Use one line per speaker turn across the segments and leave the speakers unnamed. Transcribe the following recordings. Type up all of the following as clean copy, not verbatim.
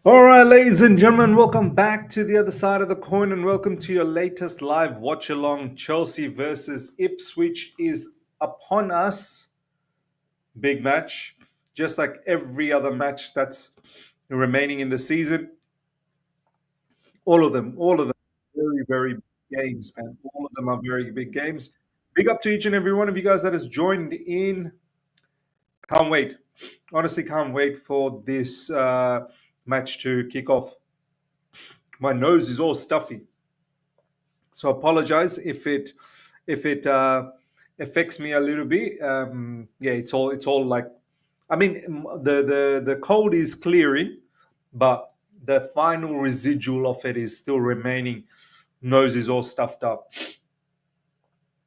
All right, ladies and gentlemen, welcome back to the other side of the coin and welcome to your latest live watch along. Chelsea versus Ipswich is upon us. Big match, just like every other match that's remaining in the season. All of them, very, very big games, man. All of them are very big games. Big up to each and every one of you guys that has joined in. Can't wait. Honestly, can't wait for this match to kick off. My nose is all stuffy. So apologize if it affects me a little bit. Yeah, it's all like, I mean, the cold is clearing, but the final residual of it is still remaining. Nose is all stuffed up,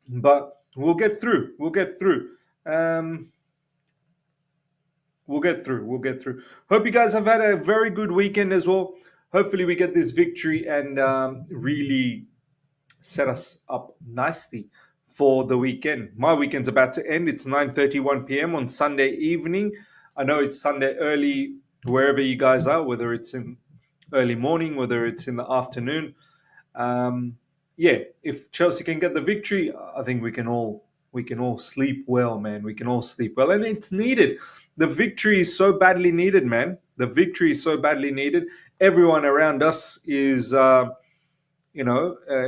but we'll get through. We'll get through. Um, we'll get through. We'll get through. Hope you guys have had a very good weekend as well. Hopefully, we get this victory and really set us up nicely for the weekend. My weekend's about to end. It's 9:31 p.m. on Sunday evening. I know it's Sunday early wherever you guys are, whether it's in early morning, whether it's in the afternoon. Yeah, if Chelsea can get the victory, I think we can all sleep well, man. We can all sleep well, and it's needed. The victory is so badly needed, man. The victory is so badly needed. Everyone around us is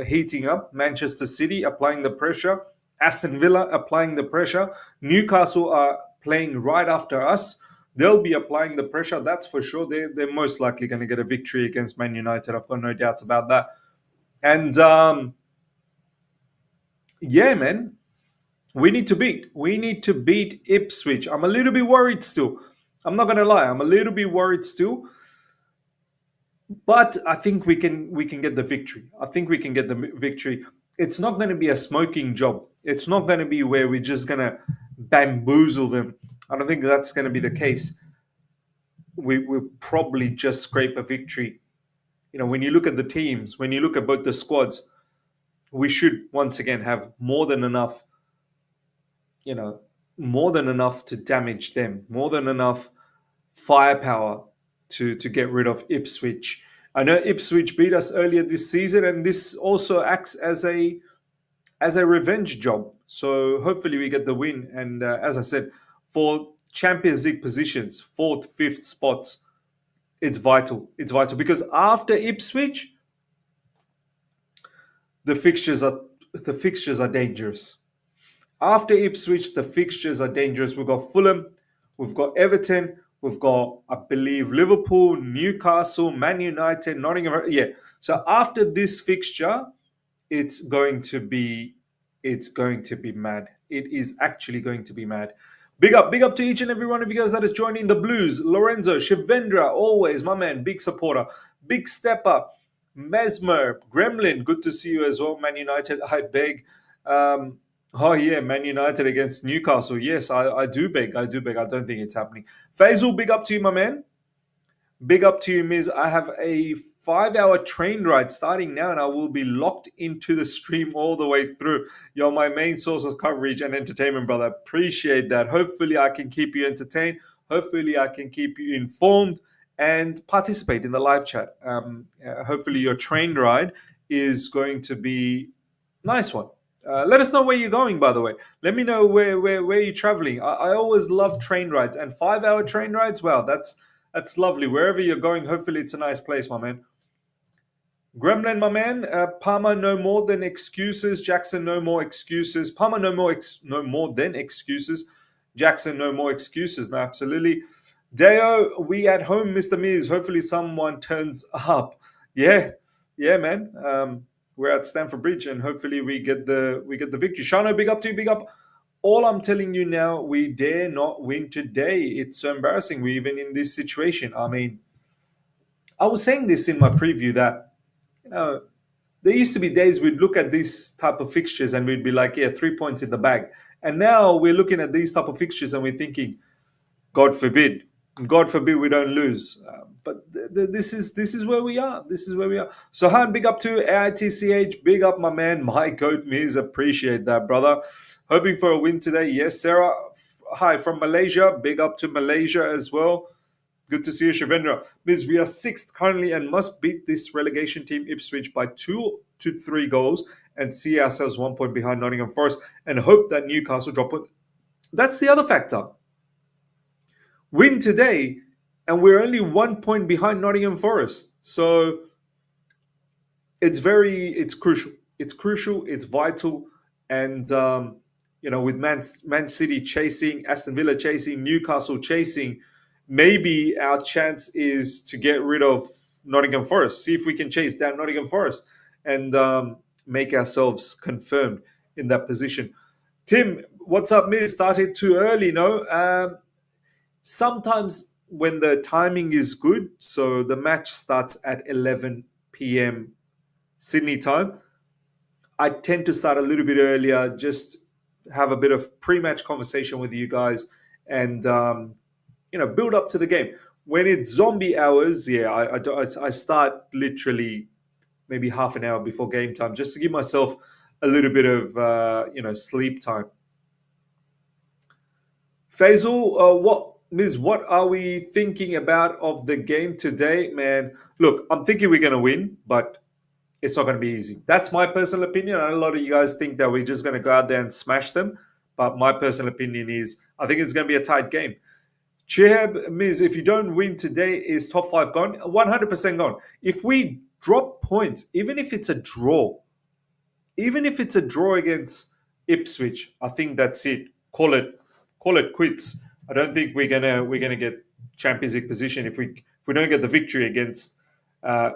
heating up. Manchester City applying the pressure. Aston Villa applying the pressure. Newcastle are playing right after us. They'll be applying the pressure, that's for sure. They're most likely going to get a victory against Man United. I've got no doubts about that. And yeah, man, we need to beat Ipswich. I'm a little bit worried still. I'm not going to lie. I'm a little bit worried still. But I think we can get the victory. I think we can get the victory. It's not going to be a smoking job. It's not going to be where we're just going to bamboozle them. I don't think that's going to be the case. We'll probably just scrape a victory. When you look at the teams, when you look at both the squads, we should once again have more than enough. You know, more than enough to damage them. More than enough firepower to get rid of Ipswich. I know Ipswich beat us earlier this season, and this also acts as a revenge job. So hopefully we get the win. And as I said, for Champions League positions, fourth, fifth spots, it's vital. It's vital because after Ipswich, the fixtures are dangerous. After Ipswich, the fixtures are dangerous. We've got Fulham, we've got Everton, we've got, I believe, Liverpool, Newcastle, Man United, Nottingham. Yeah. So after this fixture, it's going to be mad. It is actually going to be mad. Big up to each and every one of you guys that is joining the Blues. Lorenzo, Shivendra, always my man, big supporter, big stepper, Mesmer, Gremlin, good to see you as well. Man United, I beg. Oh yeah, Man United against Newcastle. Yes, I do beg. I do beg. I don't think it's happening. Faisal, big up to you, my man. Big up to you, Miz. I have a 5-hour train ride starting now, and I will be locked into the stream all the way through. You're my main source of coverage and entertainment, brother. Appreciate that. Hopefully, I can keep you entertained. Hopefully, I can keep you informed and participate in the live chat. Hopefully, your train ride is going to be a nice one. Let us know where you're going, by the way. Let me know where you're traveling. I always love train rides, and 5-hour train rides. Wow, that's lovely. Wherever you're going, hopefully it's a nice place, my man. Gremlin, my man. Palmer, no more than excuses. Jackson, no more excuses. Palmer, no more than excuses. Jackson, no more excuses. No, absolutely. Deo, we at home, Mr. Miz. Hopefully someone turns up. Yeah, man. We're at Stamford Bridge, and hopefully we get the victory. Shano, big up to you, big up. All I'm telling you now, we dare not win today. It's so embarrassing. We're even in this situation. I mean, I was saying this in my preview that, there used to be days we'd look at these type of fixtures and we'd be like, yeah, 3 points in the bag. And now we're looking at these type of fixtures and we're thinking, God forbid we don't lose. But this is where we are. This is where we are. So, Han, big up to AITCH. Big up, my man, my goat Miz. Appreciate that, brother. Hoping for a win today. Yes, Sarah. Hi from Malaysia. Big up to Malaysia as well. Good to see you, Shavendra. Miz, we are sixth currently and must beat this relegation team Ipswich by 2 to 3 goals and see ourselves 1 point behind Nottingham Forest and hope that Newcastle drop it. That's the other factor. Win today and we're only 1 point behind Nottingham Forest. So it's crucial. It's crucial. It's vital. And with Man City chasing, Aston Villa chasing, Newcastle chasing, maybe our chance is to get rid of Nottingham Forest. See if we can chase down Nottingham Forest and make ourselves confirmed in that position. Tim, what's up, Miz? Started too early, no? Sometimes when the timing is good, so the match starts at 11 p.m. Sydney time, I tend to start a little bit earlier, just have a bit of pre-match conversation with you guys, and build up to the game. When it's zombie hours, yeah, I start literally maybe half an hour before game time, just to give myself a little bit of sleep time. Faisal, what are we thinking about of the game today, man? Look, I'm thinking we're gonna win, but it's not going to be easy. That's my personal opinion. I know a lot of you guys think that we're just going to go out there and smash them. But my personal opinion is I think it's going to be a tight game. Chihab, Miz, if you don't win today, is top five gone? 100% gone. If we drop points, even if it's a draw against Ipswich, I think that's it. Call it quits. I don't think we're gonna get Champions League position if we don't get the victory against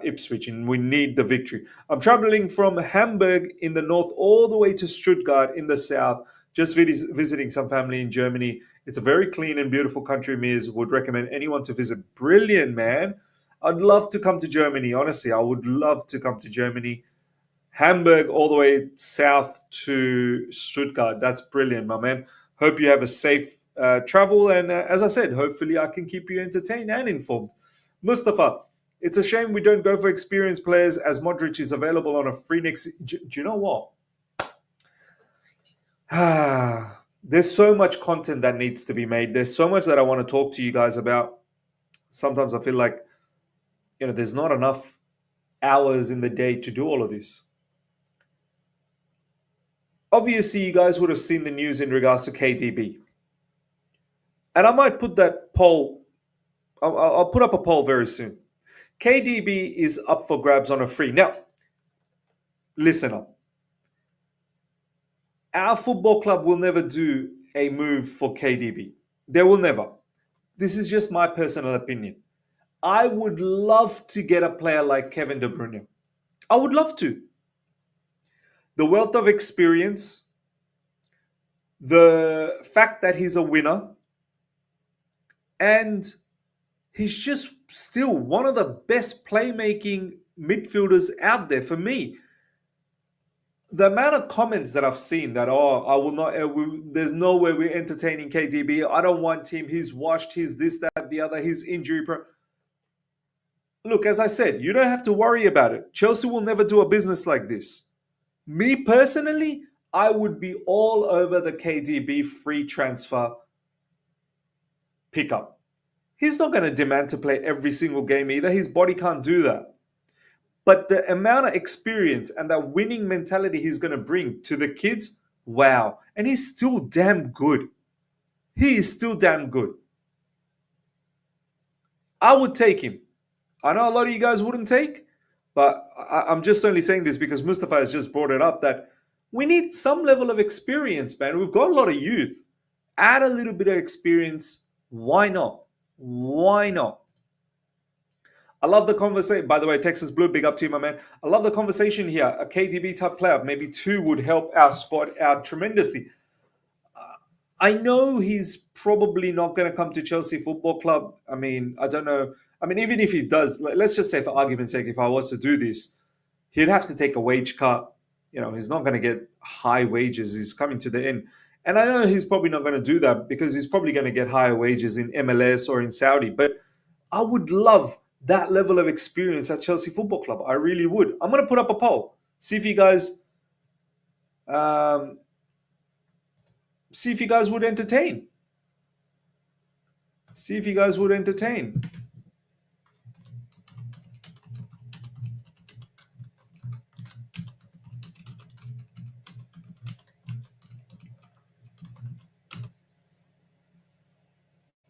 Ipswich, and we need the victory. I'm traveling from Hamburg in the north all the way to Stuttgart in the south, just visiting some family in Germany. It's a very clean and beautiful country, Miz. Would recommend anyone to visit. Brilliant, man. I'd love to come to Germany. Honestly, I would love to come to Germany. Hamburg all the way south to Stuttgart. That's brilliant, my man. Hope you have a safe travel. And as I said, hopefully I can keep you entertained and informed. Mustafa, it's a shame we don't go for experienced players as Modric is available on a free next. Do you know what? There's so much content that needs to be made. There's so much that I want to talk to you guys about. Sometimes I feel like, there's not enough hours in the day to do all of this. Obviously, you guys would have seen the news in regards to KDB. And I might put that poll, I'll put up a poll very soon. KDB is up for grabs on a free. Now, listen up. Our football club will never do a move for KDB. They will never. This is just my personal opinion. I would love to get a player like Kevin De Bruyne. I would love to. The wealth of experience, the fact that he's a winner, and he's just still one of the best playmaking midfielders out there for me. The amount of comments that I've seen that, I will not, there's no way we're entertaining KDB. I don't want him. He's washed. He's this, that, the other. He's injury prone. Look, as I said, you don't have to worry about it. Chelsea will never do a business like this. Me personally, I would be all over the KDB free transfer pickup. He's not going to demand to play every single game either. His body can't do that. But the amount of experience and that winning mentality he's going to bring to the kids, wow. And he's still damn good. He is still damn good. I would take him. I know a lot of you guys wouldn't take, but I'm just only saying this because Mustafa has just brought it up that we need some level of experience, man. We've got a lot of youth. Add a little bit of experience. Why not? Why not? I love the conversation. By the way, Texas Blue, big up to you, my man. I love the conversation here. A KDB type player, maybe two, would help our squad out tremendously. I know he's probably not going to come to Chelsea Football Club. I mean, I don't know. I mean, even if he does, let's just say for argument's sake, if I was to do this, he'd have to take a wage cut. He's not going to get high wages. He's coming to the end. And I know he's probably not going to do that because he's probably going to get higher wages in MLS or in Saudi. But I would love that level of experience at Chelsea Football Club. I really would. I'm going to put up a poll. See if you guys would entertain. See if you guys would entertain.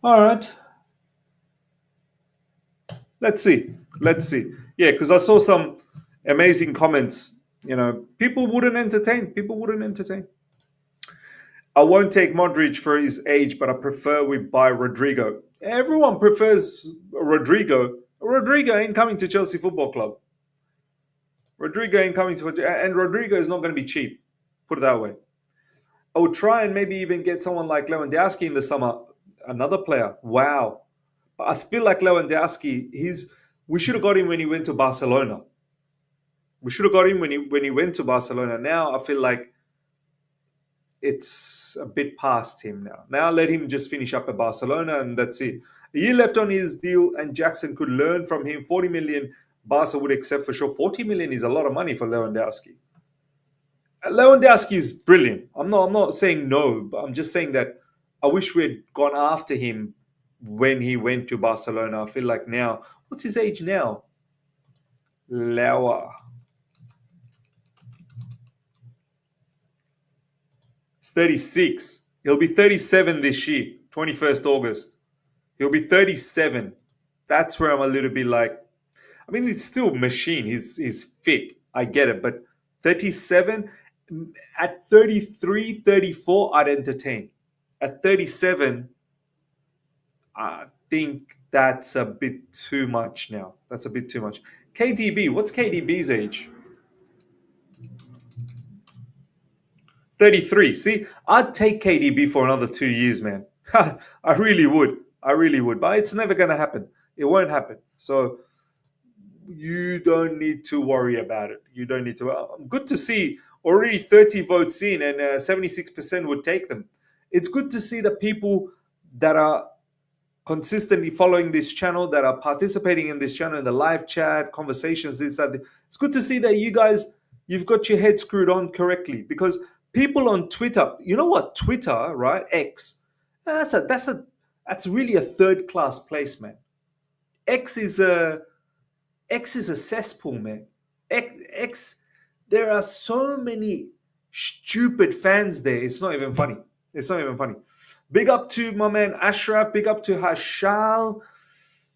All right, let's see. Let's see. Yeah, because I saw some amazing comments. People wouldn't entertain. People wouldn't entertain. I won't take Modric for his age, but I prefer we buy Rodrigo. Everyone prefers Rodrigo. Rodrigo ain't coming to Chelsea Football Club. Rodrigo ain't coming to, and Rodrigo is not going to be cheap. Put it that way. I would try and maybe even get someone like Lewandowski in the summer. Another player. Wow. But I feel like Lewandowski, we should have got him when he went to Barcelona. We should have got him when he went to Barcelona. Now I feel like it's a bit past him now. Now let him just finish up at Barcelona and that's it. A year left on his deal and Jackson could learn from him. 40 million Barca would accept for sure. 40 million is a lot of money for Lewandowski. Lewandowski is brilliant. I'm not saying no, but I'm just saying that I wish we had gone after him when he went to Barcelona. I feel like now, what's his age now? Lewa. He's 36. He'll be 37 this year, 21st August. He'll be 37. That's where I'm a little bit like, I mean, he's still a machine. He's fit. I get it. But 37, at 33, 34, I'd entertain. At 37, I think that's a bit too much now. That's a bit too much. KDB, what's KDB's age? 33. See, I'd take KDB for another 2 years, man. I really would. I really would. But it's never going to happen. It won't happen. So you don't need to worry about it. You don't need to. Good to see already 30 votes in and 76% would take them. It's good to see the people that are consistently following this channel, that are participating in this channel, in the live chat, conversations, this, that. It's good to see that you guys, you've got your head screwed on correctly because people on Twitter, you know what? Twitter, right? X, that's really a third class place, man. X is a X is a cesspool, man. X, there are so many stupid fans there. It's not even funny. It's not even funny. Big up to my man Ashraf. Big up to Hashal.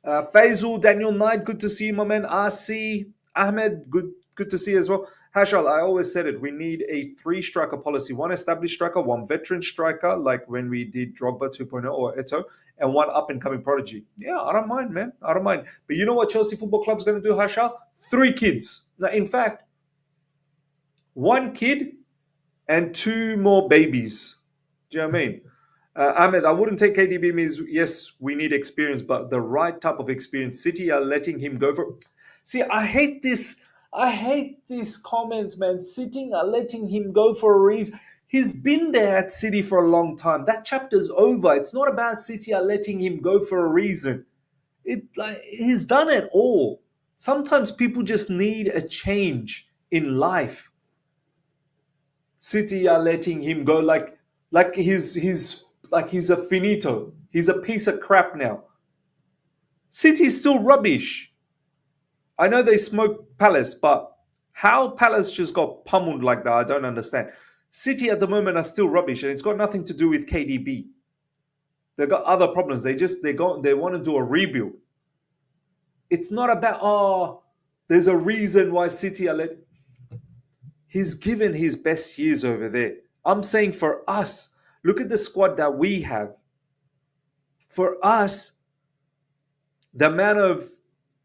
Faisal, Daniel Knight. Good to see you, my man. RC. Ahmed, good to see you as well. Hashal, I always said it. We need a three-striker policy. One established striker, one veteran striker, like when we did Drogba 2.0 or Eto, and one up-and-coming prodigy. Yeah, I don't mind, man. I don't mind. But you know what Chelsea Football Club's going to do, Hashal? 3 kids. Now, in fact, 1 kid and 2 more babies. Do you know what I mean? Ahmed, I wouldn't take KDB means, yes, we need experience, but the right type of experience. City are letting him go for. See, I hate this. I hate this comment, man. City are letting him go for a reason. He's been there at City for a long time. That chapter's over. It's not about City are letting him go for a reason. He's done it all. Sometimes people just need a change in life. City are letting him go like he's a finito. He's a piece of crap now. City's still rubbish. I know they smoked Palace, but how Palace just got pummeled like that, I don't understand. City at the moment are still rubbish, and it's got nothing to do with KDB. They've got other problems. They want to do a rebuild. It's not about there's a reason why City are let. He's given his best years over there. I'm saying for us, look at the squad that we have. For us, the amount of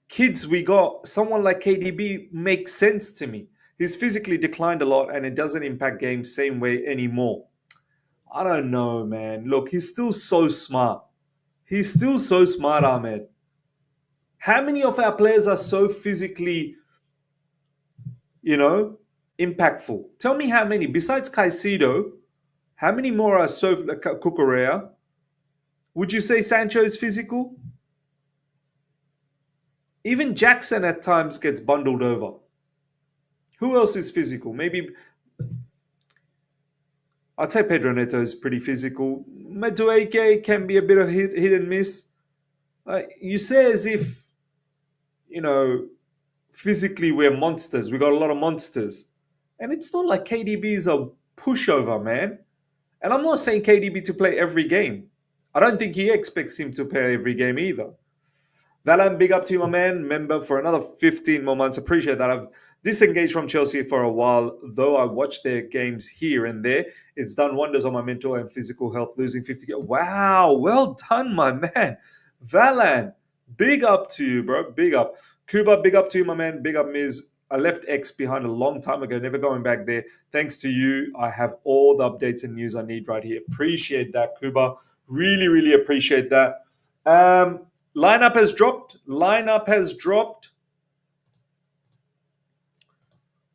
kids we got, someone like KDB makes sense to me. He's physically declined a lot and it doesn't impact games same way anymore. I don't know, man. Look, he's still so smart. He's still so smart, Ahmed. How many of our players are so physically, impactful? Tell me how many. Besides Caicedo, how many more are so Cucurella? Would you say Sancho is physical? Even Jackson at times gets bundled over. Who else is physical? Maybe I'd say Pedro Neto is pretty physical. Madueke can be a bit of hit and miss. You say as if, physically we're monsters. We got a lot of monsters. And it's not like KDB is a pushover, man. And I'm not saying KDB to play every game. I don't think he expects him to play every game either. Valan, big up to you, my man. Member for another 15 more months. Appreciate that. I've disengaged from Chelsea for a while, though I watch their games here and there. It's done wonders on my mental and physical health, losing 50. Wow, well done, my man. Valan, big up to you, bro. Big up. Kuba, big up to you, my man. Big up, Miz. I left X behind a long time ago, never going back there. Thanks to you, I have all the updates and news I need right here. Appreciate that, Kuba. Really, really appreciate that. Lineup has dropped. Lineup has dropped.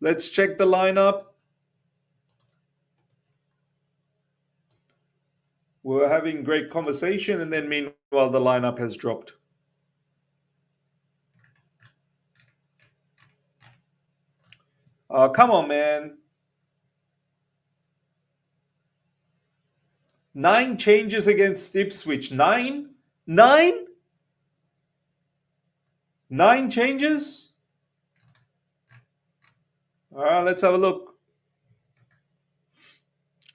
Let's check the lineup. We're having great conversation, and then meanwhile, the lineup has dropped. Come on, man. 9 changes against Ipswich. 9? 9? 9 changes? All right, let's have a look.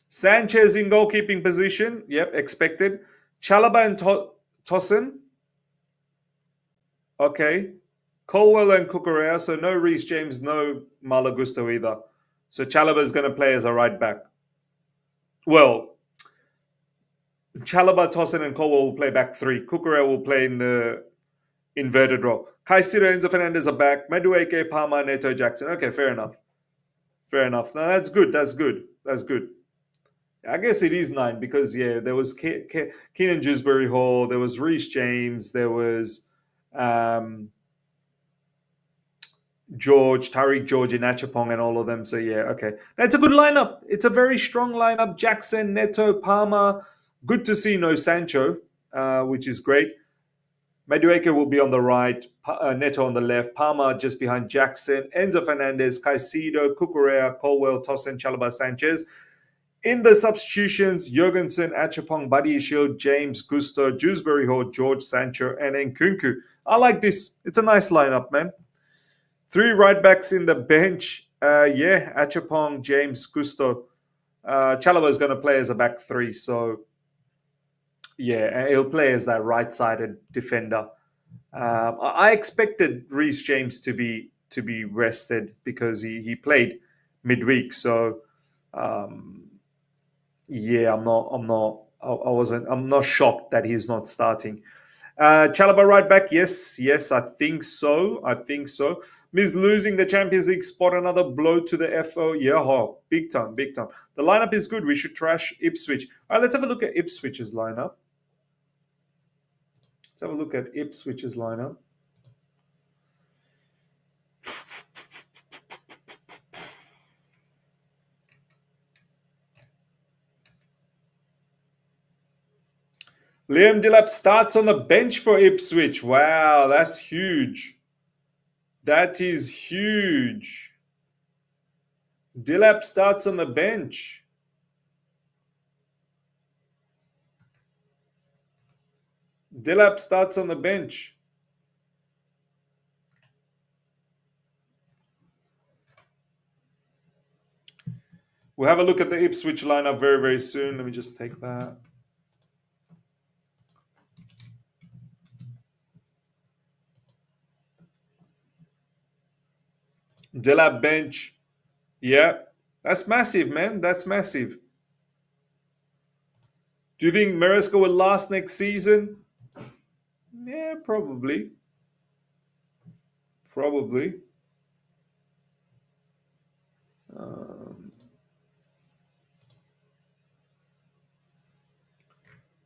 Sanchez in goalkeeping position. Yep, expected. Chalobah and Tosin. Okay. Colwill and Cucurella. So no Reece James, no Malagusto either. So Chalobah is going to play as a right back. Well, Chalobah, Tosin, and Colwill will play back 3. Cucurella will play in the inverted role. Caicedo, Enzo Fernandez are back. Madueke, Palmer, Neto, Jackson. Okay, fair enough. Fair enough. Now that's good. That's good. That's good. I guess it is 9 because, yeah, there was Keenan Dewsbury-Hall, there was Reece James, there was Tariq George, and Acheampong, and all of them. So, yeah, okay. That's a good lineup. It's a very strong lineup. Jackson, Neto, Palmer. Good to see no Sancho, which is great. Madueke will be on the right, Neto on the left, Palmer just behind Jackson, Enzo Fernandez, Caicedo, Cucurella, Colwill, Tosin, Chalobah, Sanchez. In the substitutions, Jorgensen, Acheampong, Badiashile, James, Gusto, Dewsbury-Hall, George, Sancho, and Nkunku. I like this. It's a nice lineup, man. 3 right backs in the bench. Acheampong, James, Gusto. Chalobah is going to play as a back 3, so yeah, he'll play as that right-sided defender. I expected Reece James to be rested because he played midweek. So yeah, I'm not shocked that he's not starting. Chalobah right back, yes, I think so. Miz losing the Champions League spot, another blow to the FO. Yeah, big time. The lineup is good. We should trash Ipswich. All right, let's have a look at Ipswich's lineup. Liam Delap starts on the bench for Ipswich. Wow, that's huge. That is huge. Delap starts on the bench. We'll have a look at the Ipswich lineup very, very soon. Let me just take that. Delap bench. Yeah, that's massive, man. That's massive. Do you think Maresca will last next season? Yeah, probably.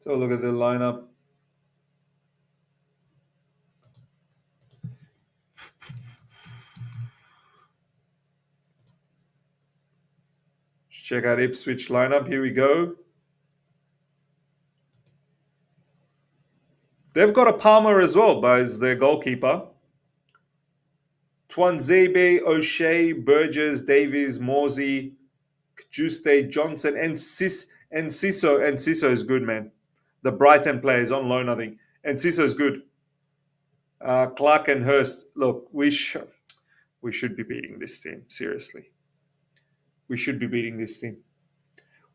So look at the lineup. Check out Ipswich lineup. Here we go. They've got a Palmer as well, as their goalkeeper. Twanzebe, O'Shea, Burgess, Davies, Morsey, Juste, Johnson, and Ciso. And Ciso is good, man. The Brighton player is on loan, I think. And Ciso is good. Clark and Hurst. Look, we should be beating this team. Seriously. We should be beating this team.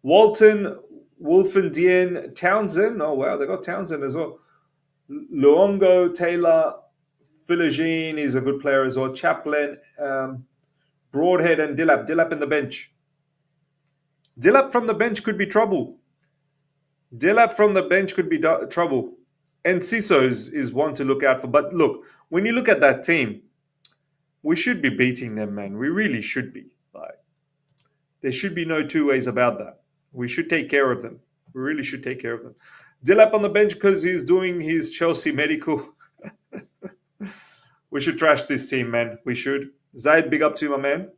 Walton, Wolfendien, Townsend. Oh wow, they got Townsend as well. Luongo, Taylor, Philogene is a good player as well. Chaplin, Broadhead, and Dillap. Dillap in the bench. Dillap from the bench could be trouble. Dillap from the bench could be trouble. And Siso is one to look out for. But look, when you look at that team, we should be beating them, man. We really should be. Like, there should be no two ways about that. We should take care of them. We really should take care of them. Dillap on the bench because he's doing his Chelsea medical. We should trash this team, man. We should. Zaid, big up to you, my man.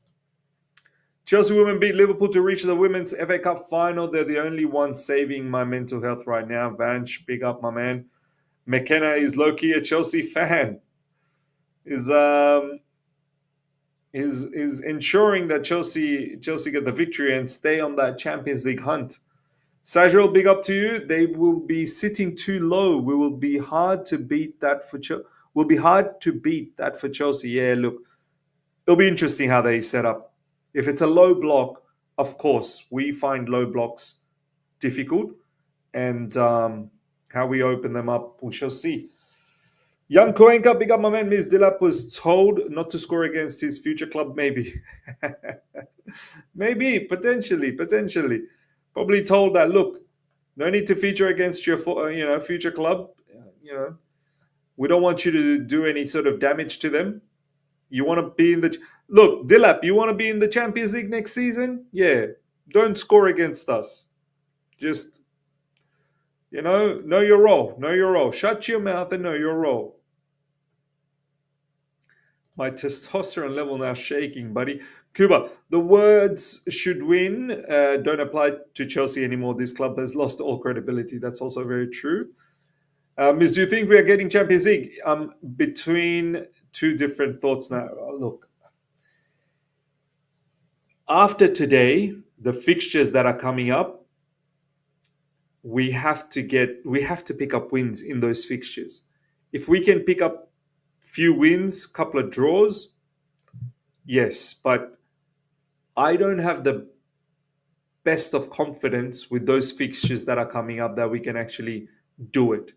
Chelsea women beat Liverpool to reach the Women's FA Cup final. They're the only ones saving my mental health right now. Vanch, big up, my man. McKenna is low-key a Chelsea fan. Is ensuring that Chelsea get the victory and stay on that Champions League hunt. Sajal, big up to you. They will be sitting too low. We will be hard to beat that for Chelsea. Will be hard to beat that for Chelsea. Yeah, look, it'll be interesting how they set up. If it's a low block, of course, we find low blocks difficult, and how we open them up, we shall see. Young Koenka, big up my man. Ms. Dillap was told not to score against his future club, maybe. Maybe, potentially. Probably told that, look, no need to feature against your future club. We don't want you to do any sort of damage to them. You want to be in the... Look, Dillap, you want to be in the Champions League next season? Yeah. Don't score against us. Just, know your role. Know your role. Shut your mouth and know your role. My testosterone level now shaking, buddy. Cuba, the words should win don't apply to Chelsea anymore. This club has lost all credibility. That's also very true. Miss, do you think we are getting Champions League? Between two different thoughts now. Look, after today, the fixtures that are coming up, we have to pick up wins in those fixtures. If we can pick up few wins, couple of draws, yes, but I don't have the best of confidence with those fixtures that are coming up that we can actually do it.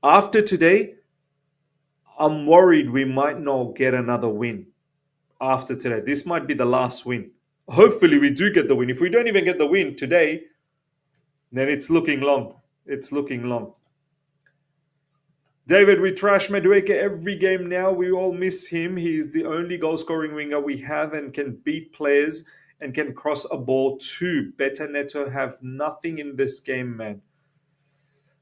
After today, I'm worried we might not get another win after today. This might be the last win. Hopefully we do get the win. If we don't even get the win today, then it's looking long. It's looking long. David, we trash Madueke every game now. We all miss him. He's the only goal-scoring winger we have and can beat players and can cross a ball too. Better Neto have nothing in this game, man.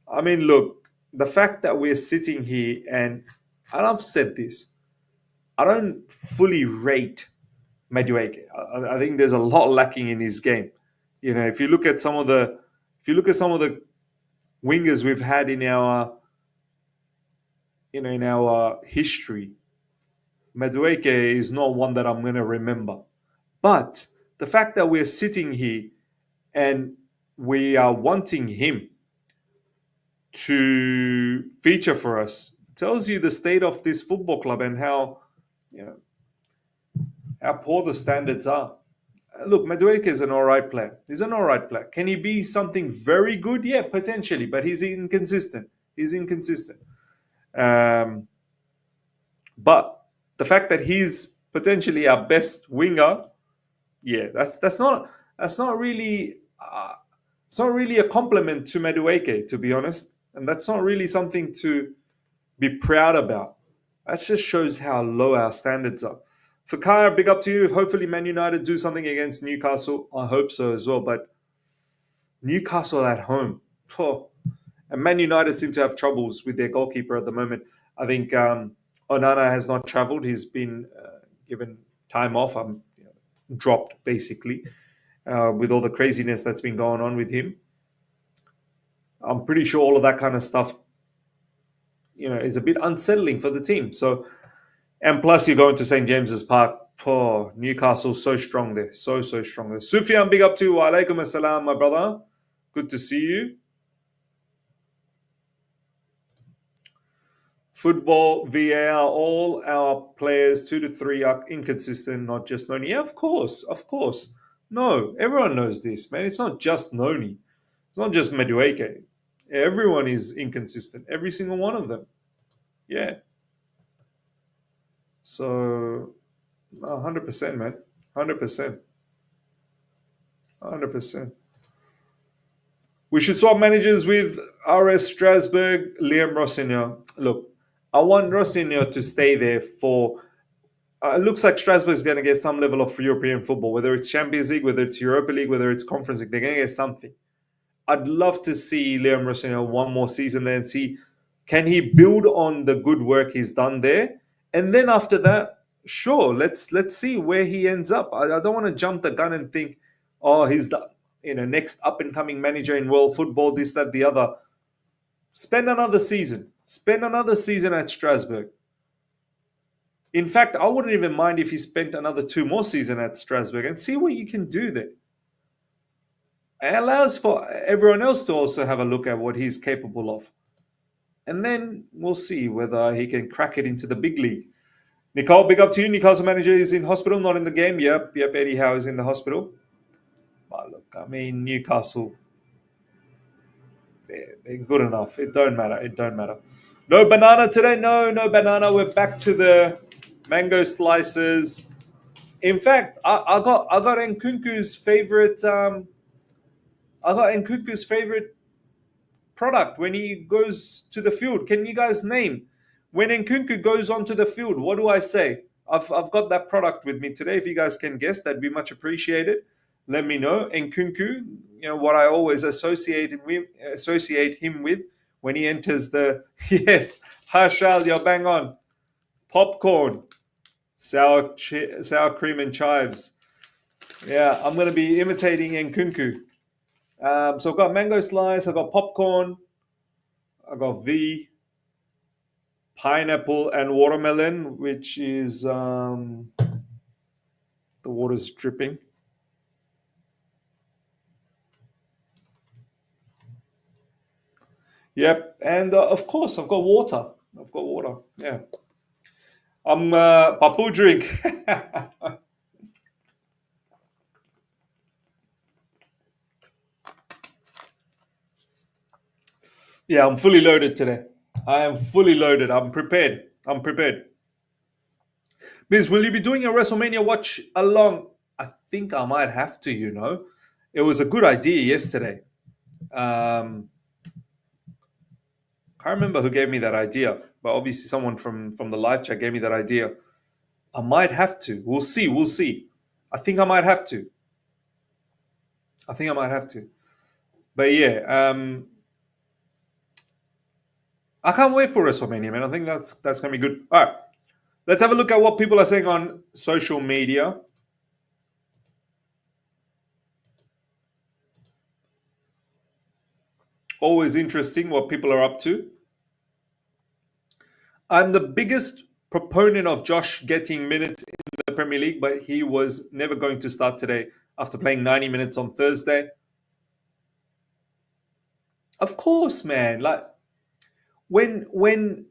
I mean, look, the fact that we're sitting here and I've said this, I don't fully rate Madueke. I think there's a lot lacking in his game. If you look at some of the wingers we've had in our history, Madueke is not one that I'm going to remember. But the fact that we're sitting here and we are wanting him to feature for us tells you the state of this football club and how poor the standards are. Look, Madueke is an all right player. He's an all right player. Can he be something very good? Yeah, potentially, but he's inconsistent. But the fact that he's potentially our best winger, yeah, that's not really it's not really a compliment to Madueke, to be honest, and that's not really something to be proud about. That just shows how low our standards are. Fakaya, big up to you. Hopefully Man United do something against Newcastle. I hope so as well, but Newcastle at home. Oh. And Man United seem to have troubles with their goalkeeper at the moment. I think Onana has not travelled. He's been given time off. Dropped, basically, with all the craziness that's been going on with him. I'm pretty sure all of that kind of stuff, is a bit unsettling for the team. So, and plus you're going to St. James's Park. Oh, Newcastle, so strong there. So strong there. Sufyan, big up to you. Wa alaikum assalam, my brother. Good to see you. Football, VAR, all our players, 2 to 3, are inconsistent, not just Noni. Yeah, of course. No, everyone knows this, man. It's not just Noni. It's not just Madueke. Everyone is inconsistent. Every single one of them. Yeah. So, 100%, man. 100%. 100%. We should swap managers with RS Strasbourg, Liam Rossignol. Look, I want Rossignol to stay there for. It looks like Strasbourg is going to get some level of European football, whether it's Champions League, whether it's Europa League, whether it's Conference League. They're going to get something. I'd love to see Liam Rossignol one more season there and see can he build on the good work he's done there, and then after that, sure, let's see where he ends up. I don't want to jump the gun and think, oh, he's the next up and coming manager in world football, this, that, the other. Spend another season. Spend another season at Strasbourg. In fact, I wouldn't even mind if he spent another 2 more seasons at Strasbourg and see what you can do there. It allows for everyone else to also have a look at what he's capable of. And then we'll see whether he can crack it into the big league. Nicole, big up to you. Newcastle manager is in hospital, not in the game. Yep, Eddie Howe is in the hospital. But look, I mean, Newcastle, they're good enough. It don't matter. No banana today? No banana. We're back to the mango slices. In fact, I got Nkunku's favorite. I got Nkunku's favorite product when he goes to the field. Can you guys name when Nkunku goes onto the field? What do I say? I've got that product with me today. If you guys can guess, that'd be much appreciated. Let me know. Nkunku, what I always associate him with when he enters the yes, Harshal, you're bang on. Popcorn, sour cream and chives. Yeah, I'm gonna be imitating Nkunku. So I've got mango slice, I've got popcorn, I've got V, pineapple, and watermelon, which is the water's dripping. Yep, and of course I've got water. Yeah, I'm papu drink. Yeah, I'm fully loaded today. I am fully loaded. I'm prepared. Biz, will you be doing a WrestleMania watch along? I think I might have to, It was a good idea yesterday. Can't remember who gave me that idea, but obviously someone from the live chat gave me that idea. I might have to. We'll see. I think I might have to. But yeah, I can't wait for WrestleMania, man. I think that's gonna be good. All right, let's have a look at what people are saying on social media. Always interesting what people are up to. I'm the biggest proponent of Josh getting minutes in the Premier League, but he was never going to start today after playing 90 minutes on Thursday. Of course, man. Like when Enzo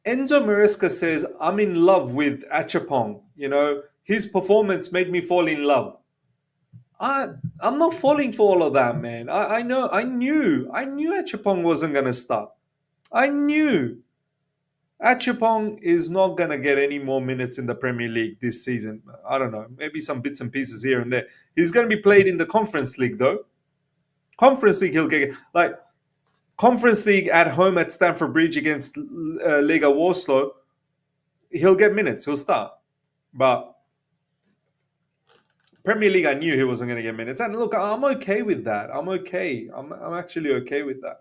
Maresca says, I'm in love with Acheampong, his performance made me fall in love. I'm not falling for all of that, man. I knew Acheampong wasn't going to start. I knew Acheampong is not going to get any more minutes in the Premier League this season. I don't know. Maybe some bits and pieces here and there. He's going to be played in the Conference League, though. Conference League, he'll get... Conference League at home at Stamford Bridge against Lega Warsaw, he'll get minutes. He'll start. But Premier League, I knew he wasn't going to get minutes. And look, I'm okay with that. I'm okay. I'm actually okay with that.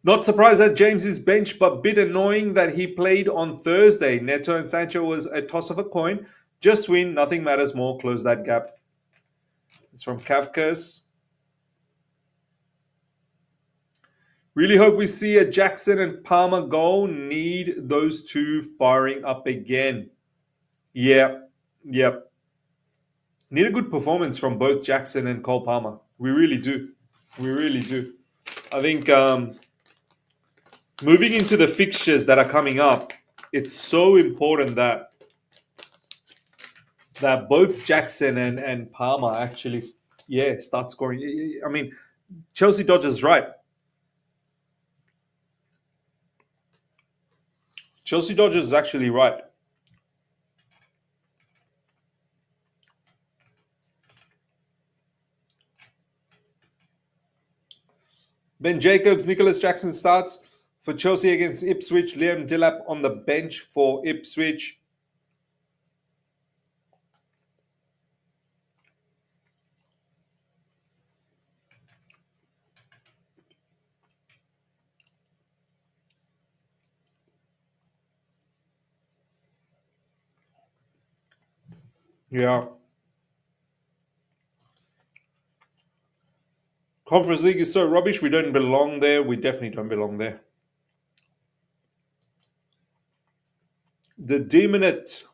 Not surprised at James's bench, but bit annoying that he played on Thursday. Neto and Sancho was a toss of a coin. Just win, nothing matters more. Close that gap. It's from Kafkas. Really hope we see a Jackson and Palmer goal. Need those two firing up again. Yep. Need a good performance from both Jackson and Cole Palmer. We really do. I think moving into the fixtures that are coming up, it's so important that that both Jackson and Palmer actually, yeah, start scoring. I mean, Chelsea Dodgers right. Chelsea Dodgers is actually right. Ben Jacobs, Nicholas Jackson starts for Chelsea against Ipswich. Liam Delap on the bench for Ipswich. Yeah. Conference League is so rubbish. We don't belong there. We definitely don't belong there. The Demonite.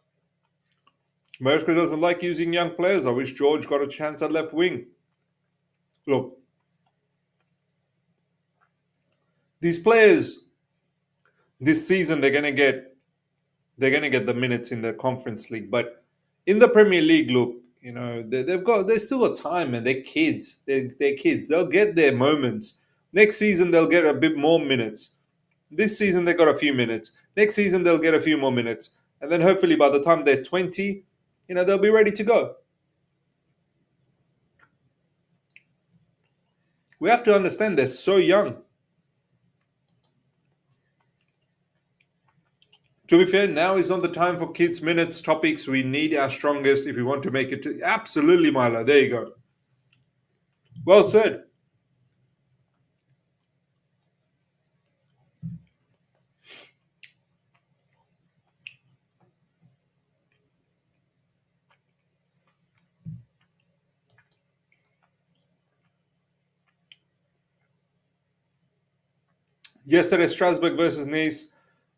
America doesn't like using young players. I wish George got a chance at left wing. Look, these players this season they're gonna get the minutes in the Conference League, but in the Premier League, look, they still got time, and they're kids. They're kids. They'll get their moments. Next season they'll get a bit more minutes. This season they got a few minutes. Next season they'll get a few more minutes, and then hopefully by the time they're 20, they'll be ready to go. We have to understand they're so young. To be fair, now is not the time for kids' minutes topics. We need our strongest if we want to make it to. Absolutely, Milo. There you go. Well said. Yesterday, Strasbourg versus Nice.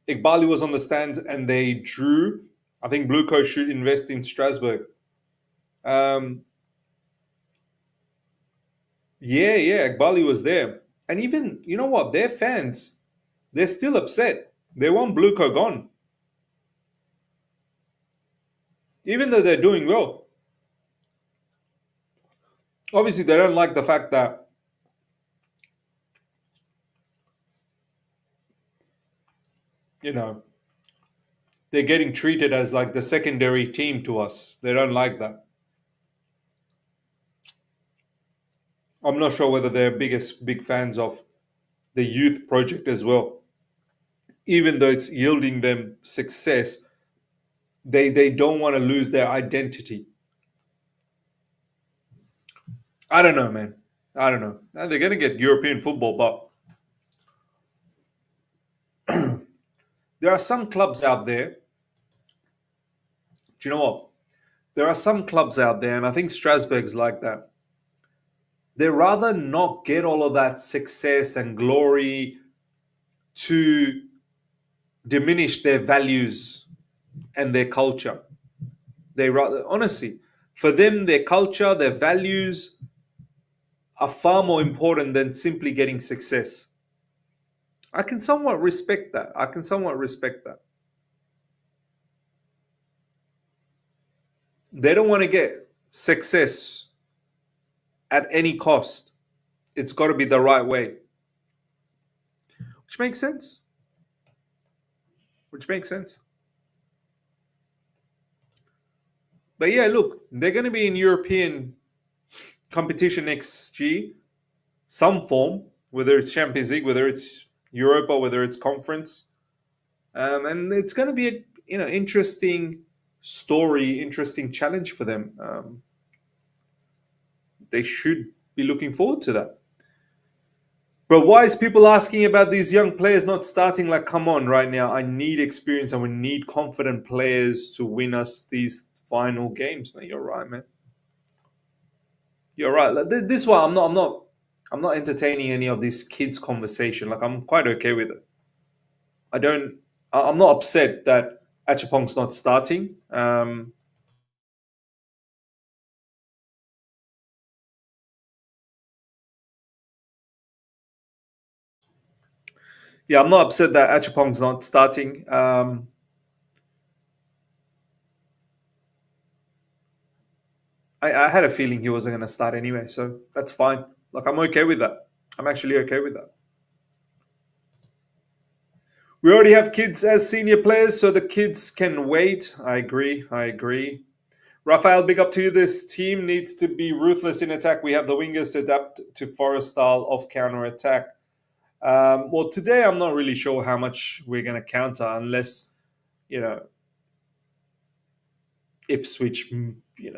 Iqbali was on the stands and they drew. I think Blue Coat should invest in Strasbourg. Um, yeah, Iqbali was there. And even, you know what, their fans, they're still upset. They want Blue Coat gone. Even though they're doing well. Obviously, they don't like the fact that, you know, they're getting treated as like the secondary team to us. They don't like that. I'm not sure whether they're big fans of the youth project as well. Even though it's yielding them success, they don't want to lose their identity. I don't know, man. I don't know. They're going to get European football, but there are some clubs out there. Do you know what? There are some clubs out there, and I think Strasbourg's like that. They rather not get all of that success and glory to diminish their values and their culture. They rather, honestly, for them, their culture, their values are far more important than simply getting success. I can somewhat respect that. I can somewhat respect that. They don't want to get success at any cost. It's got to be the right way, which makes sense. Which makes sense. But yeah, look, they're going to be in European competition next year, some form, whether it's Champions League, whether it's Europa, whether it's conference, and it's going to be a interesting story, interesting challenge for them. They should be looking forward to that. But why is people asking about these young players not starting? Like, come on, right now, I need experience and we need confident players to win us these final games. No, you're right, man. You're right. Like, this one, I'm not entertaining any of this kids conversation. Like, I'm quite okay with it. I don't. I'm not upset that Acheampong's not starting. Yeah, I'm not upset that Acheampong's not starting. I had a feeling he wasn't going to start anyway, so that's fine. Like, I'm okay with that. I'm actually okay with that. We already have kids as senior players, so the kids can wait. I agree. Rafael, big up to you. This team needs to be ruthless in attack. We have the wingers to adapt to Forest style of counter attack. Well, today I'm not really sure how much we're going to counter unless, you know, Ipswich,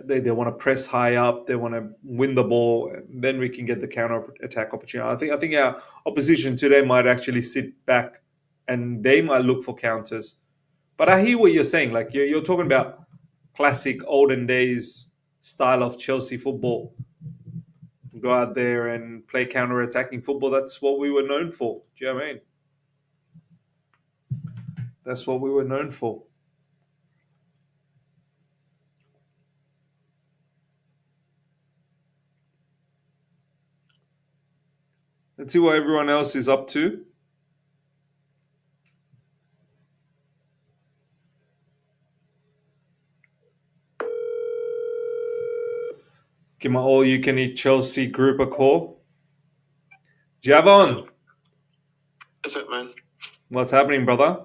they want to press high up, they want to win the ball, and then we can get the counter attack opportunity. I think our opposition today might actually sit back, and they might look for counters. But I hear what you're saying. Like you're talking about classic olden days style of Chelsea football. Go out there and play counter attacking football. That's what we were known for. Do you know what I mean? That's what we were known for. Let's see what everyone else is up to. Give my all-you-can-eat Chelsea group a call. Javon,
What's up, man?
what's happening, brother?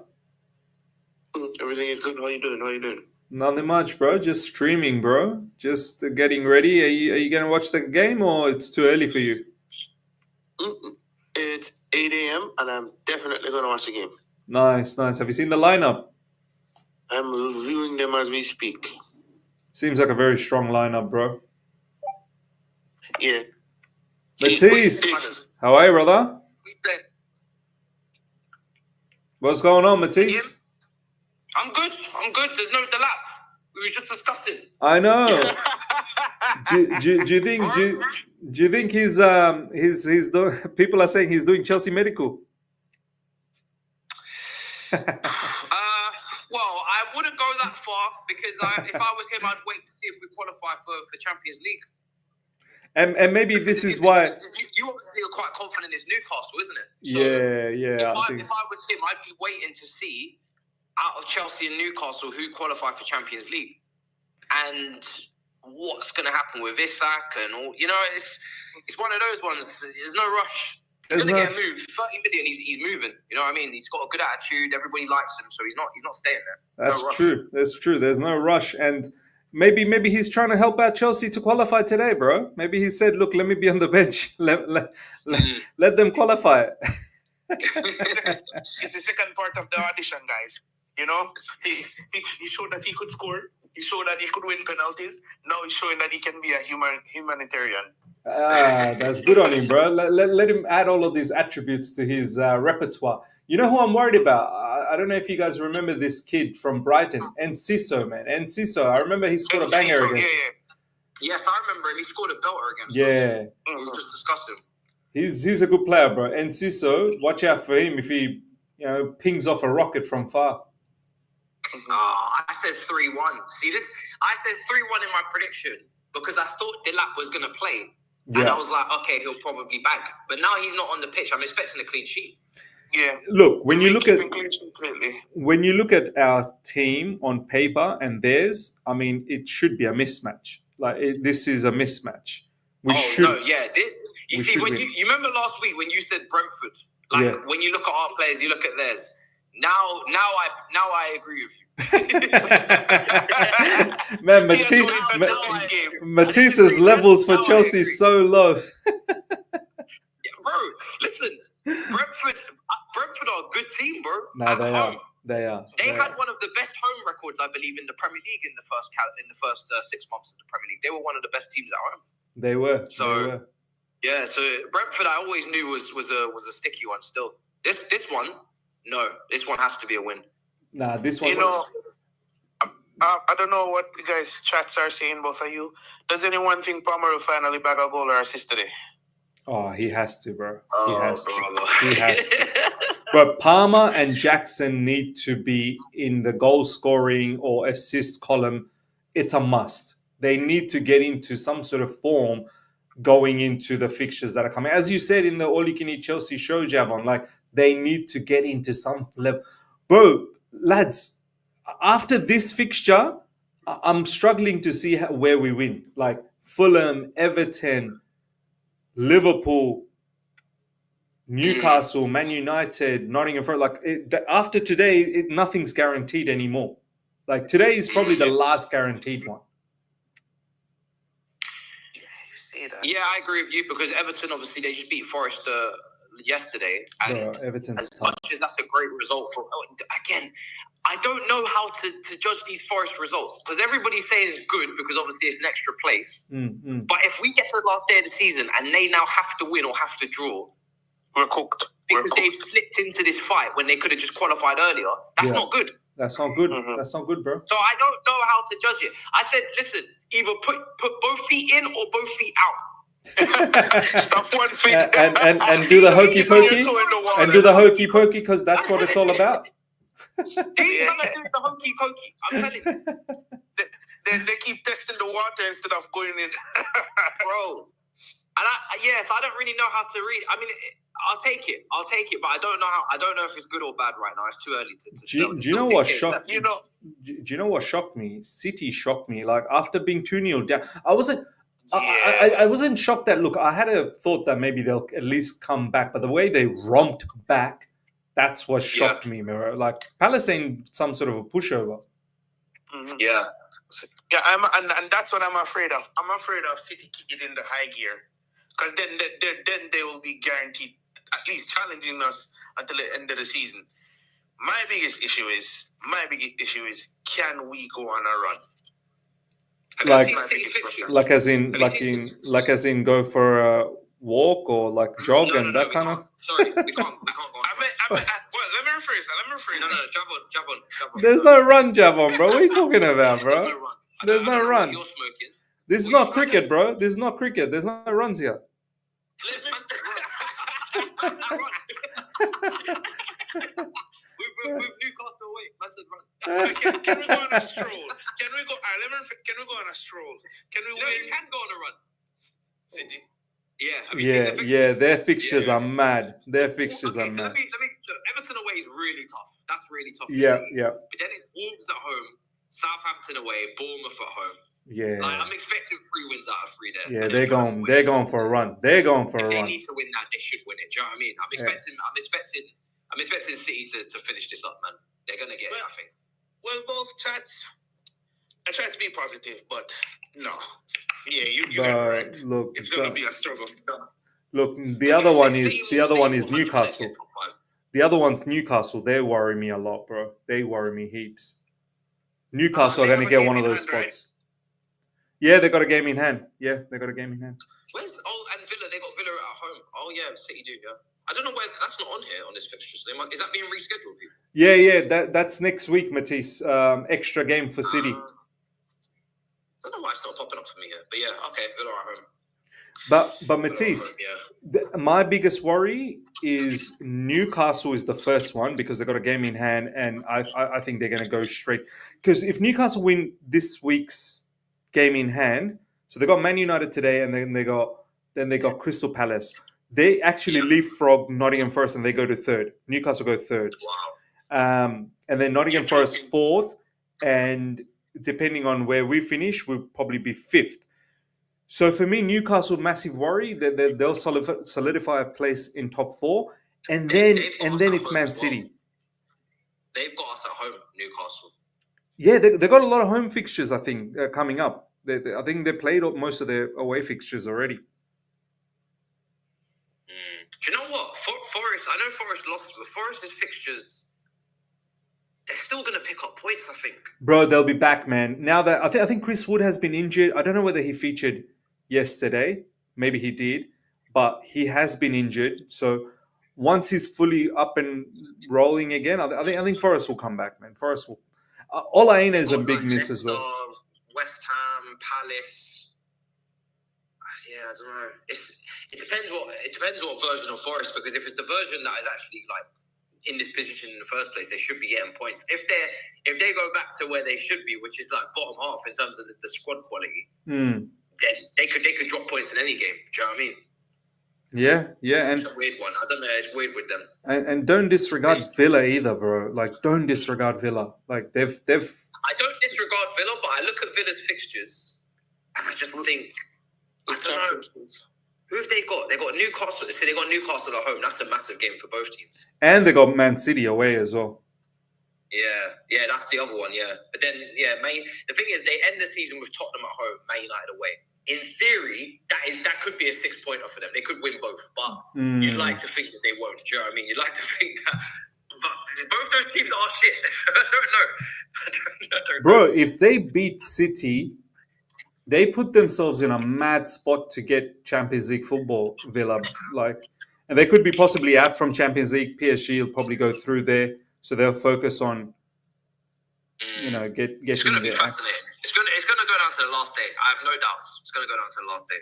Everything is good. How you doing?
Nothing much, bro. Just streaming, bro. Just getting ready. Are you gonna watch the game, or it's too early for you?
It's 8 a.m. and I'm definitely going to watch the game.
Nice. Have you seen the lineup?
I'm reviewing them as we speak.
Seems like a very strong lineup, bro.
Yeah.
Matisse, how are you, brother? What's going on, Matisse?
I'm good. There's no delap. We were just discussing.
I know. Do you think he's people are saying he's doing Chelsea medical?
Well, I wouldn't go that far because if I was him, I'd wait to see if we qualify for Champions League.
And maybe this is why
you obviously are quite confident it's Newcastle, isn't it?
Yeah.
If I was him, I'd be waiting to see out of Chelsea and Newcastle who qualify for Champions League and what's going to happen with Isak and all. You know, it's one of those ones. There's no rush. He's going to get moved. 30 million, he's moving. You know what I mean? He's got a good attitude. Everybody likes him, so he's not staying there.
That's true. There's no rush, and maybe he's trying to help out Chelsea to qualify today, bro. Maybe he said, "Look, let me be on the bench. Let them qualify."
It's the second part of the audition, guys. You know, he showed that he could score. He showed that he could win penalties. Now he's showing that he can be a humanitarian.
That's good on him, bro. Let him add all of these attributes to his repertoire. You know who I'm worried about? I don't know if you guys remember this kid from Brighton, Enciso, man. Enciso. I remember he scored a banger against us.
Yes, I remember him. He scored a belter against us.
Yeah.
We just discussed him.
He's a good player, bro. Enciso, watch out for him if he pings off a rocket from far.
I said 3-1. See this? I said 3-1 in my prediction because I thought Delap was going to play. Yeah. And I was like, okay, he'll probably bag. But now he's not on the pitch. I'm expecting a clean sheet. Yeah.
Look, when you look at our team on paper and theirs, I mean, it should be a mismatch. This is a mismatch.
You see, when you remember last week when you said Brentford, when you look at our players, you look at theirs. Now I agree with you.
Man, Matisse's levels for Chelsea so low.
Bro, listen, Brentford are a good team, bro.
They are.
They had one of the best home records, I believe, in the Premier League in the first 6 months of the Premier League. They were one of the best teams at home.
They were.
Yeah. So Brentford, I always knew was a sticky one. Still, this one has to be a win.
Nah, this one.
You know, I don't know what the guys' chats are saying, both of you. Does anyone think Palmer will finally bag a goal or assist today?
Oh, he has to, bro. He has to. But Palmer and Jackson need to be in the goal scoring or assist column. It's a must. They need to get into some sort of form going into the fixtures that are coming. As you said in the All You Can Eat Chelsea show, Javon, they need to get into some level. Bro, lads, after this fixture, I'm struggling to see where we win. Fulham, Everton, Liverpool, Newcastle, Man United, Nottingham Forest. After today, nothing's guaranteed anymore. Like today is probably the last guaranteed one.
You say that.
Yeah, I agree with you because Everton, obviously, they just beat Forest yesterday. And
Everton's
as
tough.
much as that's a great result for... Again, I don't know how to judge these Forest results because everybody's saying it's good because obviously it's an extra place. But if we get to the last day of the season and they now have to win or have to draw,
we're cooked.
Because they've slipped into this fight when they could have just qualified earlier. That's not good.
That's not good. That's not good, bro.
So I don't know how to judge it. I said, listen, either put both feet in or both feet out.
Stop one feet.
And do the hokey pokey. And do the hokey pokey because that's what it's all about.
These gonna do the hokey pokey. I'm telling you.
They keep testing the water instead of going in.
Bro. And I don't really know how to read. I mean, I'll take it, but I don't know if it's good or bad right now. It's too early to
do you know what shocked
you know?
Do you know what shocked me? City shocked me. Like after being 2-0 down, I wasn't shocked that. Look, I had a thought that maybe they'll at least come back, but the way they romped back, that's what shocked me, bro. Like Palace ain't some sort of a pushover.
Yeah,
and that's what I'm afraid of. I'm afraid of City kicking in the high gear. Because then they will be guaranteed at least challenging us until the end of the season. My biggest issue is, can we go on a run? And
like as in go for a walk or like jog and that kind of.
Sorry, we can't go on.
Let me rephrase.
No, jab on.
There's no run, Javon, bro. What are you talking about, bro? There's no run.
You're smoking.
This is not cricket, bro. This is not cricket. There's no runs here.
With Newcastle away, massive run.
Can we go on a stroll? Can we go on a stroll? Can we win?
We can go on a run. City.
Yeah. Their fixtures are mad. Everton
away is really tough. That's really tough.
Yeah.
But then it's Wolves at home, Southampton away, Bournemouth at home.
Yeah.
Like, I'm expecting 3 wins out of 3 there.
Yeah, they're going for a run. They
need to win that, they should win it. Do you know what I mean? I'm expecting City to finish this up, man. They're gonna get it, I think.
Well, both chats. I try to be positive, but no. Yeah, you right.
Look,
it's gonna be a struggle.
Look, the other one is Newcastle. The other one's Newcastle. They worry me a lot, bro. They worry me heaps. Newcastle are going to get one of those spots. Right? Yeah, they got a game in hand.
And Villa, they got Villa at home. Oh yeah, City do, yeah. I don't know why that's not on here on this fixture. So is that being rescheduled? People?
Yeah. That's next week, Matisse. Extra game for City.
I don't know why it's not popping up for me here, but yeah, okay, Villa at home.
But Matisse, my biggest worry is Newcastle is the first one because they got a game in hand, and I think they're going to go straight. Because if Newcastle win this week's game in hand, so they got Man United today, and then they got Crystal Palace. They actually leapfrog Nottingham Forest, and they go to third. Newcastle go third.
Wow.
And then Nottingham Forest fourth, and depending on where we finish, we'll probably be fifth. So for me, Newcastle, massive worry that they'll solidify a place in top 4, and then it's Man City.
They've got us at home, Newcastle.
Yeah, they got a lot of home fixtures, I think, coming up. I think they played most of their away fixtures already.
Do you know what? Forest, I know Forest lost, but Forest's fixtures, they're still going to pick up points, I think.
Bro, they'll be back, man. Now that I think Chris Wood has been injured. I don't know whether he featured yesterday. Maybe he did, but he has been injured. So once he's fully up and rolling again, I think Forest will come back, man. Forest will. Ola Aina is a big miss as well.
West Ham, Palace. Yeah, I don't know. It depends what version of Forest, because if it's the version that is actually like in this position in the first place, they should be getting points. If they go back to where they should be, which is like bottom half in terms of the squad quality, then they could drop points in any game. Do you know what I mean?
Yeah, and
it's a weird one. I don't know. It's weird with them.
And don't disregard Villa either, bro. Like, don't disregard Villa. Like they've.
I don't disregard Villa, but I look at Villa's fixtures and I just think I don't know. Who have they got? They got Newcastle. So they got Newcastle at home. That's a massive game for both teams.
And they got Man City away as well.
Yeah, that's the other one. Yeah, but then the thing is, they end the season with Tottenham at home, Man United away. In theory, that could be a 6-pointer for them. They could win both, but you'd like to think that they won't. Do you know what I mean? You'd like to think that, but both those teams are shit. I don't know.
Bro, if they beat City, they put themselves in a mad spot to get Champions League football, Villa. And they could be possibly out from Champions League. PSG will probably go through there, so they'll focus on, getting
It's going to be
there.
fascinating. It's going to go down to the last day. I have no doubts. It's going to go down to the last day.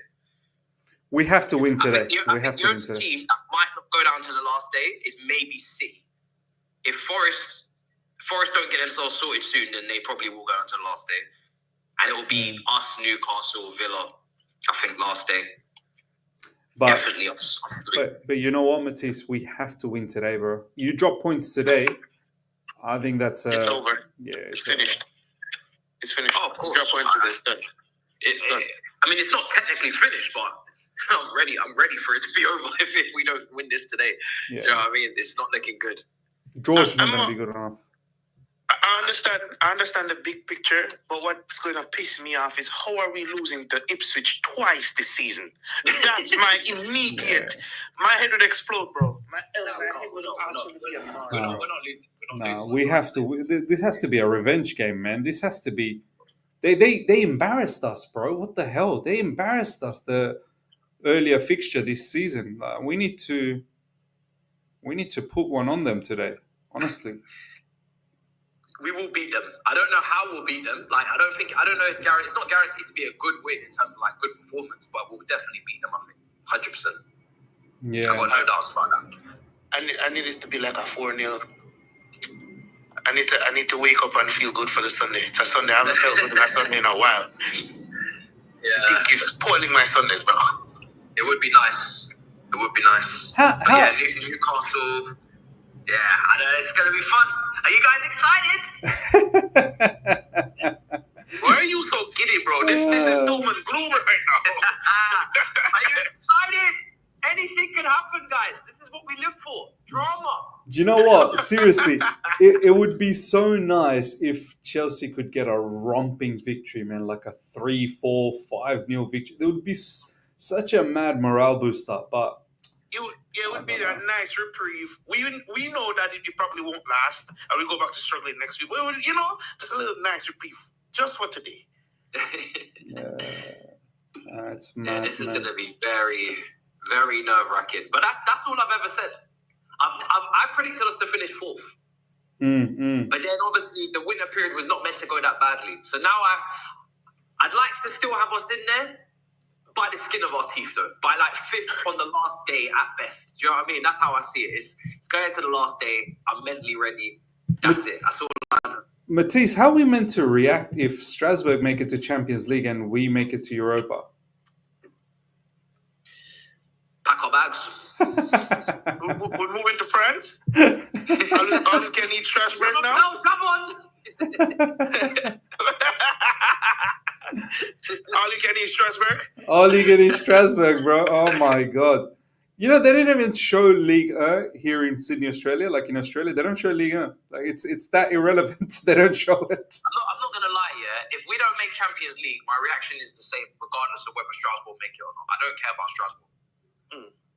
We have to win today.
I think the only team that might not go down to the last day is maybe City. If Forest don't get themselves sorted soon, then they probably will go down to the last day. And it will be us, Newcastle, Villa, I think, last day.
But,
definitely us.
But you know what, Matisse? We have to win today, bro. You drop points today. I think that's...
it's over.
Yeah,
it's finished. It's finished.
Oh, of course.
Drop points today. It's done. It's done.
I mean, it's not technically finished, but I'm ready for it to be over if we don't win this today.
Yeah.
Do you know what I mean? It's not looking good.
Draw's not going to be good enough.
I understand the big picture, but what's going to piss me off is how are we losing to Ipswich twice this season? That's my immediate... My head would explode, bro. My head would absolutely explode.
We're not losing.
No, we have to... This has to be a revenge game, man. This has to be... They embarrassed us, bro. What the hell? They embarrassed us the earlier fixture this season. We need to put one on them today, honestly.
We will beat them. I don't know how we'll beat them. I don't know if it's not guaranteed to be a good win in terms of good performance, but we'll definitely beat them, I think. 100%.
Yeah.
I've got no doubts about that.
I need this to be like a 4-0. I need to wake up and feel good for the Sunday. It's a Sunday. I haven't felt good in a Sunday in a while.
Yeah.
You're spoiling my Sundays, bro.
It would be nice. Yeah, Newcastle. Yeah, I know it's going to be fun. Are you guys excited?
Why are you so giddy, bro? This is doom and gloom right now.
Are you excited? Anything can happen, guys. This is what we live for. Drama.
Do you know what? Seriously, it would be so nice if Chelsea could get a romping victory, man, like a 3-4, 5-0 victory. It would be such a mad morale booster, but...
It would be a nice reprieve. We know that it probably won't last, and we go back to struggling next week. But just a little nice reprieve just for today.
It's mad.
This is going to be very, very nerve-wracking. But that's all I've ever said. I predicted us to finish 4th. But then obviously the winter period was not meant to go that badly. So now I'd like to still have us in there. By the skin of our teeth, though. By 5th on the last day at best. Do you know what I mean? That's how I see it. It's going to the last day. I'm mentally ready. That's it. That's all I know.
Matisse, how are we meant to react if Strasbourg make it to Champions League and we make it to Europa?
Pack our bags.
We're moving to France? All you can eat Strasbourg now?
No, come on!
All you can eat Strasbourg?
All you can eat Strasbourg, bro. Oh my God. They didn't even show Ligue 1 here in Sydney, Australia. Like in Australia, they don't show Ligue 1. It's that irrelevant. They don't show it.
I'm not going to lie, yeah. If we don't make Champions League, my reaction is the same, regardless of whether Strasbourg make it or not. I don't care about Strasbourg.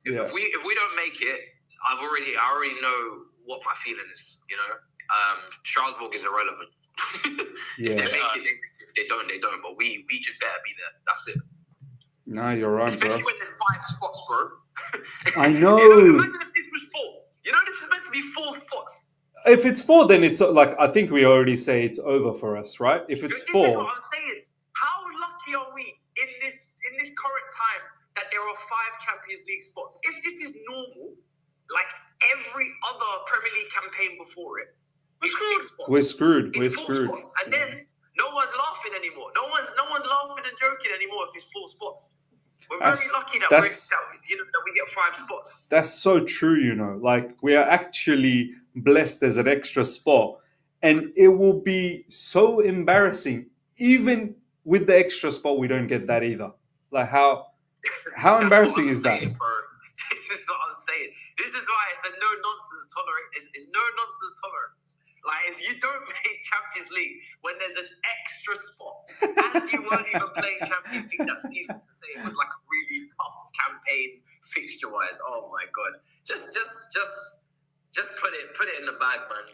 If we don't make it, I already know what my feeling is, Strasbourg is irrelevant.
Yeah.
If they make it, if they don't, they don't. But we just better be there. That's it.
No, you're right,
Especially
bro.
when there's 5 spots, bro.
I know.
Imagine if this was 4. This is meant to be 4 spots.
If it's 4, then it's I think we already say it's over for us, right? If it's 4.
This is what I'm saying. How lucky are we in this current time that there are 5 Champions League spots? If this is normal, like every other Premier League campaign before it, we're screwed.
We're screwed.
Spots. And then no one's laughing anymore. No one's laughing and joking anymore if it's 4 spots. We're very lucky that we get 5 spots.
That's so true, we are actually blessed as an extra spot. And it will be so embarrassing. Even with the extra spot, we don't get that either. How How
That's
embarrassing
what I'm
is that?
saying, bro. This is what I'm saying. This is why it's the no nonsense tolerance. It's no nonsense tolerance. Like, if you don't make Champions League when there's an extra spot, and you weren't even playing Champions League that season, to say it was like a really tough campaign fixture-wise. Oh my god! Just put it in the bag, man.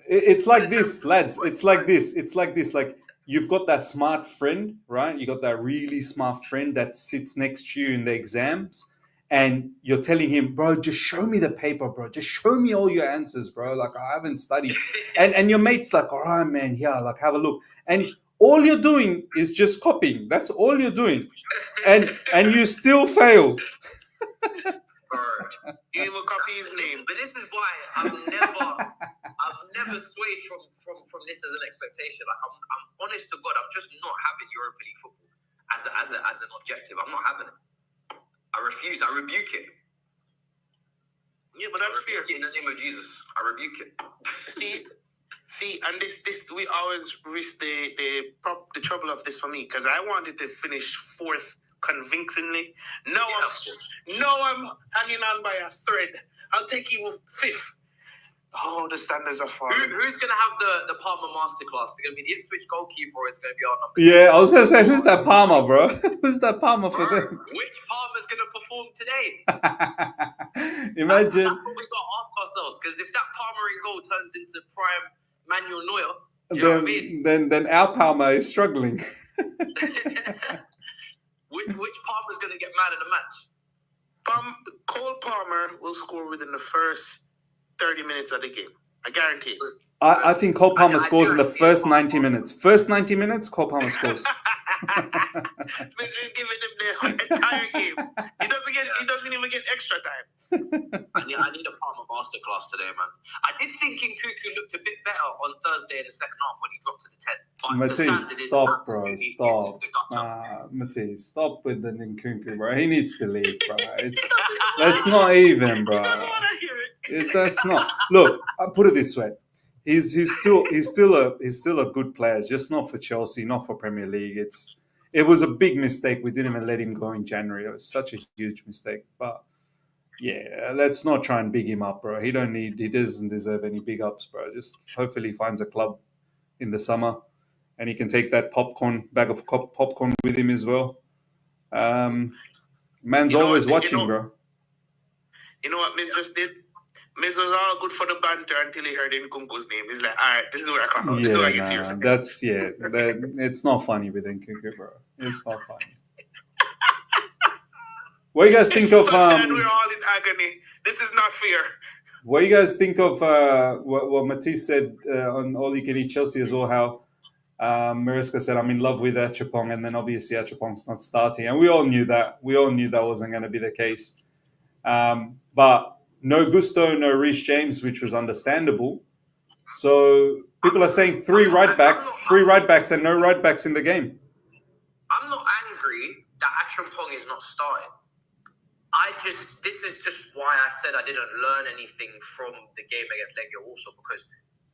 It's like this, lads. It's like this. It's like this. Like, you've got that smart friend, right? You got that really smart friend that sits next to you in the exams, and you're telling him, bro, just show me the paper, bro. Just show me all your answers, bro. Like, I haven't studied. And your mate's like, all right, man, yeah, like, have a look. And all you're doing is just copying. That's all you're doing. And you still fail.
You even copy his name.
But this is why I've never swayed from this as an expectation. Like, I'm honest to God, I'm just not having Europa League football as an objective. I'm not having it. I refuse. I rebuke it.
Yeah, but that's fair.
In the name of Jesus, I rebuke it.
See, and this we always risk the trouble of this for me, because I wanted to finish fourth convincingly. Now I'm hanging on by a thread. I'll take even fifth. Oh, the standards are falling.
Who's going to have the Palmer masterclass? It's going to be the Ipswich goalkeeper, or it's going to be our number?
Yeah, I was going to say, who's that Palmer, bro? Who's that Palmer for them?
Which Palmer's going to perform today?
Imagine.
That's what we got to ask ourselves, because if that Palmer in goal turns into prime Manuel Neuer, do you know what I mean?
Then our Palmer is struggling.
Which Palmer's going to get man of the match?
Cole Palmer will score within the first 30 minutes of the game. I guarantee it.
I think Cole Palmer scores in the first 90 minutes. First 90 minutes, Cole Palmer scores.
Giving him the entire game. He doesn't even get extra time.
I need a Palmer masterclass today, man. I did think Nkunku looked a bit better on Thursday in the second half when he dropped to the 10.
Matisse, stop, bro. Stop. Matisse, stop with the Nkunku, bro. He needs to leave, bro. That's not even, bro. That's not. Look, I'll put it this way. He's still a good player, just not for Chelsea, not for Premier League. It was a big mistake. We didn't even let him go in January. It was such a huge mistake. But yeah, let's not try and big him up, bro. He doesn't deserve any big ups, bro. Just hopefully he finds a club in the summer, and he can take that bag of popcorn with him as well. Man's always watching, bro.
You know what Miz just did? Miz was all good for the banter until he heard Nkunku's name. He's like, all right, this is where I come out. This is where I get serious.
It's not funny with Nkunku, bro. It's not funny. What do you guys think of...
we're all in agony. This is not fair.
What do you guys think of what Matisse said on All You Can Eat Chelsea as well, how Maresca said, I'm in love with Acheampong, and then obviously Acheampong's not starting. And we all knew that. We all knew that wasn't going to be the case. But no Gusto, no Reece James, which was understandable. So people are saying three right backs and no right backs in the game.
I'm not angry that Acheampong is not starting. This is just why I said I didn't learn anything from the game against Legia also, because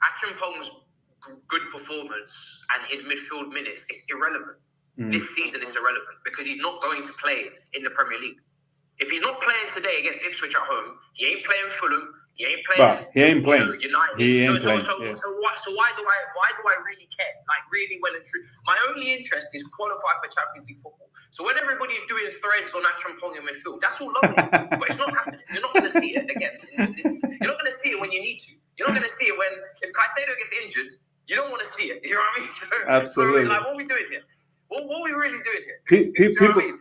Acheampong's good performance and his midfield minutes is irrelevant. This season is irrelevant because he's not going to play in the Premier League. If he's not playing today against Ipswich at home, he ain't playing Fulham. He ain't playing.
He ain't playing.
United. So why do I really care? Like, really well and true. My only interest is qualify for Champions League football. So when everybody's doing threads on Acheampong in midfield, that's all lovely, but it's not happening. You're not going to see it again. You're not going to see it when you need to. You're not going to see it when if Caicedo gets injured. You don't want to see it. You know what I mean?
Absolutely.
So, like, what are we doing here? What are we really doing here?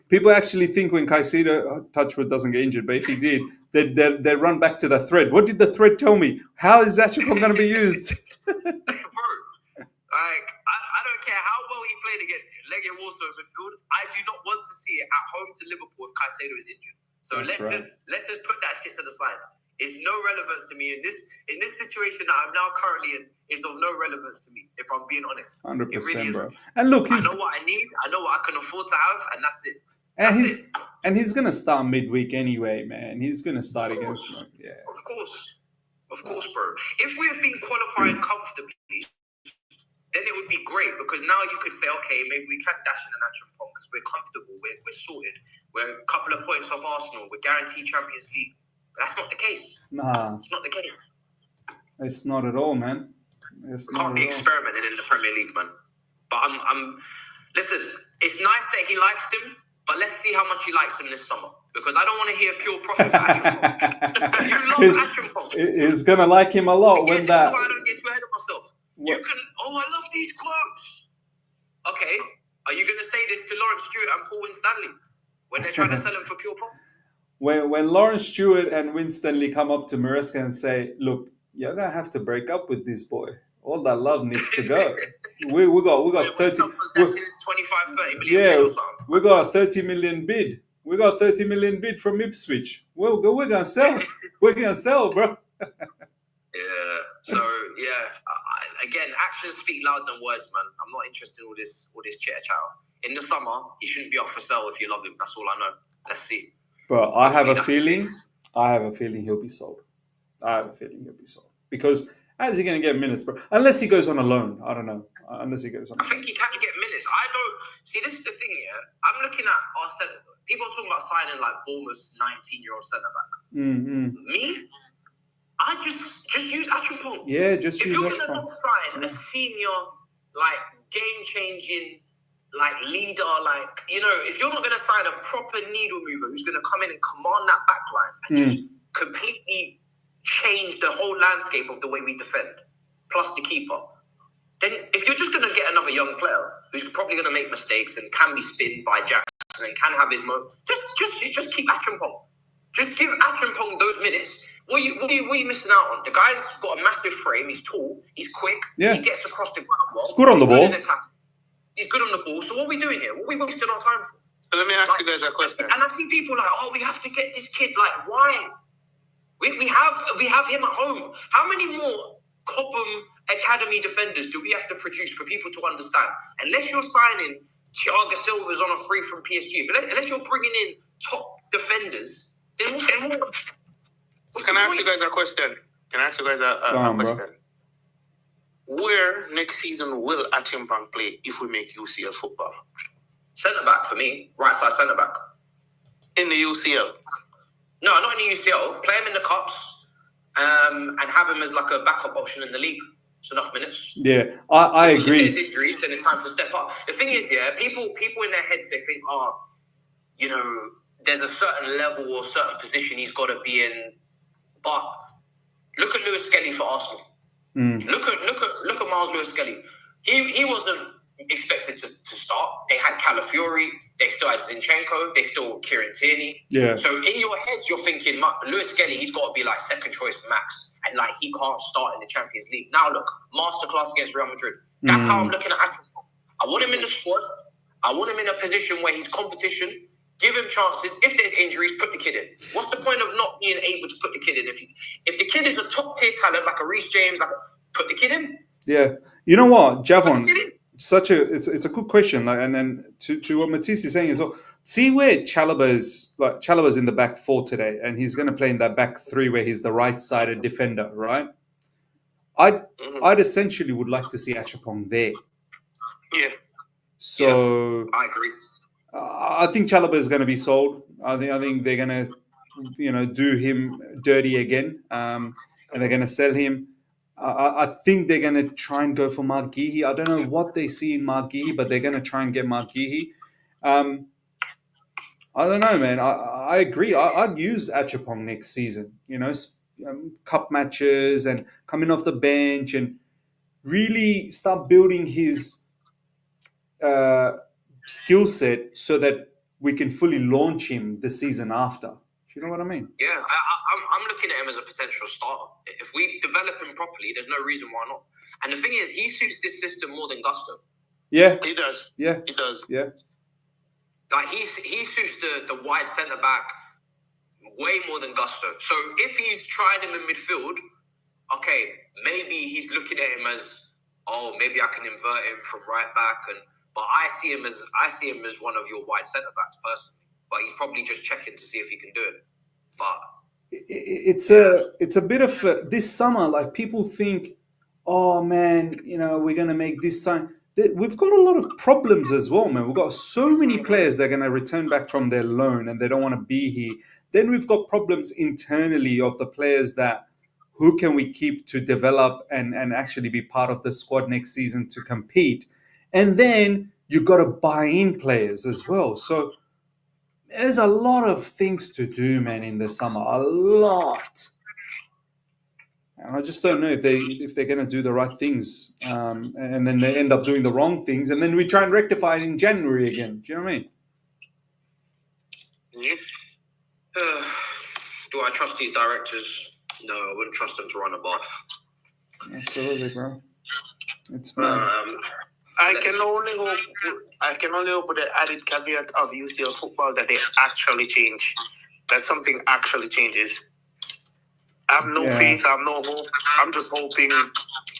People actually think when Caicedo, Touchwood, doesn't get injured, but if he did, they run back to the thread. What did the thread tell me? How is Acheampong going to be used?
Bro, like, I don't care how well he played against Legia Warsaw in midfield. I do not want to see it at home to Liverpool if Caicedo is injured. So let's just put that shit to the side. It's no relevance to me in this situation that I'm now currently in. It's of no relevance to me, if I'm being honest.
100%,
really
bro. And look,
I know what I need. I know what I can afford to have, and that's it.
And he's gonna start midweek anyway, man. He's gonna start against them. Yeah.
Of course, bro. If we have been qualifying comfortably, then it would be great because now you could say, okay, maybe we can dash in an Acheampong because we're comfortable, we're sorted, we're a couple of points off Arsenal, we're guaranteed Champions League. But that's not the case.
Nah,
It's not the case.
it's not at all, man. It's
We can't
not
be
at all.
experimenting in the Premier League, man. But listen, it's nice that he likes him, but let's see how much he likes him this summer. Because I don't want to hear pure profit for Acheampong. You love Acheampong.
He's gonna like him a lot when
This
that.
is why I don't get too ahead of myself. You can, I love these quotes. Okay, are you going to say this to Lawrence Stewart and Paul Winstanley when they're trying to sell him for pure profit?
When Lawrence Stewart and Winstanley come up to Maresca and say, "Look, you're gonna have to break up with this boy. All that love needs to go. we got 30.
25, 30 million bid or something.
We got a 30 million bid. We got a 30 million bid from Ipswich. We're gonna sell. We're gonna sell, bro."
Yeah. So again, actions speak louder than words, man. I'm not interested in all this chitter chatter. In the summer, he shouldn't be up for sale if you love him. That's all I know. Let's see.
Bro, I have a feeling he'll be sold. Because how is he going to get minutes, bro? Unless he goes on a loan. I don't know. Unless he goes on a
I think he can get minutes. I don't... See, this is the thing, yeah? I'm looking at our centre... People are talking about signing, like, Bournemouth's 19-year-old centre-back. Me? I just use Acheampong.
Yeah, just use Acheampong.
If you're going to sign a senior, like, game-changing, like, leader, like, you know, if you're not going to sign a proper needle mover who's going to come in and command that back line and just completely change the whole landscape of the way we defend, plus the keeper, then if you're just going to get another young player who's probably going to make mistakes and can be spinned by Jackson and can have his just keep Acheampong. Just give Acheampong those minutes. What are you missing out on? The guy's got a massive frame. He's tall. He's quick.
Yeah.
He gets across the ground well.
He's good on the ball.
He's good on the ball. So what are we doing here? What are we wasting our time for?
So let me ask you guys a question.
And I see people like, oh, we have to get this kid. Like, why? We have him at home. How many more Cobham Academy defenders do we have to produce for people to understand? Unless you're signing Thiago Silva's on a free from PSG, unless you're bringing in top defenders, then what?
Can I ask you guys a question? A question? Where next season will Acheampong play if we make UCL football?
Centre back for me, right side centre back.
In the UCL?
No, not in the UCL. Play him in the cups, and have him as like a backup option in the league. It's enough minutes.
Yeah, I agree.
If there's injuries, then it's time to step up. The thing is, yeah, people in their heads, they think, you know, there's a certain level or certain position he's got to be in. But look at Lewis Skelly for Arsenal. Look at Miles Lewis Skelly. He wasn't expected to start. They had Calafiori, they still had Zinchenko, they still Kieran Tierney.
Yeah.
So in your heads, you're thinking Lewis Skelly, he's got to be like second choice max, and like he can't start in the Champions League. Now look, masterclass against Real Madrid. That's how I'm looking at Acheampong. I want him in the squad. I want him in a position where he's competition. Give him chances. If there's injuries, put the kid in. What's the point of not being able to put the kid in? If the kid is a top tier talent like a Reece James, put the kid in.
Yeah, you know what, Javon? It's a good question. Like, and then to what Matisse is saying as well. See where Chalobah's in the back four today, and he's going to play in that back three where he's the right-sided defender, right? I'd essentially would like to see Acheampong there.
Yeah.
So
I agree.
I think Chalobah is going to be sold. I think they're going to, do him dirty again, and they're going to sell him. I think they're going to try and go for Mark Gehi. I don't know what they see in Mark Gehi, but they're going to try and get Mark Gehi. I don't know, man. I agree. I'd use Acheampong next season. Cup matches and coming off the bench and really start building his skill set so that we can fully launch him the season after. Do you know what I mean?
Yeah, I'm looking at him as a potential starter. If we develop him properly, there's no reason why not. And the thing is, he suits this system more than Gusto.
Yeah,
he does.
Yeah,
he does.
Yeah,
like he suits the wide centre back way more than Gusto. So if he's tried him in midfield, okay, maybe he's looking at him as, maybe I can invert him from right back, but I see him as one of your wide centre backs personally. But he's probably just checking to see if he can do it. But
it's a bit of this summer. Like people think, oh man, we're going to make this sign. We've got a lot of problems as well, man. We've got so many players that are going to return back from their loan and they don't want to be here. Then we've got problems internally of the players that who can we keep to develop and actually be part of the squad next season to compete. And then you've got to buy in players as well. So there's a lot of things to do, man, in the summer. A lot. And I just don't know if they're going to do the right things, and then they end up doing the wrong things, and then we try and rectify it in January again. Do you know what I mean?
Yeah. Do I trust these directors? No, I wouldn't trust them to run a bath.
Absolutely, bro. It's mad.
I can only hope with the added caveat of UCL football that they actually change. That something actually changes. I have no faith. I have no hope. I'm just hoping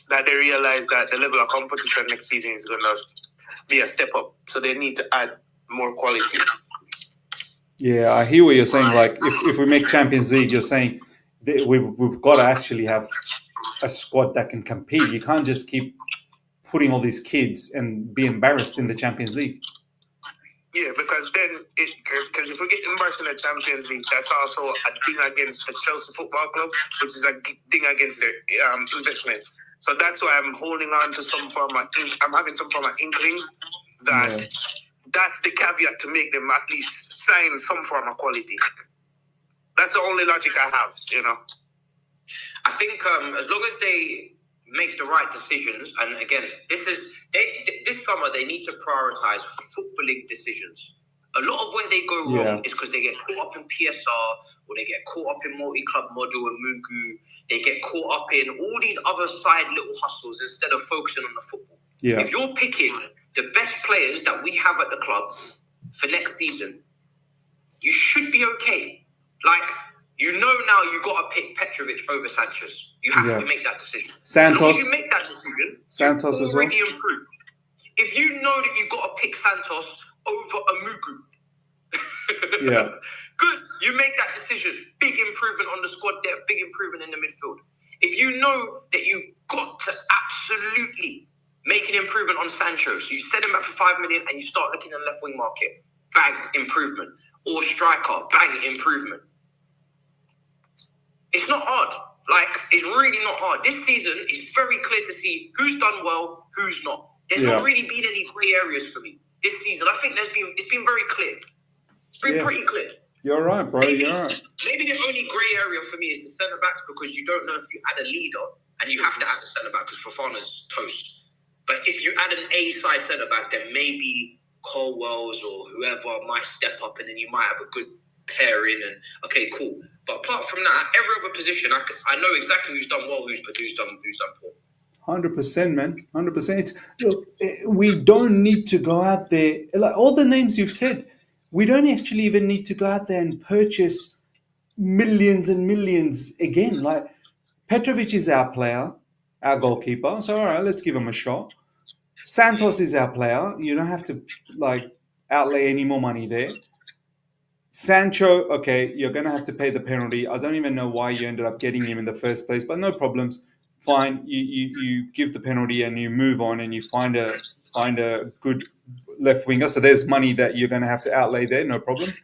that they realize that the level of competition next season is going to be a step up. So they need to add more quality.
Yeah, I hear what you're saying. Like, if we make Champions League, you're saying we've got to actually have a squad that can compete. You can't just keep putting all these kids and be embarrassed in the Champions League.
Yeah, because if we get embarrassed in the Champions League, that's also a thing against the Chelsea Football Club, which is a thing against the investment. So that's why I'm holding on to I'm having some form of inkling that that's the caveat to make them at least sign some form of quality. That's the only logic I have,
I think as long as they make the right decisions, and again, this summer they need to prioritize footballing decisions. A lot of where they go wrong is because they get caught up in PSR, or they get caught up in multi-club model and Mugu. They get caught up in all these other side little hustles instead of focusing on the football.
Yeah.
If you're picking the best players that we have at the club for next season, you should be okay. Like, now you got to pick Petrovic over Sanchez. You have to make that decision.
Santos.
As long as you make that decision,
Santos
you've already
as well.
improved. If you know that you've got to pick Santos over Amugu, good. You make that decision. Big improvement on the squad depth, big improvement in the midfield. If you know that you've got to absolutely make an improvement on Sancho, so you send him back for 5 million and you start looking in the left wing market, bang, improvement. Or striker, bang, improvement. It's not hard. Like, it's really not hard. This season is very clear to see who's done well, who's not. There's not really been any grey areas for me this season. I think it's been very clear. It's been pretty clear.
You're right, bro. You're right.
Maybe the only grey area for me is the centre backs, because you don't know if you add a leader, and you have to add a centre back because Fofana's toast. But if you add an A-side centre back, then maybe Colwill or whoever might step up, and then you might have a good pairing. And okay, cool. But apart from that, every other position, I know exactly who's done well, who's done poor.
100%, man. 100%. Look, we don't need to go out there. Like all the names you've said, we don't actually even need to go out there and purchase millions and millions again. Like, Petrovic is our player, our goalkeeper. So, all right, let's give him a shot. Santos is our player. You don't have to, outlay any more money there. Sancho, okay, you're going to have to pay the penalty. I don't even know why you ended up getting him in the first place, but no problems. Fine, you give the penalty and you move on, and you find a good left winger. So there's money that you're going to have to outlay there, no problems.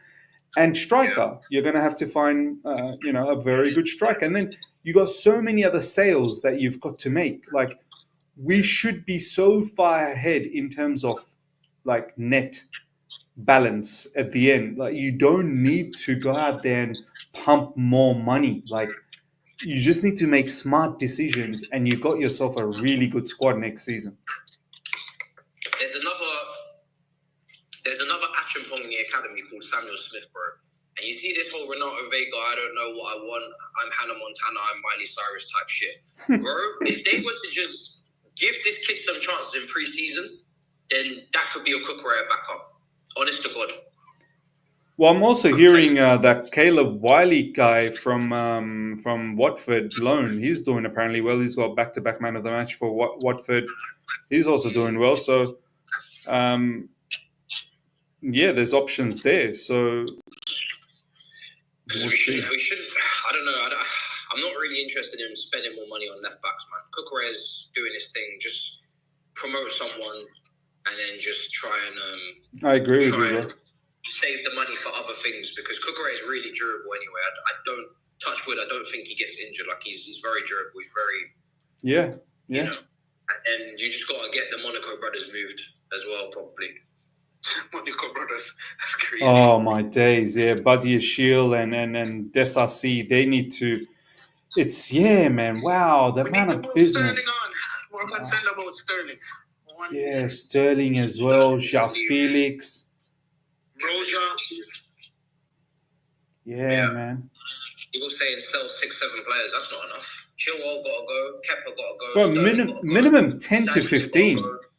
And striker, you're going to have to find a very good striker. And then you got so many other sales that you've got to make. Like, we should be so far ahead in terms of net balance at the end. Like, you don't need to go out there and pump more money. Like, you just need to make smart decisions, and you got yourself a really good squad next season.
There's another Acheampong in the academy called Samuel Smith, bro. And you see this whole Renato Vega, I don't know what I want, I'm Hannah Montana, I'm Miley Cyrus type shit. Bro, if they were to just give this kid some chances in pre-season, then that could be a Cucurella backup. Honest to God.
Well, I'm also hearing that Caleb Wiley guy from Watford loan, he's doing apparently well. He's got back-to-back man of the match for Watford. He's also doing well. So, there's options there. So we'll see.
I don't know. I'm not really interested in spending more money on left backs, man. Cucurella's doing his thing. Just promote someone and then just try and
I agree with you, bro.
Save the money for other things because Cucurella is really durable anyway. I don't touch wood. I don't think he gets injured. Like he's very durable. He's very You know, and you just gotta get the Monaco brothers moved as well, probably.
Monaco brothers, that's crazy.
Oh my days, yeah. Badiashile and Desarcy, they need to. It's man. Wow, the amount of business.
More concerned about Sterling.
Yeah, Sterling as well. João Felix.
Broja.
Yeah, man.
People saying sell 6-7 players. That's not enough. Chilwell gotta go. Kepa gotta go.
Well, minimum 10 to 15.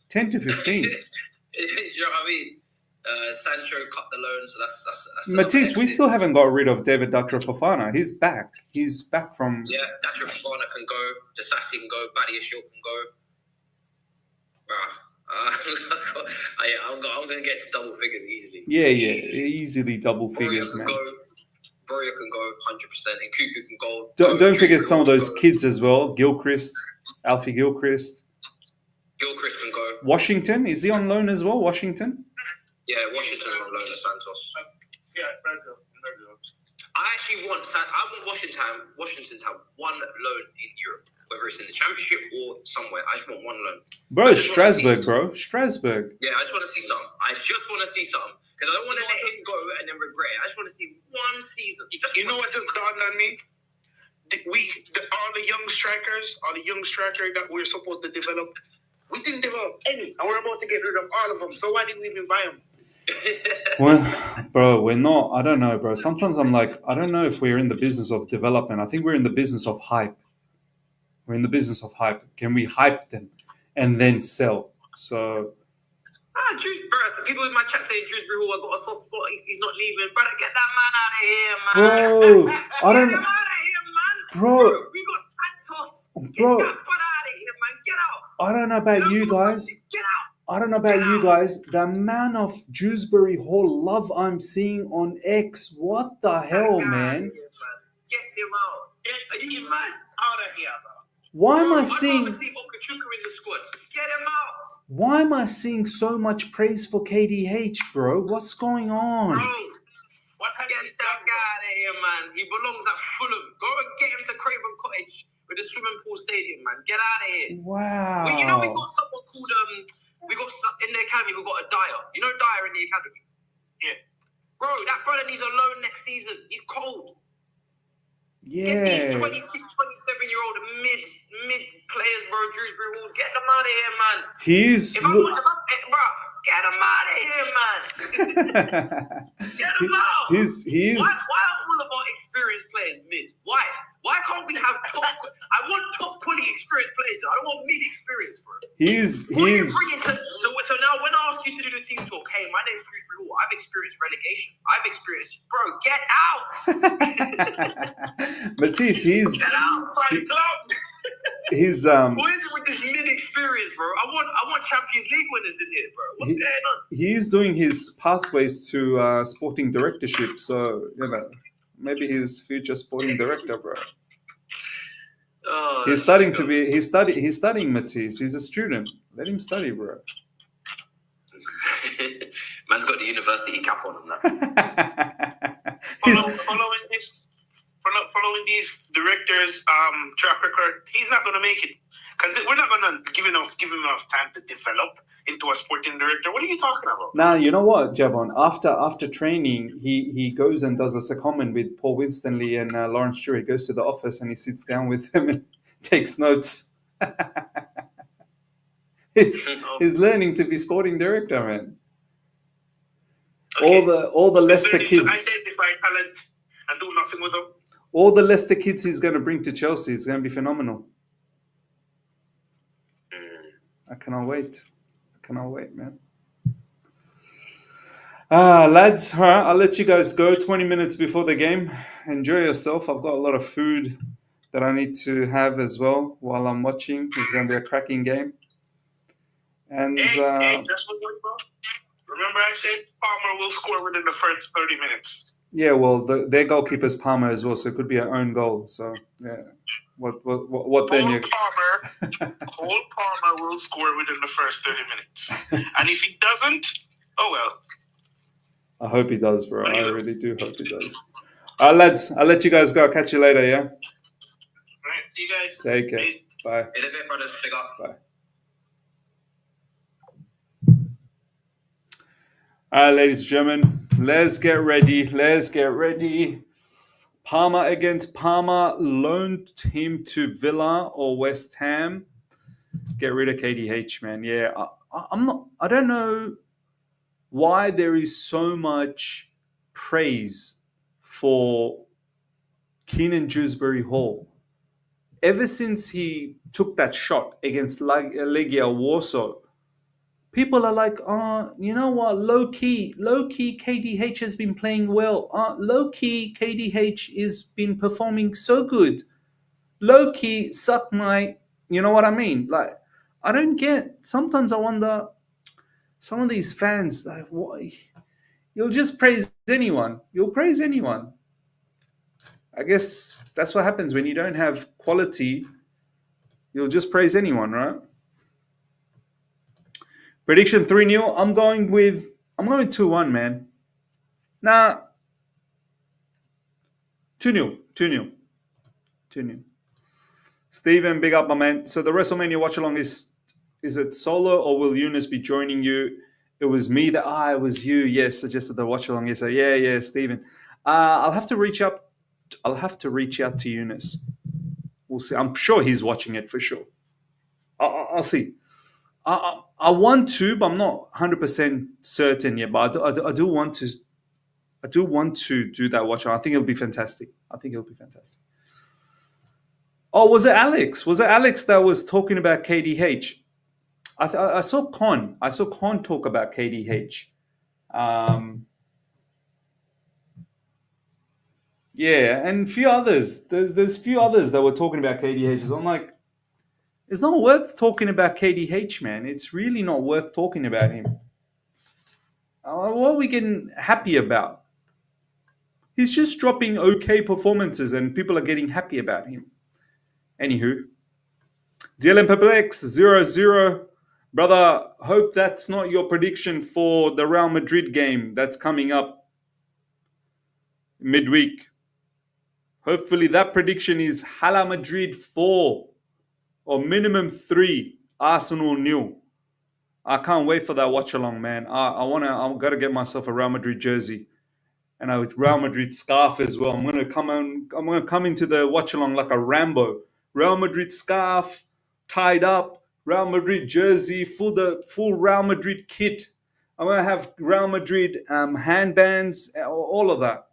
10 to 15.
You know what I mean? Sancho cut the loan, so that's
Matisse, we still haven't got rid of David Datra Fofana. He's back. He's back from.
Yeah, Datra Fofana can go. Desassi can go. Badiashile can go. I'm going to get to double figures easily.
Yeah, easily double figures, man.
Broja can go 100%, and Nkunku can go.
Don't forget some of those kids as well. Gilchrist, Alfie Gilchrist.
Gilchrist can go.
Washington, is he on loan as well? Washington?
Yeah, Washington's on loan at Santos.
Yeah,
I actually want Washington to have one loan in Europe, whether it's in the Championship or somewhere. I just want one loan.
Bro, Strasbourg, bro. Strasbourg.
Yeah, I just want to see something. Because I don't want to let him go and then regret it. I just want to see one season.
You know what just dawned on me? All the young strikers that we're supposed to develop, we didn't develop any. And we're about to get rid of all of them. So why didn't we even buy them?
Well, bro, we're not. I don't know, bro. Sometimes I'm like, I don't know if we're in the business of development. I think we're in the business of hype. We're in the business of hype. Can we hype them and then sell? So.
People in my chat saying Dewsbury-Hall, I got a soft spot. He's not leaving. Brother, get that man out of here, man.
Bro, I don't know.
Get him out of here, man.
Bro.
We got Santos.
Bro.
Get that butt out of here, man. Get out.
I don't know about you guys.
Get out.
I don't know about you guys. The amount of Dewsbury-Hall love I'm seeing on X. What the hell, man?
Get him out. Get him out of here, bro.
Why am I seeing?
I see Okachuka in the squad. Get him out.
Why am I seeing so much praise for KDH, bro? What's going on?
Bro, get that guy out of here, man. He belongs at Fulham. Go and get him to Craven Cottage with the swimming pool stadium, man. Get out of here.
Wow.
We got someone called in the academy. We got a Dyer. You know Dyer in the academy.
Yeah.
Bro, that brother needs a loan next season. He's cold.
Yeah.
Get these 26, 27-year-old mid players, bro. Dewsbury-Hall, get them out of here, man. Get them out of here, man. Get them out.
He's.
Why are all of our experienced players mid? Why? Why can't we have top? I want top quality experienced players. I don't want mid experience, bro. So now when I ask you to do the team talk, hey, my name's Dewsbury-Hall. I've experienced relegation. I've experienced, bro. Get out.
Matisse,
get out, club.
He's
What is it with this mid experience, bro? I want Champions League winners in here, bro. What's going on?
He's doing his pathways to sporting directorship, so maybe he's future sporting director, bro.
Oh,
he's studying to be. He's studying Matisse. He's a student. Let him study, bro.
Man's got the university cap on him now.
Following these directors' track record, he's not going to make it because we're not going to give him enough time to develop into a sporting director. What are you talking about?
Now, you know what, Javon? After training, he goes and does a secondment with Paul Winstanley and Lawrence Stewart. He goes to the office and he sits down with them and takes notes. He's learning to be sporting director, man.
Okay.
All the Leicester kids.
Identify talents and do nothing with them.
All the Leicester kids he's going to bring to Chelsea is going to be phenomenal. I cannot wait. Man. Lads, all right, I'll let you guys go 20 minutes before the game. Enjoy yourself. I've got a lot of food that I need to have as well while I'm watching. It's going to be a cracking game. And
hey, just one word, bro. Remember I said Palmer will score within the first 30 minutes.
Yeah, well, their goalkeeper's Palmer as well, so it could be our own goal. So yeah, what then? You
Cole Palmer will score within the first 30 minutes, and if he doesn't, oh well.
I hope he does, bro. I really do hope he does. All right, lads, I'll let you guys go. I'll catch you later. Yeah.
All right, see you guys.
Take care.
Peace.
Bye.
In a bit, brothers. Pick up.
Bye. All right, ladies and gentlemen, let's get ready. Let's get ready. Palmer against Palmer. Loaned him to Villa or West Ham. Get rid of KDH, man. Yeah, I'm not. I don't know why there is so much praise for Keenan Dewsbury-Hall. Ever since he took that shot against Legia Warsaw, people are like, you know what? Low key, KDH has been playing well. Low key, KDH has been performing so good. Low key, suck my, you know what I mean? Like, I don't get. Sometimes I wonder, some of these fans, like, why? You'll just praise anyone. You'll praise anyone. I guess that's what happens when you don't have quality. You'll just praise anyone, right? Prediction 3-0. I'm going with 2-1, man. Nah. 2-0. 2-0. 2-0. Steven, big up, my man. So the WrestleMania watch along is it solo or will Eunice be joining you? It was me that it was you. Yes, suggested the watch along. Yes, yeah, Steven. I'll have to reach out to Eunice. We'll see. I'm sure he's watching it for sure. I'll see. I want to, but I'm not 100% certain yet. But I do want to. I do want to do that watch. I think it'll be fantastic. Oh, was it Alex? Was it Alex that was talking about KDH? I saw Con. I saw Con talk about KDH. Yeah, and a few others. There's a few others that were talking about KDH. I'm like, it's not worth talking about KDH, man. It's really not worth talking about him. What are we getting happy about? He's just dropping okay performances and people are getting happy about him. Anywho. DLM Perplex 0-0. Brother, hope that's not your prediction for the Real Madrid game that's coming up midweek. Hopefully that prediction is Hala Madrid 4 or minimum 3, Arsenal 0. I can't wait for that watch along, man. I'm gotta get myself a Real Madrid jersey and a Real Madrid scarf as well. I'm gonna come into the watch along like a Rambo. Real Madrid scarf, tied up, Real Madrid jersey, full Real Madrid kit. I'm gonna have Real Madrid handbands, all of that.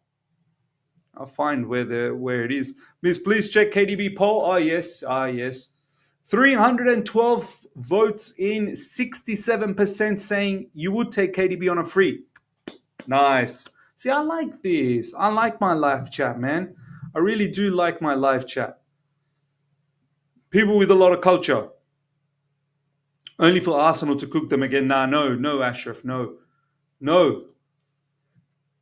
I'll find where it is. Miss, please check KDB poll. Oh yes. 312 votes in, 67% saying you would take KDB on a free. Nice. See, I like this. I like my live chat, man. I really do like my live chat. People with a lot of culture. Only for Arsenal to cook them again. Nah, no, Ashraf, no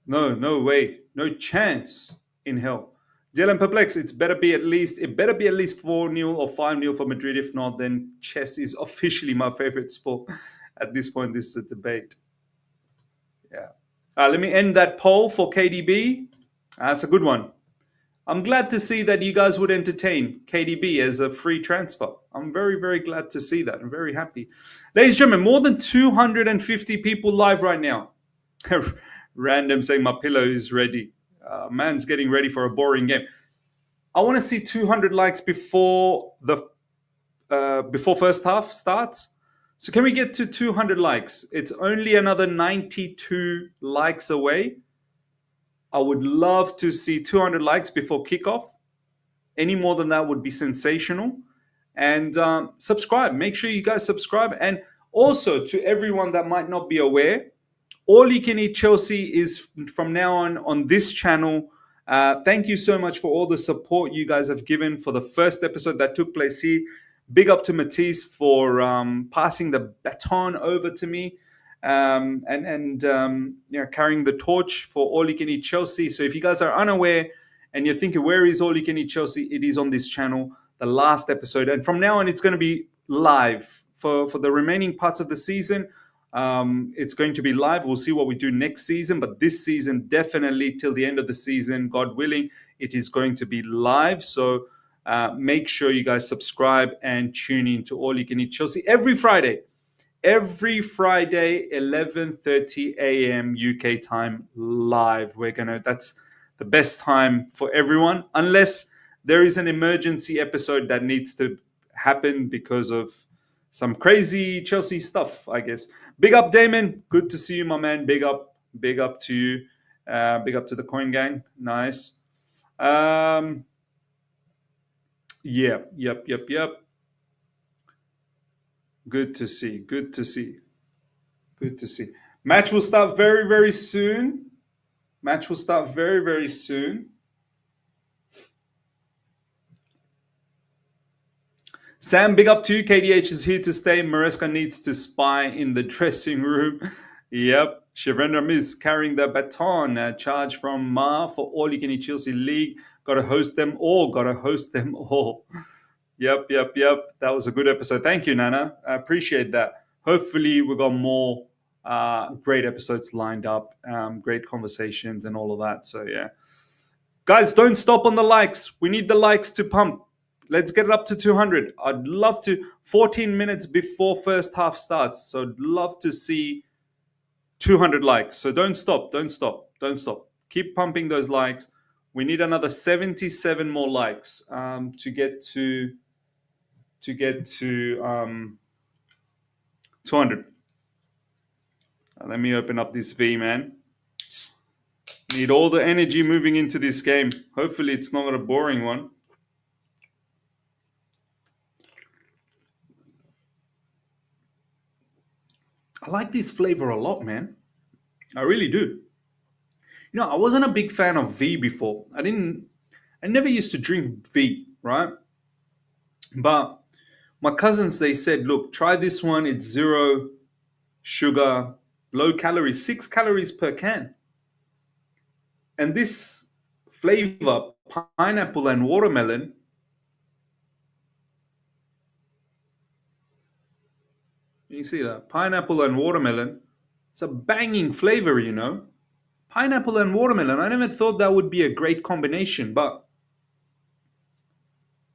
way. No chance in hell. Dylan Perplex, it better be at least 4-0 or 5-0 for Madrid. If not, then chess is officially my favorite sport. At this point, this is a debate. Yeah. Let me end that poll for KDB. That's a good one. I'm glad to see that you guys would entertain KDB as a free transfer. I'm very, very glad to see that. I'm very happy. Ladies and gentlemen, more than 250 people live right now. Random saying my pillow is ready. Man's getting ready for a boring game. I want to see 200 likes before first half starts. So can we get to 200 likes? It's only another 92 likes away. I would love to see 200 likes before kickoff. Any more than that would be sensational. And subscribe. Make sure you guys subscribe. And also to everyone that might not be aware, All You Can Eat Chelsea is from now on this channel. Thank you so much for all the support you guys have given for the first episode that took place here. Big up to Matisse for passing the baton over to me. carrying the torch for All You Can Eat Chelsea. So if you guys are unaware and you're thinking, where is All You Can Eat Chelsea? It is on this channel, the last episode. And from now on, it's going to be live for the remaining parts of the season. It's going to be live. We'll see what we do next season. But this season, definitely till the end of the season, God willing, it is going to be live. So make sure you guys subscribe and tune in to All You Can Eat Chelsea every Friday. Every Friday, 11:30 a.m. UK time, live. That's the best time for everyone, unless there is an emergency episode that needs to happen because of some crazy Chelsea stuff, I guess. Big up, Damon. Good to see you, my man. Big up to you. Big up to the Coin Gang. Nice. Yep. Good to see. Match will start very, very soon. Sam, big up to you. KDH is here to stay. Maresca needs to spy in the dressing room. Yep. Shivendra Miz carrying the baton. Charge from Ma for All You Can Eat Chelsea League. Got to host them all. Yep. That was a good episode. Thank you, Nana. I appreciate that. Hopefully, we got more great episodes lined up, great conversations and all of that. So, yeah. Guys, don't stop on the likes. We need the likes to pump. Let's get it up to 200. I'd love to, 14 minutes before first half starts. So, I'd love to see 200 likes. So, don't stop. Keep pumping those likes. We need another 77 more likes to get to 200. Let me open up this V, man. Need all the energy moving into this game. Hopefully it's not a boring one. I like this flavor a lot, man. I really do. You know, I wasn't a big fan of V before. I never used to drink V, right? But my cousins, they said, look, try this one. It's 0 sugar, low calories, 6 calories per can. And this flavor, pineapple and watermelon, you see that? Pineapple and watermelon, it's a banging flavor, you know. Pineapple and watermelon, I never thought that would be a great combination, but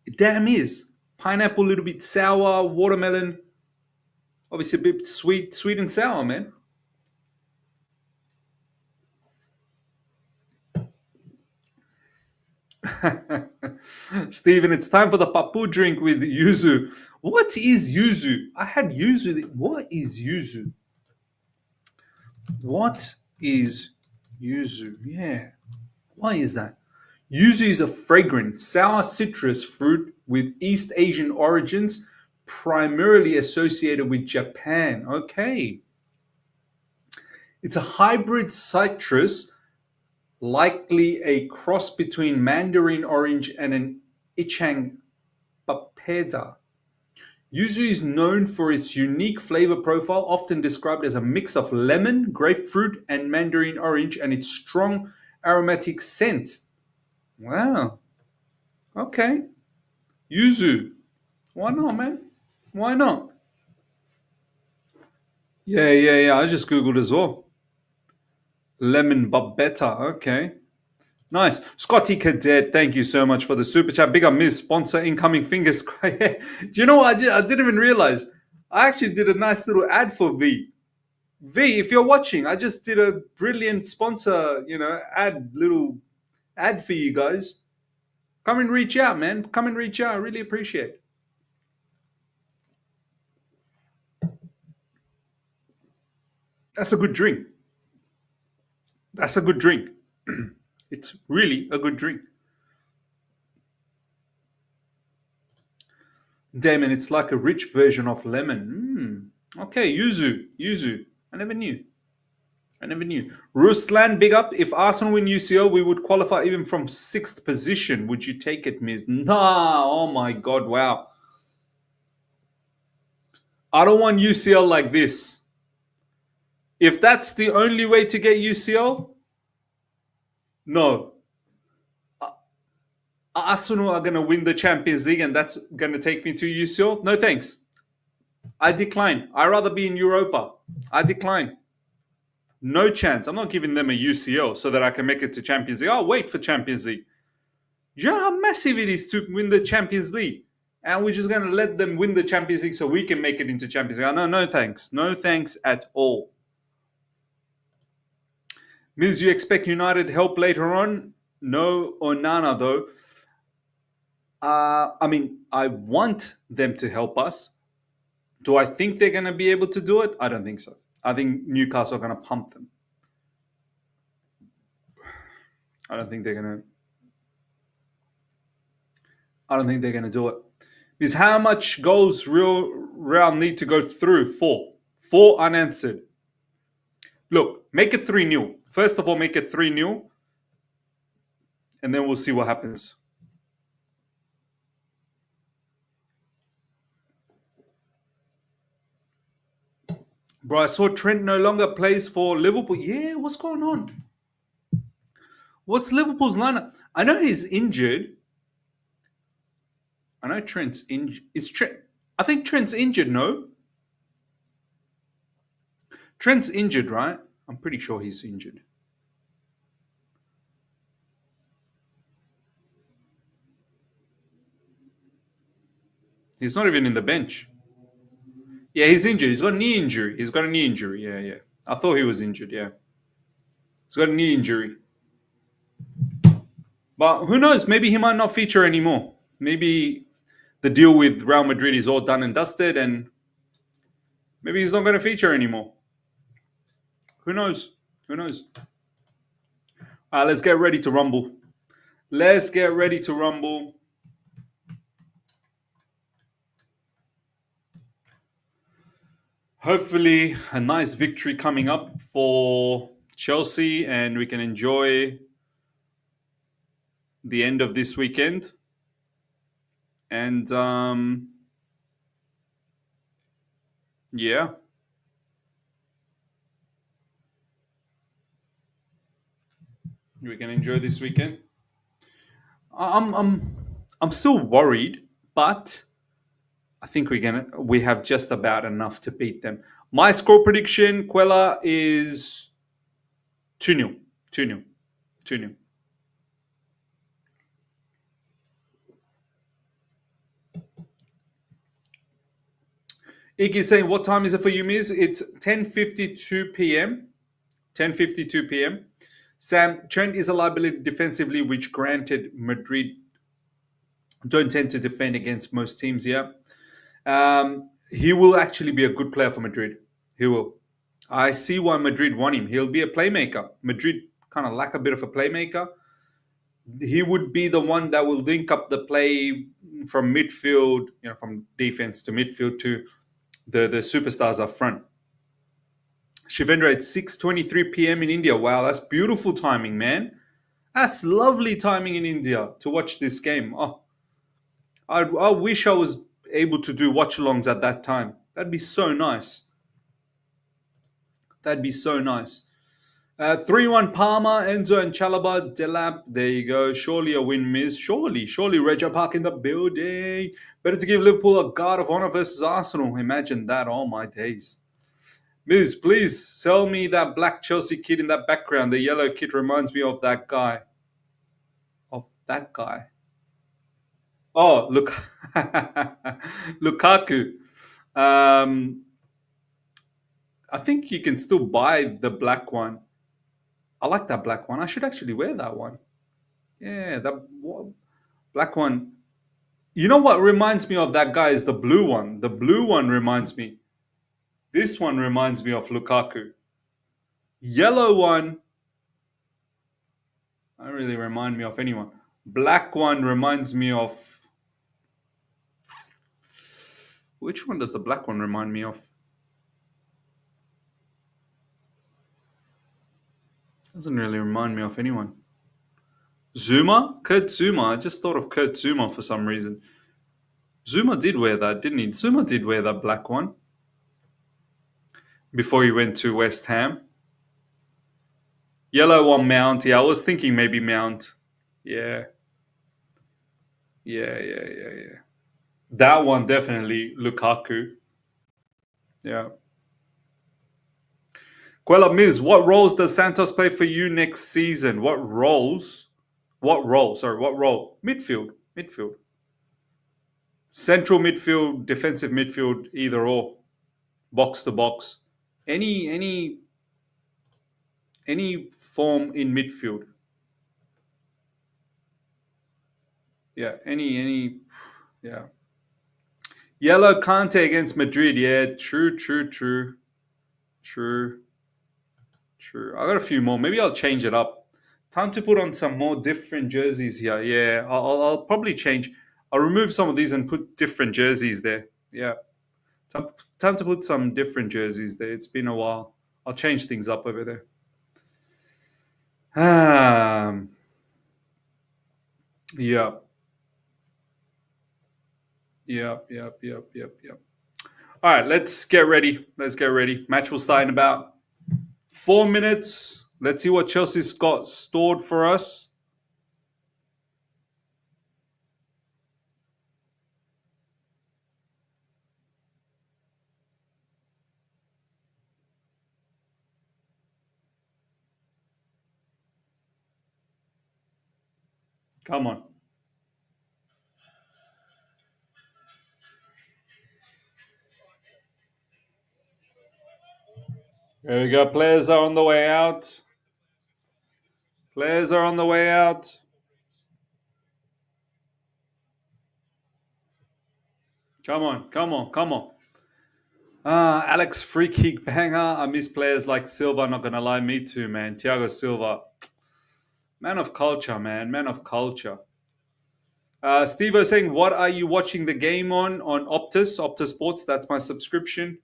it damn is. Pineapple, a little bit sour, watermelon, obviously a bit sweet and sour, man. Stephen, it's time for the papu drink with yuzu. What is yuzu? I had yuzu. What is yuzu? Yeah. Why is that? Yuzu is a fragrant, sour citrus fruit with East Asian origins, primarily associated with Japan. Okay. It's a hybrid citrus, likely a cross between mandarin orange and an ichang papeda. Yuzu is known for its unique flavor profile, often described as a mix of lemon, grapefruit, and mandarin orange, and its strong aromatic scent. Wow. Okay. Yuzu. Why not, man? Why not? Yeah. I just Googled as well. Lemon babetta. Okay. Nice. Scotty Cadet, thank you so much for the super chat. Big up, Miss Sponsor incoming. Fingers crossed. Do you know what? I didn't even realize. I actually did a nice little ad for V. V, if you're watching, I just did a brilliant sponsor, little ad for you guys. Come and reach out, man. Come and reach out. I really appreciate it. That's a good drink. It's really a good drink. Damon, it's like a rich version of lemon. Okay, yuzu. I never knew. Ruslan, big up. If Arsenal win UCL, we would qualify even from 6th position. Would you take it, Miz? Nah, oh my God, wow. I don't want UCL like this. If that's the only way to get UCL, no. Arsenal are going to win the Champions League and that's going to take me to UCL? No thanks. I decline. I'd rather be in Europa. I decline. No chance. I'm not giving them a UCL so that I can make it to Champions League. I'll wait for Champions League. Do you know how massive it is to win the Champions League? And we're just going to let them win the Champions League so we can make it into Champions League. No thanks. No thanks at all. Miz, you expect United help later on? No Onana, though. I mean, I want them to help us. Do I think they're going to be able to do it? I don't think so. I think Newcastle are going to pump them. I don't think they're going to do it. Because how much goals Real need to go through? 4. 4 unanswered. Look, make it 3-0. First of all, make it 3-0. And then we'll see what happens. Bro, I saw Trent no longer plays for Liverpool. Yeah, what's going on? What's Liverpool's lineup? I know he's injured. I know Trent's injured. I think Trent's injured, no? Trent's injured, right? I'm pretty sure he's injured. He's not even in the bench. Yeah, he's injured. He's got a knee injury. Yeah. I thought he was injured, yeah. He's got a knee injury. But who knows? Maybe he might not feature anymore. Maybe the deal with Real Madrid is all done and dusted and maybe he's not going to feature anymore. Who knows? All right, let's get ready to rumble. Hopefully, a nice victory coming up for Chelsea and we can enjoy the end of this weekend. And, yeah. We can enjoy this weekend. I'm still worried, but I think we have just about enough to beat them. My score prediction, Quella, is 2-0. 2-0. 2-0. Iggy saying, what time is it for you, Miz? It's 10:52 p.m. 10:52 p.m. Sam, Trent is a liability defensively, which granted Madrid don't tend to defend against most teams here. He will actually be a good player for Madrid. He will. I see why Madrid want him. He'll be a playmaker. Madrid kind of lack a bit of a playmaker. He would be the one that will link up the play from midfield, from defense to midfield to the superstars up front. Shivendra, it's 6:23 p.m. in India. Wow, that's beautiful timing, man. That's lovely timing in India to watch this game. Oh, I wish I was able to do watch-alongs at that time. That'd be so nice. 3-1 Palmer, Enzo and Chalobah, Delap. There you go. Surely a win, Miz. Surely Reggie Park in the building. Better to give Liverpool a guard of honor versus Arsenal. Imagine that. Oh my days. Miz, please sell me that black Chelsea kid in that background. The yellow kid reminds me of that guy. Oh, look. Lukaku. I think you can still buy the black one. I like that black one. I should actually wear that one. Yeah, that black one. You know what reminds me of that guy is the blue one. The blue one reminds me. This one reminds me of Lukaku. Yellow one. I don't really remind me of anyone. Black one reminds me of. Which one does the black one remind me of? Doesn't really remind me of anyone. Zuma? Kurt Zuma. I just thought of Kurt Zuma for some reason. Zuma did wear that, didn't he? Zuma did wear that black one. before he went to West Ham. Yellow one, Mount. Yeah, I was thinking maybe Mount. Yeah. That one definitely Lukaku. Yeah. Quella Miz, what roles does Santos play for you next season? What roles? What role? Sorry, what role? Midfield. Central midfield, defensive midfield, either or. Box to box. Any form in midfield. Yeah, any yeah. Yellow Kante against Madrid. Yeah, true. I got a few more. Maybe I'll change it up. Time to put on some more different jerseys here. Yeah, I'll probably change. I'll remove some of these and put different jerseys there. Yeah. Time to put some different jerseys there. It's been a while. I'll change things up over there. Yeah. All right, let's get ready. Match will start in about 4 minutes. Let's see what Chelsea's got stored for us. Come on. There we go. Players are on the way out. Come on. Alex, free kick banger. I miss players like Silva, not going to lie. Me too, man. Thiago Silva. Man of culture, man. Man of culture. Steve was saying, what are you watching the game on Optus Sports? That's my subscription.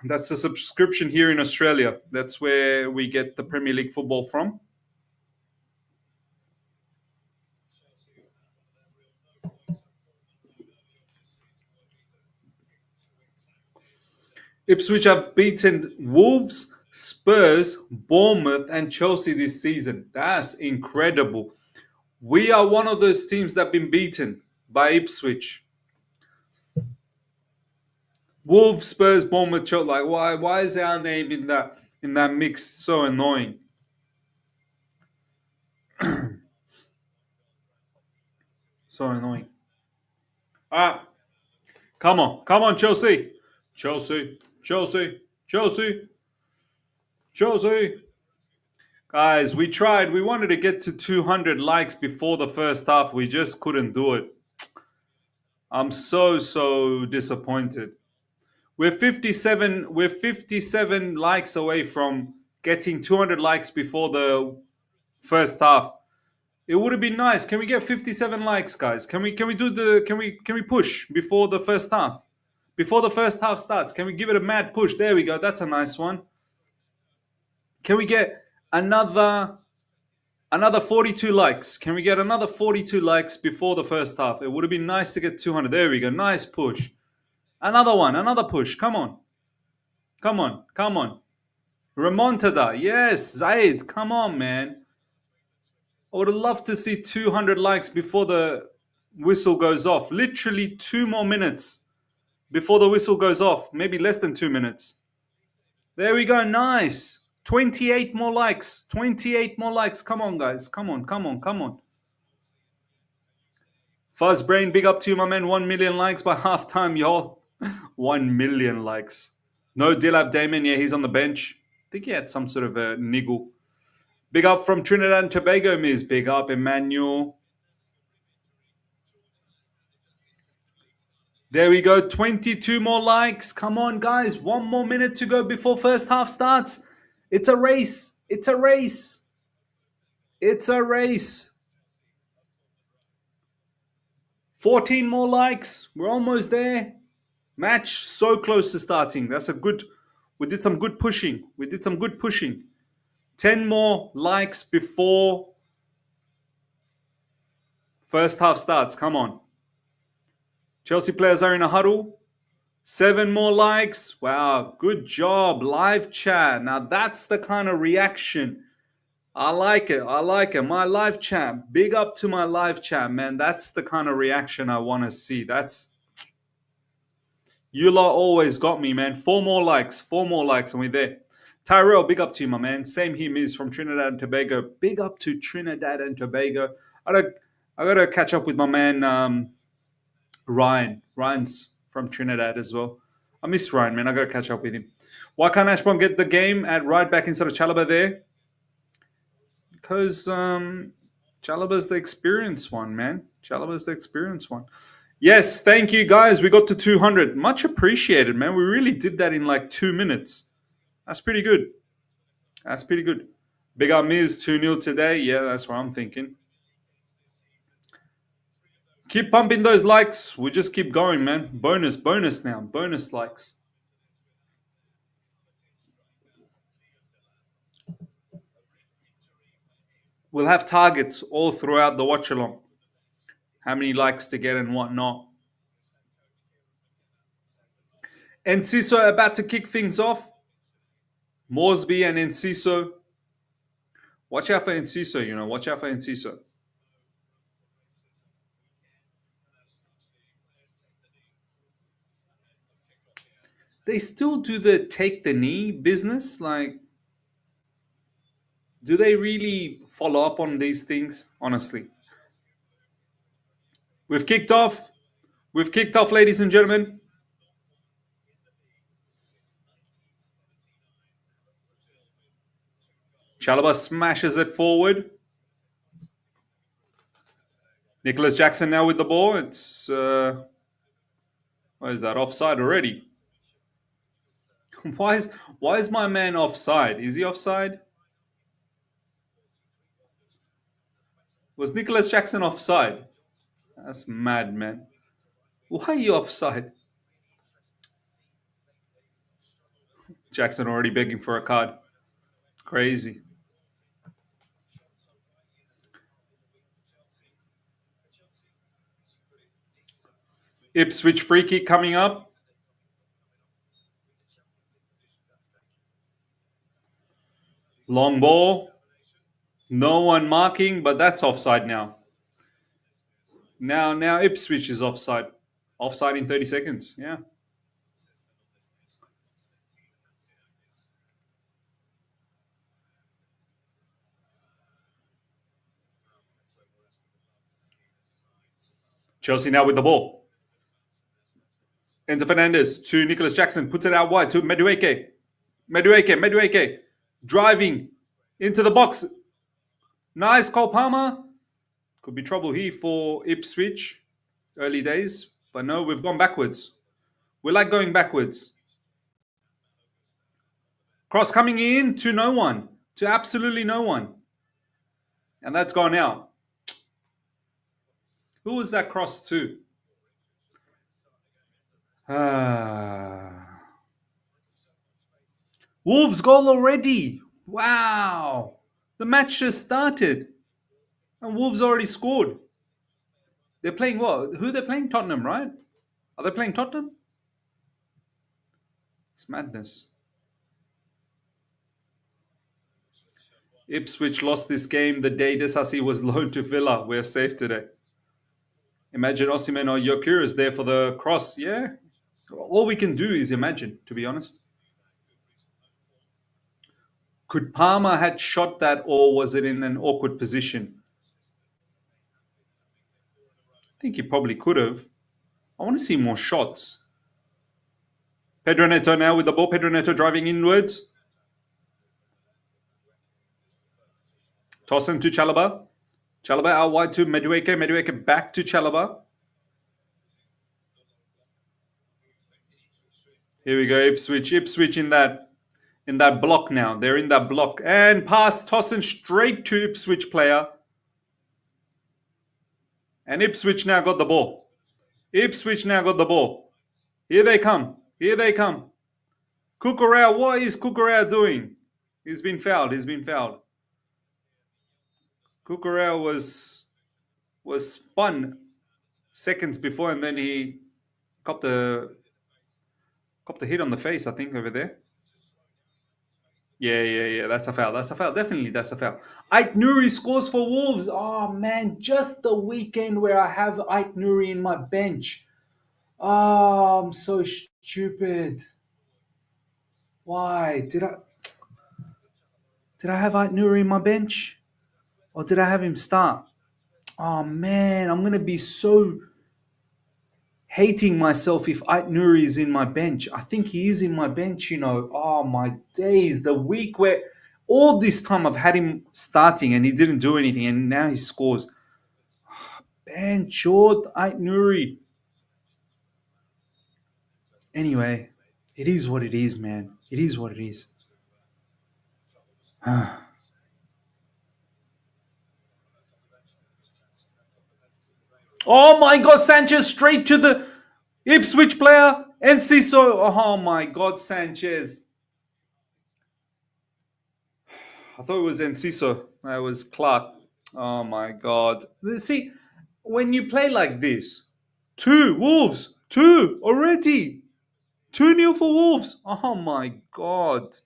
That's the subscription here in Australia. That's where we get the Premier League football from. Ipswich have beaten Wolves, Spurs, Bournemouth, and Chelsea this season. That's incredible. We are one of those teams that have been beaten by Ipswich. Wolves, Spurs, Bournemouth, Chelsea. Like, why is our name in that mix? So annoying. So annoying. All right. Come on, Chelsea. Guys, we tried. We wanted to get to 200 likes before the first half. We just couldn't do it. I'm so disappointed. We're 57 likes away from getting 200 likes before the first half. It would have been nice. Can we get 57 likes, guys? Can we push before the first half? Before the first half starts, can we give it a mad push? There we go. That's a nice one. Can we get another 42 likes? Can we get another 42 likes before the first half? It would have been nice to get 200. There we go. Nice push. Another one. Another push. Come on. Remontada. Yes, Zaid. Come on, man. I would have loved to see 200 likes before the whistle goes off. Literally 2 more minutes before the whistle goes off. Maybe less than 2 minutes. There we go. Nice. 28 more likes. Come on, guys. Come on. Fuzzbrain, big up to you, my man. 1 million likes by halftime, y'all. 1 million likes. No Dilab Damon. Yeah, he's on the bench. I think he had some sort of a niggle. Big up from Trinidad and Tobago, Miz. Big up, Emmanuel. There we go. 22 more likes. Come on, guys. 1 more minute to go before first half starts. It's a race. 14 more likes. We're almost there. Match so close to starting. We did some good pushing. 10 more likes before first half starts. Come on. Chelsea players are in a huddle. 7 more likes. Wow, good job. Live chat. Now that's the kind of reaction. I like it. I like it. My live chat. Big up to my live chat, man. That's the kind of reaction I want to see. You lot always got me, man. 4 more likes. 4 more likes and we're there. Tyrell, big up to you, my man. Same here, Miz from Trinidad and Tobago. Big up to Trinidad and Tobago. I gotta catch up with my man Ryan. Ryan's from Trinidad as well. I miss Ryan, man. I gotta catch up with him. Why can't Acheampong get the game at right back instead of Chalobah there? Because Chalobah's the experienced one, man. Chalobah's the experienced one. Yes, thank you, guys. We got to 200. Much appreciated, man. We really did that in like 2 minutes. That's pretty good. That's pretty good. Big up Miz 2-0 today. Yeah, that's what I'm thinking. Keep pumping those likes. We'll just keep going, man. Bonus now. Bonus likes. We'll have targets all throughout the watch along. How many likes to get and whatnot. Enciso about to kick things off. Moresby and Enciso. Watch out for Enciso, you know. Watch out for Enciso. They still do the take the knee business. Like, do they really follow up on these things? Honestly. We've kicked off. We've kicked off, ladies and gentlemen. Chalobah smashes it forward. Nicholas Jackson now with the ball. It's, what is that, offside already? Why is my man offside? Is he offside? Was Nicholas Jackson offside? That's mad, man. Why are you offside? Jackson already begging for a card. Crazy. Ipswich free kick coming up. Long ball. No one marking, but that's offside now. Now Ipswich is offside. Offside in 30 seconds. Yeah. Chelsea now with the ball. Enzo Fernandez to Nicholas Jackson. Puts it out wide to Madueke. Madueke. Driving into the box. Nice, Cole Palmer. Could be trouble here for Ipswich. Early days. But no, we've gone backwards. We like going backwards. Cross coming in to no one. To absolutely no one. And that's gone out. Who was that cross to? Wolves goal already. Wow. The match just started. And Wolves already scored. They're playing what? Who they're playing? Tottenham, right? Are they playing Tottenham? It's madness. Ipswich lost this game the day Desasi was loaned to Villa. We're safe today. Imagine Osimhen or Gyökeres there for the cross. Yeah. All we can do is imagine, to be honest. Could Palmer had shot that, or was it in an awkward position? I think he probably could have. I want to see more shots. Pedro Neto now with the ball. Pedro Neto driving inwards. Tosin to Chalobah. Chalobah out wide to Madueke. Madueke back to Chalobah. Here we go, Ipswich. Ipswich in that block now. They're in that block. And pass Tosin straight to Ipswich player. And Ipswich now got the ball. Ipswich now got the ball. Here they come. Here they come. Cucurella, what is Cucurella doing? He's been fouled. He's been fouled. Cucurella was spun seconds before, and then he copped a Copped a hit on the face, I think, over there. Yeah. That's a foul. That's a foul. Definitely, that's a foul. Ike Nuri scores for Wolves. Oh, man. Just the weekend where I have Ike Nuri in my bench. Oh, I'm so stupid. Why? Did I have Ike Nuri in my bench? Or did I have him start? Oh, man. I'm going to be so hating myself if Ait Nouri is in my bench. I think he is in my bench, you know. Oh my days. The week where all this time I've had him starting and he didn't do anything and now he scores. Ben short Ait Nouri. Anyway, it is what it is, man. It is what it is. Oh my god, Sanchez straight to the Ipswich player. Enciso. Oh my god, Sanchez. I thought it was Enciso. That was Clark. Oh my god. See, when you play like this, two Wolves, two already. 2-0 for Wolves. Oh my god.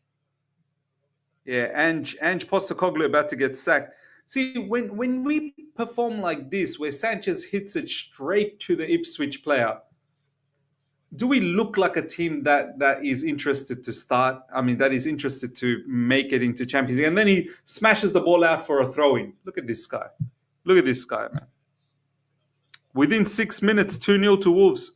Yeah, Ange Postecoglou about to get sacked. See, when we perform like this, where Sanchez hits it straight to the Ipswich player, do we look like a team that is interested to start? I mean, that is interested to make it into Champions League, and then he smashes the ball out for a throw-in. Look at this guy. Look at this guy, man. Within 6 minutes, 2-0 to Wolves.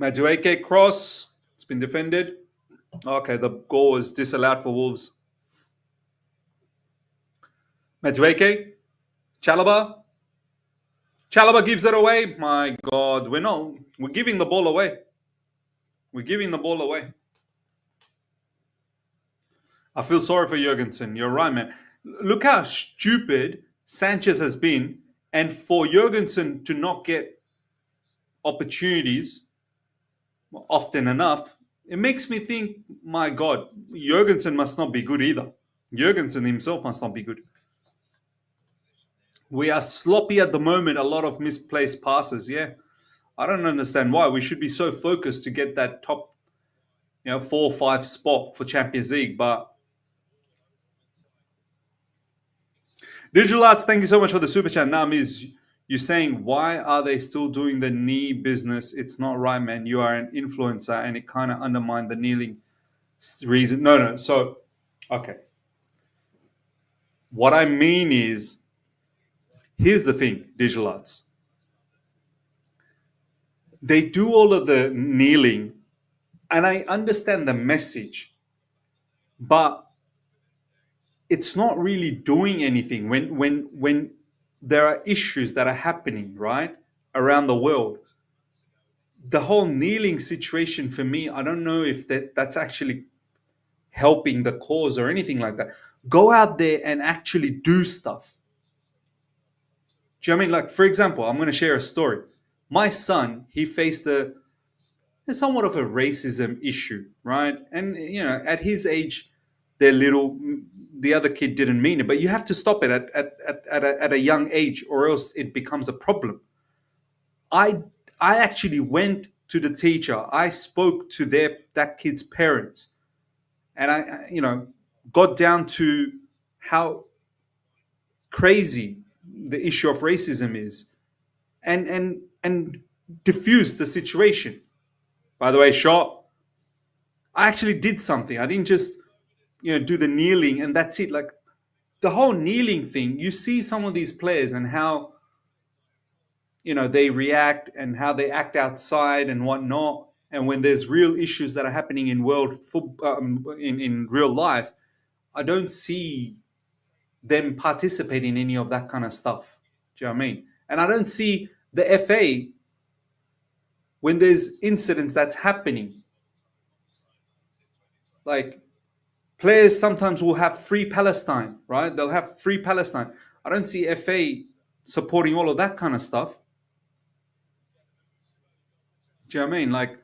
Madueke cross. It's been defended. Okay, the goal was disallowed for Wolves. Madueke. Chalobah. Chalobah gives it away. My God, we're giving the ball away. We're giving the ball away. I feel sorry for Jorgensen. You're right, man. Look how stupid Sanchez has been, and for Jorgensen to not get opportunities often enough, it makes me think, my God, Jorgensen must not be good either. Jorgensen himself must not be good. We are sloppy at the moment, a lot of misplaced passes, yeah. I don't understand why. We should be so focused to get that top 4 or 5 spot for Champions League, but Digital Arts, thank you so much for the super chat. Now, Miz, you're saying, why are they still doing the knee business? It's not right, man. You are an influencer, and it kind of undermined the kneeling reason. No. So, okay. What I mean is, here's the thing, Digital Arts. They do all of the kneeling, and I understand the message, but it's not really doing anything when there are issues that are happening right around the world. The whole kneeling situation for me, I don't know if that's actually helping the cause or anything like that. Go out there and actually do stuff. Do you know what I mean? Like, for example, I'm going to share a story. My son, he faced somewhat of a racism issue, right? And at his age, they're little. The other kid didn't mean it, but you have to stop it at a young age, or else it becomes a problem. I actually went to the teacher. I spoke to that kid's parents, and I got down to how crazy the issue of racism is, and diffused the situation. By the way, Shaw, I actually did something. I didn't just do the kneeling and that's it. Like, the whole kneeling thing, you see some of these players and how they react and how they act outside and whatnot. And when there's real issues that are happening in world football, in real life, I don't see them participate in any of that kind of stuff. Do you know what I mean? And I don't see the FA, when there's incidents that's happening, like, players sometimes will have free Palestine, right? They'll have free Palestine. I don't see FA supporting all of that kind of stuff. Do you know what I mean? Like,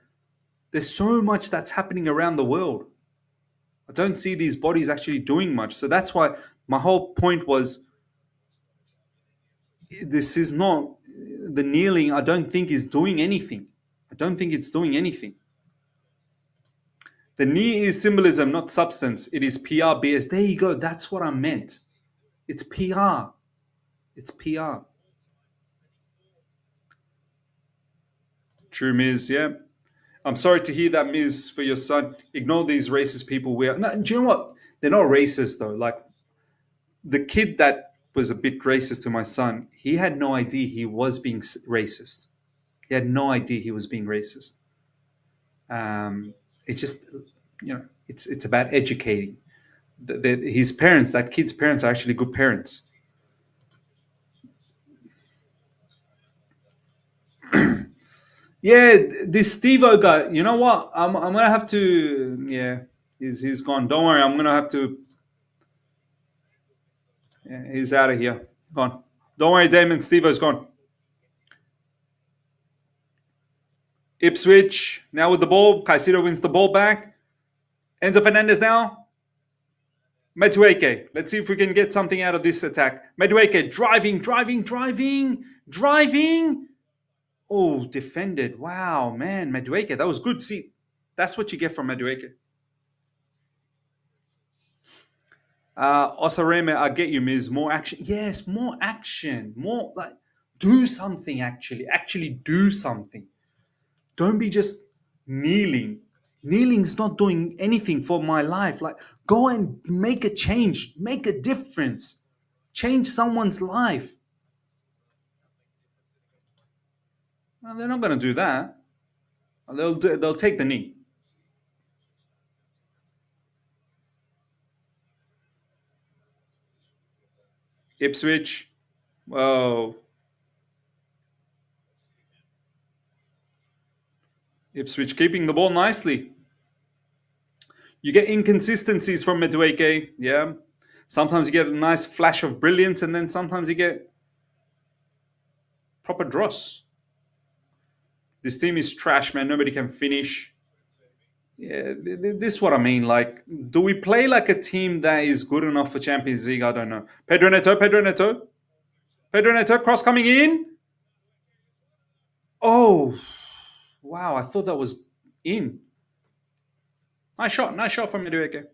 there's so much that's happening around the world. I don't see these bodies actually doing much. So that's why my whole point was, this is not, the kneeling, I don't think is doing anything. I don't think it's doing anything. The knee is symbolism, not substance. It is PR BS. There you go. That's what I meant. It's PR. It's PR. True, Miz. Yeah. I'm sorry to hear that, Miz, for your son. Ignore these racist people. No, do you know what? They're not racist, though. Like, the kid that was a bit racist to my son, he had no idea he was being racist. He had no idea he was being racist. It's just, it's about educating. His parents, that kid's parents, are actually good parents. Yeah, this Steve-O guy, you know what? I'm gonna have to. Yeah, he's gone. Don't worry, I'm gonna have to. Yeah, he's out of here. Gone. Don't worry, Damon. Steve-O's gone. Ipswich now with the ball. Caicedo wins the ball back. Enzo Fernandez now. Madueke. Let's see if we can get something out of this attack. Madueke driving. Oh, defended. Wow, man. Madueke, that was good. See, that's what you get from Madueke. Osareme, I get you, Miz. More action. Yes, more action. More, like, do something actually. Actually do something. Don't be just kneeling. Kneeling's not doing anything for my life. Like, go and make a change. Make a difference. Change someone's life. Well, they're not going to do that. They'll take the knee. Ipswich. Whoa. Ipswich keeping the ball nicely. You get inconsistencies from Madueke, yeah. Sometimes you get a nice flash of brilliance, and then sometimes you get proper dross. This team is trash, man. Nobody can finish. Yeah, this is what I mean. Like, do we play like a team that is good enough for Champions League? I don't know. Pedro Neto. Cross coming in. Oh, wow. I thought that was in. Nice shot from Madueke.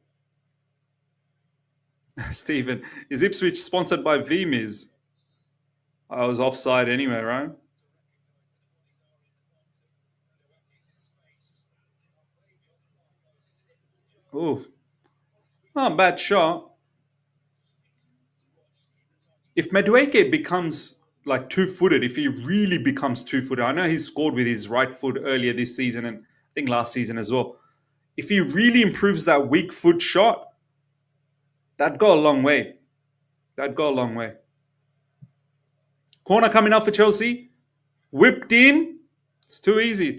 Stephen, is Ipswich sponsored by VMIS? I was offside anyway, right? Oh, bad shot. If Madueke becomes like two-footed, if he really becomes two-footed, I know he scored with his right foot earlier this season and I think last season as well. If he really improves that weak foot shot, that'd go a long way. Corner coming up for Chelsea. Whipped in. It's too easy.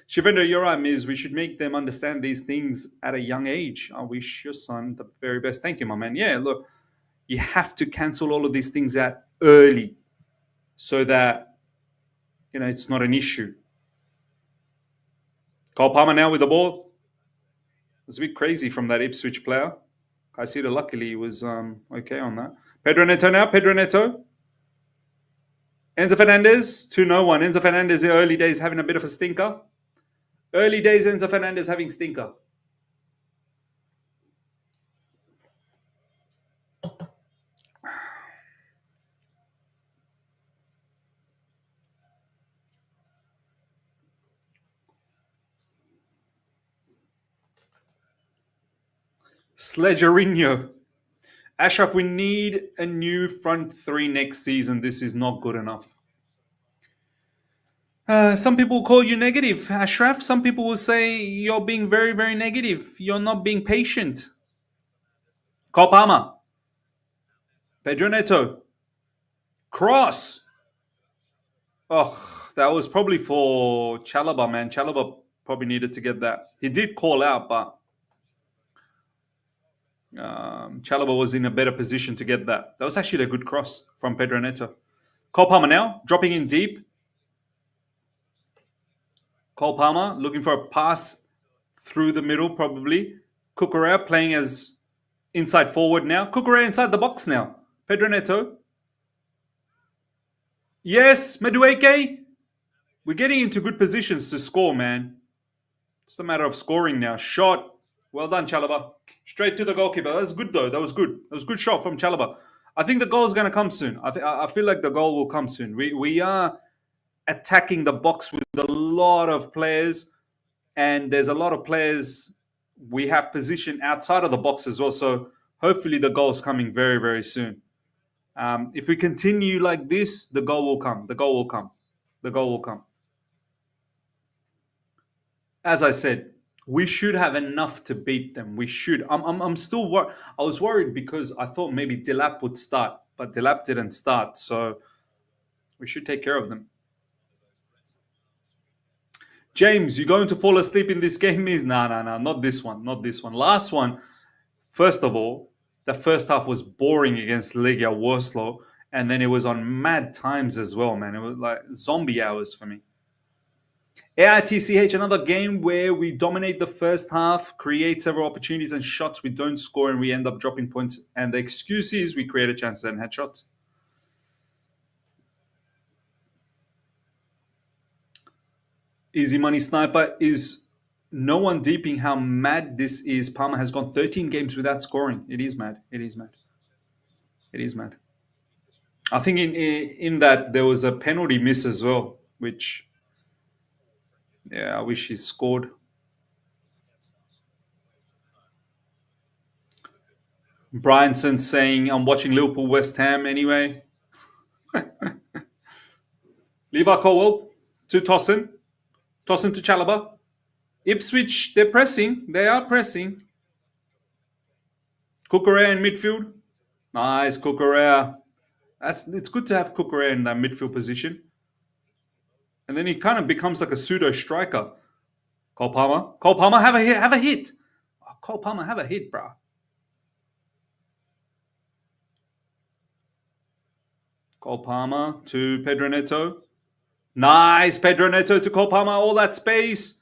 Shivendra, you're right, Miz. We should make them understand these things at a young age. I wish your son the very best. Thank you, my man. Yeah, look, you have to cancel all of these things out early so that, it's not an issue. Cole Palmer now with the ball. It was a bit crazy from that Ipswich player. Caicedo luckily was okay on that. Pedro Neto now. Enzo Fernandez, 2-1. Enzo Fernandez in early days having a bit of a stinker. Enzo Fernandez having stinker. Sledgerinho. Ashraf, we need a new front three next season. This is not good enough. Some people call you negative, Ashraf. Some people will say you're being very, very negative. You're not being patient. Cole Palmer. Pedro Neto. Cross. Oh, that was probably for Chalobah, man. Chalobah probably needed to get that. He did call out, but Chalobah was in a better position to get that. That was actually a good cross from Pedro Neto. Cole Palmer now, dropping in deep. Cole Palmer looking for a pass through the middle, probably. Cucurella playing as inside forward now. Cucurella inside the box now. Pedro Neto. Yes, Madueke. We're getting into good positions to score, man. It's a matter of scoring now. Shot. Well done, Chalobah. Straight to the goalkeeper. That was good, though. That was good. That was a good shot from Chalobah. I think the goal is going to come soon. I feel like the goal will come soon. We are attacking the box with a lot of players, and there's a lot of players we have positioned outside of the box as well. So hopefully the goal is coming very, very soon. If we continue like this, the goal will come. The goal will come. The goal will come. As I said, we should have enough to beat them. We should. I'm still worried. I was worried because I thought maybe Delap would start, but Delap didn't start. So we should take care of them. James, you going to fall asleep in this game? No, not this one. Not this one. Last one, first of all, the first half was boring against Legia Warsaw, and then it was on mad times as well, man. It was like zombie hours for me. AITCH, another game where we dominate the first half, create several opportunities and shots we don't score, and we end up dropping points. And the excuse is we created chances and had shots. Easy Money Sniper is no one deeping how mad this is. Palmer has gone 13 games without scoring. It is mad. It is mad. It is mad. I think in that there was a penalty miss as well, which, yeah, I wish he scored. Bryanson saying, I'm watching Liverpool West Ham anyway. Levi Colwill to Tosin. Tosin to Chalobah. Ipswich, they're pressing. They are pressing. Cucurella in midfield. Nice, Cucurella. It's good to have Cucurella in that midfield position. And then he kind of becomes like a pseudo striker. Cole Palmer. Cole Palmer, have a hit. Oh, Cole Palmer, have a hit, bro. Cole Palmer to Pedro Neto. Nice, Pedro Neto to Cole Palmer. All that space.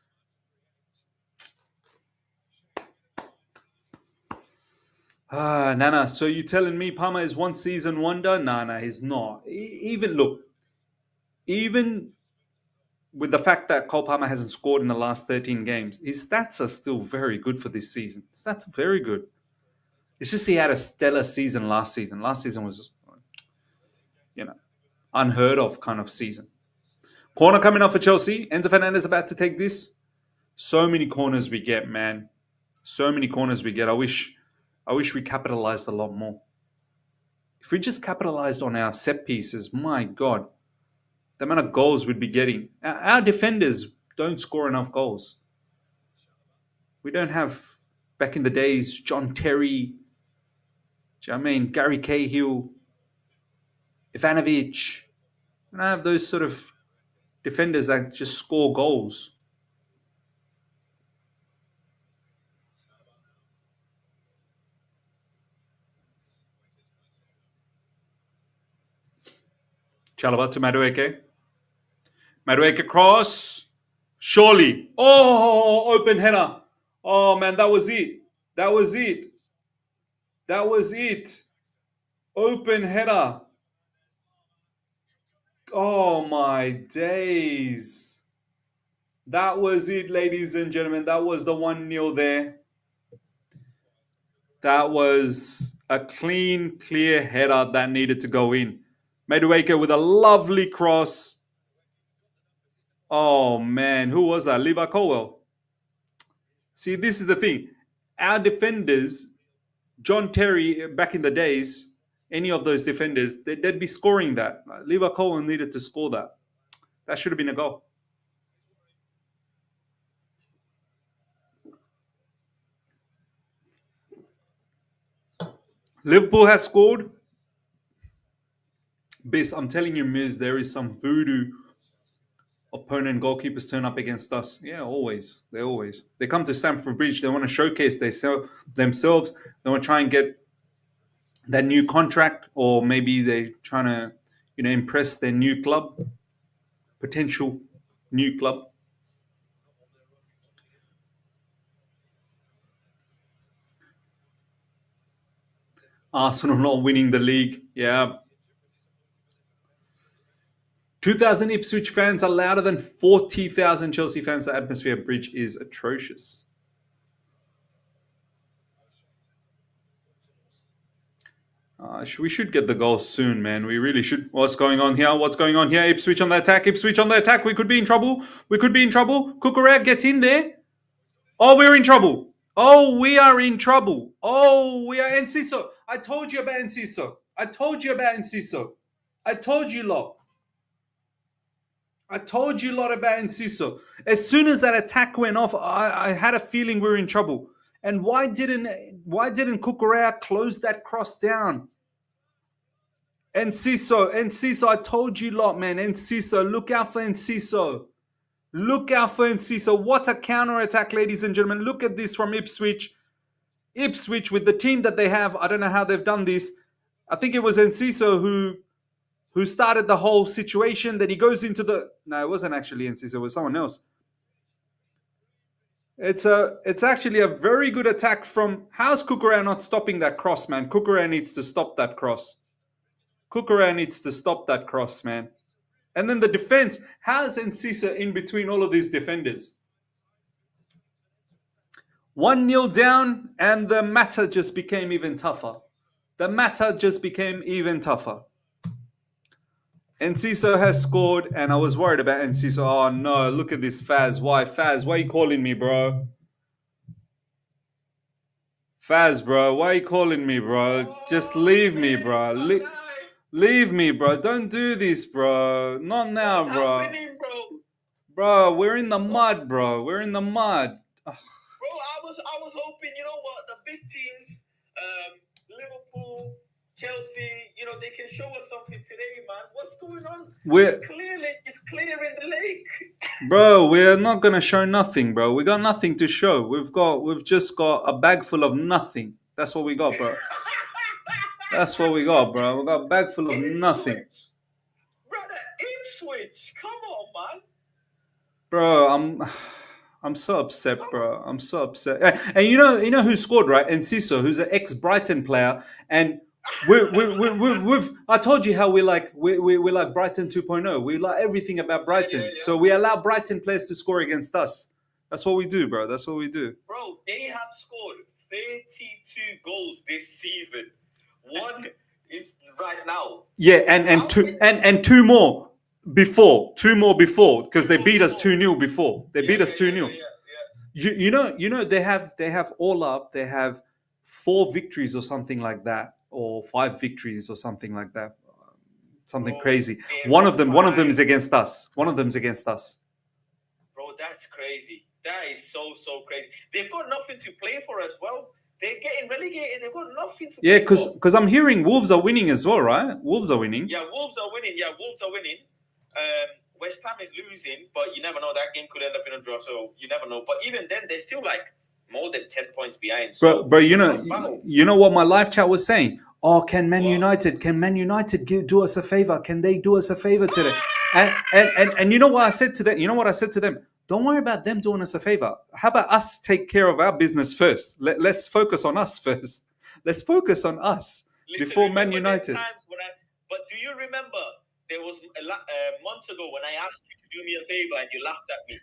Nana, so you telling me Palmer is one season wonder? Nah, he's not. Even with the fact that Cole Palmer hasn't scored in the last 13 games, his stats are still very good for this season. Stats are very good. It's just he had a stellar season last season. Last season was, unheard of kind of season. Corner coming up for Chelsea. Enzo Fernandez about to take this. So many corners we get, man. So many corners we get. I wish we capitalized a lot more. If we just capitalized on our set pieces, my God, the amount of goals we'd be getting. Our defenders don't score enough goals. We don't have, back in the days, John Terry, Gary Cahill, Ivanovic. We don't have those sort of defenders that just score goals. Chalobah to Madueke. Madueke cross. Surely. Oh, open header. Oh, man, that was it. That was it. That was it. Open header. Oh, my days. That was it, ladies and gentlemen. That was the 1-0 there. That was a clean, clear header that needed to go in. Madueke with a lovely cross. Oh, man. Who was that? Levi Colwill. See, this is the thing. Our defenders, John Terry, back in the days, any of those defenders, they'd be scoring that. Levi Colwill needed to score that. That should have been a goal. Liverpool has scored. Bis, I'm telling you, Miz, there is some voodoo. Opponent goalkeepers turn up against us. Yeah, always. They come to Stamford Bridge. They want to showcase themselves. They want to try and get that new contract, or maybe they're trying to, impress their new club, potential new club. Arsenal not winning the league. Yeah. 2,000 Ipswich fans are louder than 40,000 Chelsea fans. The atmosphere at Bridge is atrocious. We should get the goal soon, man. We really should. What's going on here? What's going on here? Ipswich on the attack. Ipswich on the attack. We could be in trouble. We could be in trouble. Cucurella, get in there. Oh, we're in trouble. Oh, we are in trouble. Oh, we are Enciso. I told you about Enciso. I told you about Enciso. I told you lot. I told you a lot about Enciso. As soon as that attack went off, I had a feeling we were in trouble. And why didn't Cucurella close that cross down? Enciso, I told you a lot, man. Enciso, look out for Enciso. Look out for Enciso. What a counter-attack, ladies and gentlemen. Look at this from Ipswich. Ipswich, with the team that they have, I don't know how they've done this. I think it was Enciso who started the whole situation. That he goes into the... No, it wasn't actually Enciso. It was someone else. It's actually a very good attack from... How's Cucurella not stopping that cross, man? Cucurella needs to stop that cross. Cucurella needs to stop that cross, man. And then the defense. How's Enciso in between all of these defenders? 1-0 down, and the matter just became even tougher. The matter just became even tougher. Enciso has scored, and I was worried about Enciso. Oh no, look at this Faz. Why, Faz? Why are you calling me, bro? Faz, bro, why are you calling me, bro? Just leave me, bro. Leave me, bro. Don't do this, bro. Not now, bro. Bro, we're in the mud, bro. We're in the mud. Ugh.
Bro, I was hoping, you know what, the big teams, Liverpool, Chelsea, they can show us something today, man. What's going on? It's clear in the lake.
Bro, we're not gonna show nothing, bro. We got nothing to show. We've just got a bag full of nothing. That's what we got, bro. That's what we got, bro. We got a bag full of nothing.
Brother, Ipswich, come on, man.
Bro, I'm so upset, bro. I'm so upset. And you know who scored, right? Enciso, who's an ex-Brighton player, and we've I told you how we like Brighton 2.0. We like everything about Brighton. Yeah. So we allow Brighton players to score against us. That's what we do, bro. That's what we do.
Bro, they have scored 32 goals this season. One is right now.
Yeah, and two more before, because they beat us 2-0 before. They beat us 2-0. You know they have all up. They have 4 victories or something like that, or 5 victories or something like that. Something crazy. One of them is against us. One of them's against us.
Bro, that's crazy. That is so crazy. They've got nothing to play for as well. They're getting relegated. They've got nothing to play for.
Because I'm hearing Wolves are winning as well, right? Wolves are winning.
Yeah, Wolves are winning. West Ham is losing, but you never know. That game could end up in a draw, so you never know. But even then, they're still like more than 10 points behind. So
bro, you know what my live chat was saying? Oh, can Man United do us a favor? Can they do us a favor today? And you know what I said to them? You know what I said to them? Don't worry about them doing us a favor. How about us take care of our business first? Let's focus on us first. Let's focus on us before Man United.
But do you remember there was months ago when I asked you to do me a favor and you laughed at me?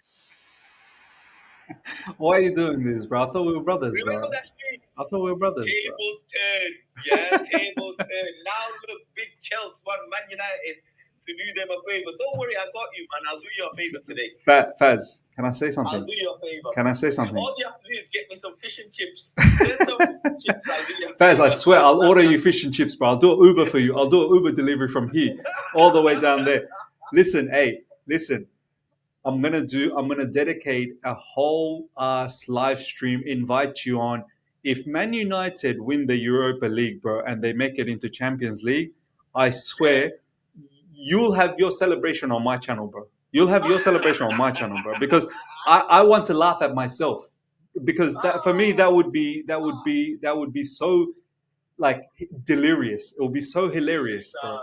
Why are you doing this, bro? I thought we were brothers,
Remember
bro.
that stream?
I thought we were brothers,
Tables turn. Yeah, tables turn. Now look, big Chelsea want Man United to do them a favor. Don't worry, I got you, man. I'll do you a favor today.
Faz, can I say something?
I'll do you a favor.
Can I say something?
All you have to do is get me some fish and chips. Send some fish and chips. I'll do you a
Faz,
favor.
I swear, I'll order you fish and chips, bro. I'll do an Uber for you. I'll do an Uber delivery from here all the way down there. Listen. I'm gonna dedicate a whole live stream, invite you on. If Man United win the Europa League, bro, and they make it into Champions League, I swear you'll have your celebration on my channel, bro. You'll have your celebration on my channel, bro. Because I want to laugh at myself. Because that for me that would be so like delirious. It would be so hilarious, bro.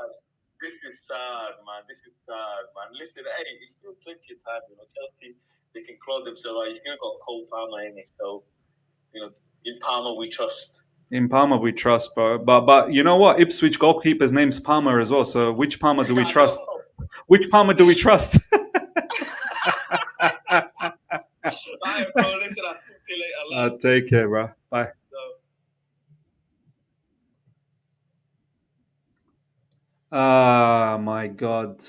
This is is sad, man. This is sad, man. Listen, hey, it's still plenty of time. Chelsea, they can claw themselves out. You still got Cole Palmer in it, so in Palmer we trust.
In Palmer we trust, bro. But you know what? Ipswich goalkeeper's name's Palmer as well. So which Palmer do we trust? Which Palmer do we trust?
Alright, bro. Listen, I'll see you later.
Take care, bro. Bye. Ah, my God.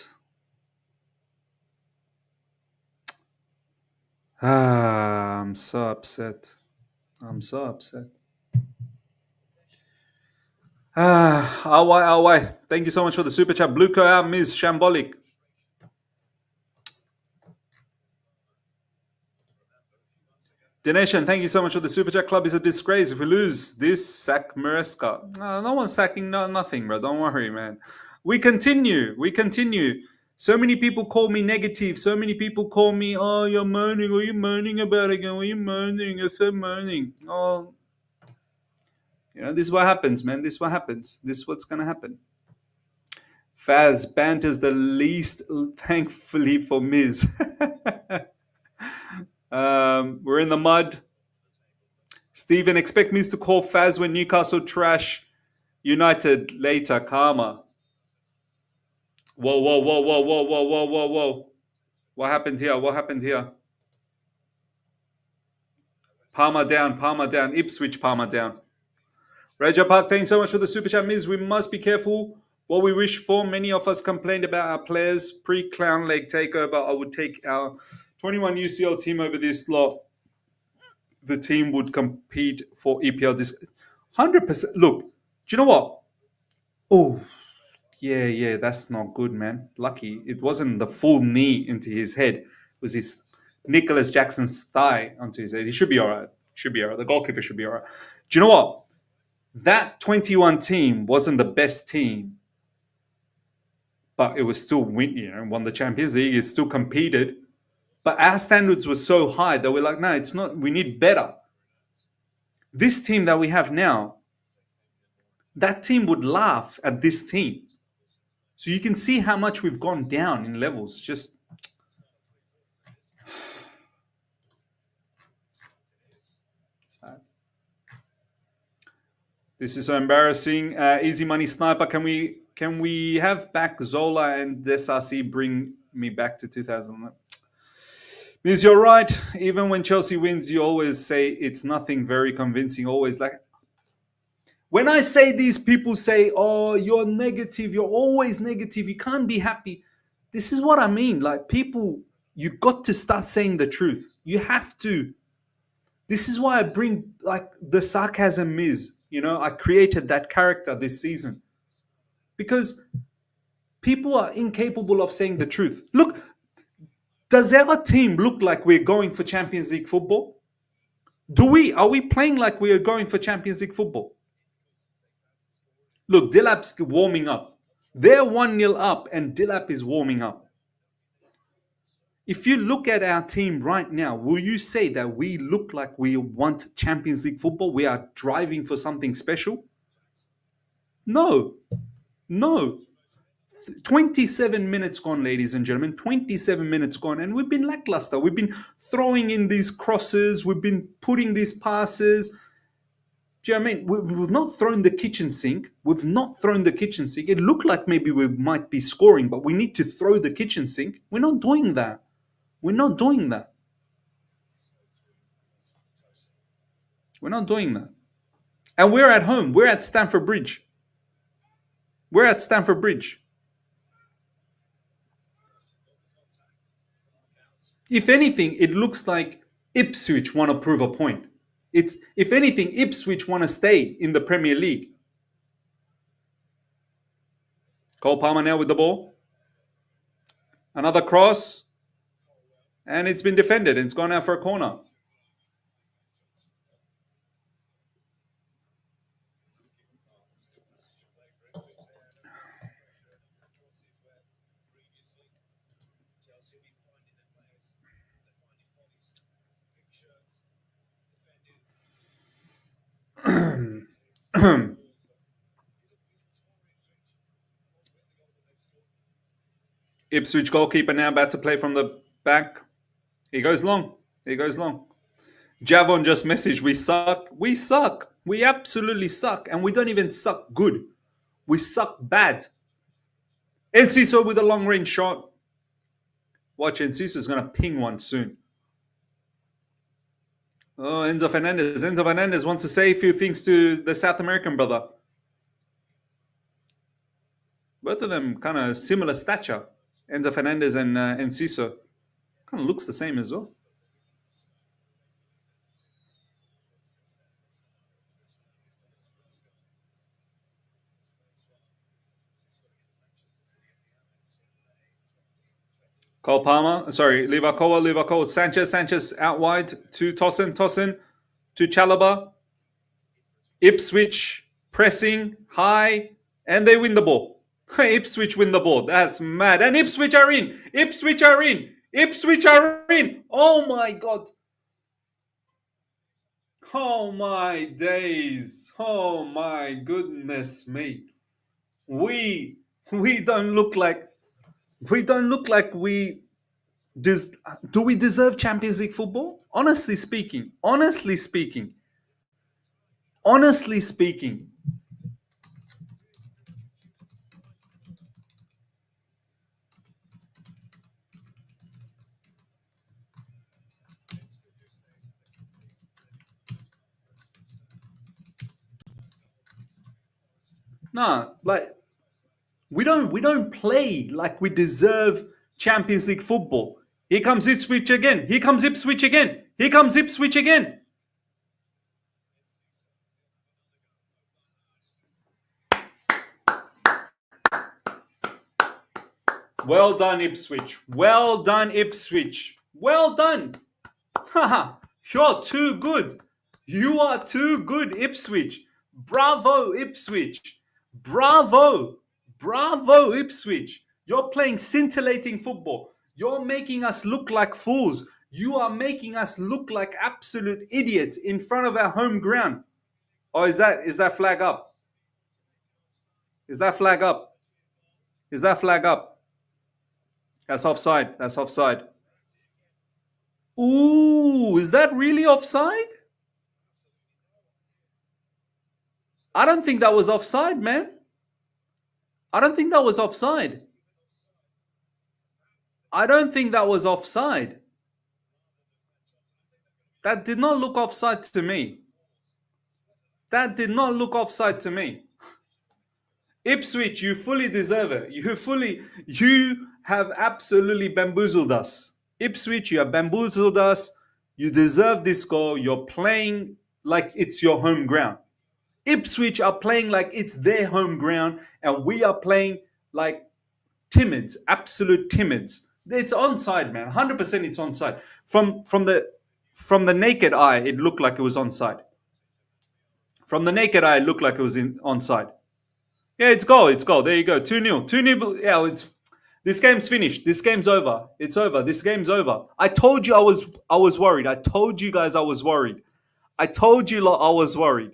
I'm so upset. I'm so upset. Awai. Thank you so much for the super chat. Blue out, Ms. Shambolic. Donation, thank you so much for the super chat. Club is a disgrace. If we lose this, sack Maresca. No one's sacking nothing, bro. Don't worry, man. We continue. So many people call me negative. So many people call me, oh, you're moaning. What are you moaning about again? What are you moaning? You're so moaning. Oh, this is what happens, man. This is what happens. This is what's going to happen. Faz banters the least, thankfully for Miz. We're in the mud. Stephen, expect Miz to call Faz when Newcastle trash United later. Karma. Whoa. What happened here? Palmer down. Ipswich, Palmer down. Raja Park, thanks so much for the super chat, Miz. We must be careful what we wish for. Many of us complained about our players pre-clown leg takeover. I would take our 21 UCL team over this lot. The team would compete for EPL. 100%. Look, do you know what? Oh, yeah, that's not good, man. Lucky it wasn't the full knee into his head. It was his Nicholas Jackson's thigh onto his head. He should be all right. The goalkeeper should be all right. Do you know what? That 21 team wasn't the best team, but it was still won the Champions League. It still competed. But our standards were so high that we're like, no, it's not. We need better. This team that we have now, that team would laugh at this team. So you can see how much we've gone down in levels. Just sad. This is so embarrassing. Easy money sniper. Can we have back Zola and Desasi? Bring me back to 2011. Miz, you're right. Even when Chelsea wins, you always say it's nothing very convincing. Always like. When I say these people say, oh, you're negative, you're always negative, you can't be happy. This is what I mean. Like, people, you got to start saying the truth. You have to. This is why I bring, like, the sarcasm Miz. I created that character this season. Because people are incapable of saying the truth. Look, does our team look like we're going for Champions League football? Are we playing like we are going for Champions League football? Look, Dilap's warming up. They're 1-0 up and Dilap is warming up. If you look at our team right now, will you say that we look like we want Champions League football? We are driving for something special? No. 27 minutes gone, ladies and gentlemen. 27 minutes gone, and we've been lackluster. We've been throwing in these crosses. We've been putting these passes. Do you know what I mean? We've not thrown the kitchen sink. It looked like maybe we might be scoring, but we need to throw the kitchen sink. We're not doing that. And we're at home. We're at Stamford Bridge. If anything, it looks like Ipswich want to prove a point. If anything, Ipswich want to stay in the Premier League. Cole Palmer now with the ball. Another cross. And it's been defended. And it's gone out for a corner. Ipswich goalkeeper now about to play from the back. He goes long. He goes long. Javon just messaged, we suck. We suck. We absolutely suck. And we don't even suck good. We suck bad. Enciso with a long range shot. Watch, Enciso's going to ping one soon. Oh, Enzo Fernandez. Enzo Fernandez wants to say a few things to the South American brother. Both of them kind of similar stature. Enzo Fernandez and Enciso. Kind of looks the same as well. Cole Palmer, sorry, Livakoa, Sanchez out wide to Tosin, to Chalobah. Ipswich pressing high, and they win the ball. Ipswich win the ball. That's mad. And Ipswich are in. Ipswich are in. Ipswich are in. Oh my God. Oh my days. Oh my goodness me. We don't look like we do we deserve Champions League football? Honestly speaking. Nah, like we don't play like we deserve Champions League football. Here comes Ipswich again. Here comes Ipswich again. Here comes Ipswich again. Well done, Ipswich. Well done, Ipswich. Well done. Haha, you're too good. You are too good, Ipswich. Bravo, Ipswich. Bravo. Bravo, Ipswich. You're playing scintillating football. You're making us look like fools. You are making us look like absolute idiots in front of our home ground. Or is that flag up? Is that flag up? Is that flag up? That's offside. That's offside. Ooh, is that really offside? I don't think that was offside, man. I don't think that was offside. I don't think that was offside. That did not look offside to me. That did not look offside to me. Ipswich, you fully deserve it. You have absolutely bamboozled us. Ipswich, you have bamboozled us. You deserve this goal. You're playing like it's your home ground. Ipswich are playing like it's their home ground, and we are playing like timids, absolute timids. It's onside, man. 100% it's onside. From the naked eye, it looked like it was onside. From the naked eye, it looked like it was onside. Yeah, it's goal. It's goal. There you go. 2-0. 2-0. Yeah, this game's finished. This game's over. It's over. This game's over. I told you I was worried. I told you guys I was worried. I told you lot I was worried.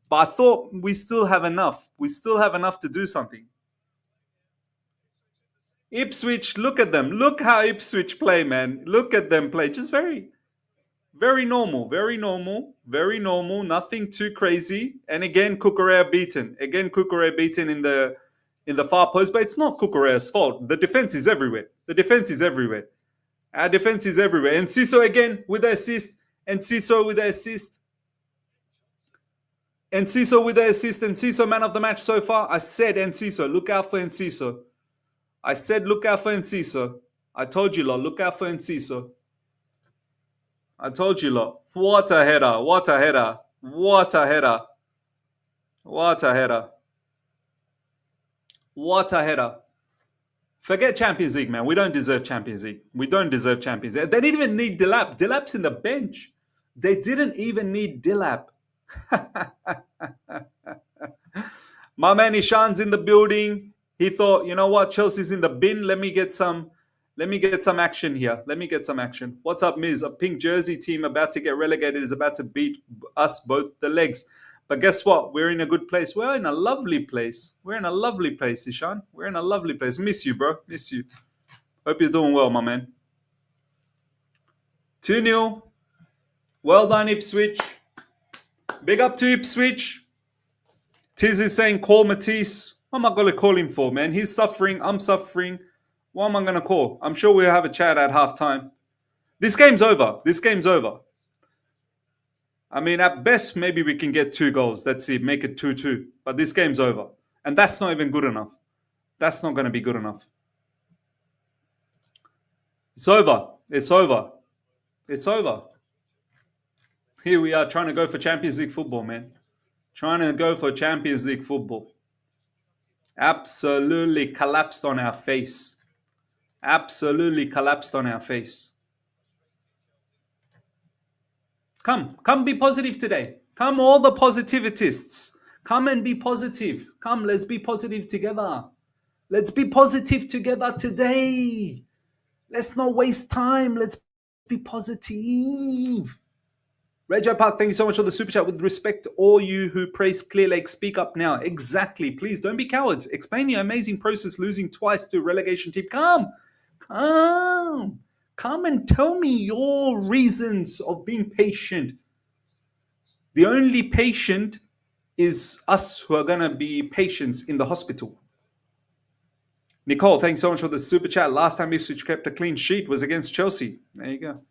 But I thought we still have enough. We still have enough to do something. Ipswich, look at them. Look how Ipswich play, man. Look at them play. Just very, very normal. Very normal. Very normal. Nothing too crazy. And again, Cucurella beaten. Again, Cucurella beaten in the far post. But it's not Cucurella's fault. The defense is everywhere. The defense is everywhere. Our defense is everywhere. And Ciso again with the assist. And Ciso with the assist. Enciso with the assist. Enciso man of the match so far. I said Enciso. Look out for Enciso. I said look out for Enciso. I told you lot. Look out for Enciso. I told you lot. What a header. What a header. What a header. What a header. What a header. Forget Champions League, man. We don't deserve Champions League. We don't deserve Champions League. They didn't even need Delap. Delap's in the bench. They didn't even need Delap. My man Ishan's in the building. He thought, you know what, Chelsea's in the bin. Let me get some action here. Let me get some action. What's up, Miz? A pink jersey team about to get relegated is about to beat us both the legs. But guess what? We're in a good place. We're in a lovely place. We're in a lovely place, Ishan. We're in a lovely place. Miss you, bro. Miss you. Hope you're doing well, my man. 2-0. Well done, Ipswich. Big up to Ipswich. Tiz is saying, call Matisse. What am I going to call him for, man? He's suffering. I'm suffering. What am I going to call? I'm sure we'll have a chat at halftime. This game's over. This game's over. I mean, at best, maybe we can get 2 goals. That's it. Make it 2-2. But this game's over. And that's not even good enough. That's not going to be good enough. It's over. It's over. It's over. Here we are trying to go for Champions League football, man. Trying to go for Champions League football. Absolutely collapsed on our face. Absolutely collapsed on our face. Come be positive today. Come, all the positivists. Come and be positive. Come, let's be positive together. Let's be positive together today. Let's not waste time. Let's be positive. Reggie Park, thank you so much for the super chat. With respect to all you who praise Clear Lake, speak up now. Exactly. Please don't be cowards. Explain your amazing process, losing twice to a relegation team. Come and tell me your reasons of being patient. The only patient is us who are going to be patients in the hospital. Nicole, thanks so much for the super chat. Last time Ipswich kept a clean sheet was against Chelsea. There you go.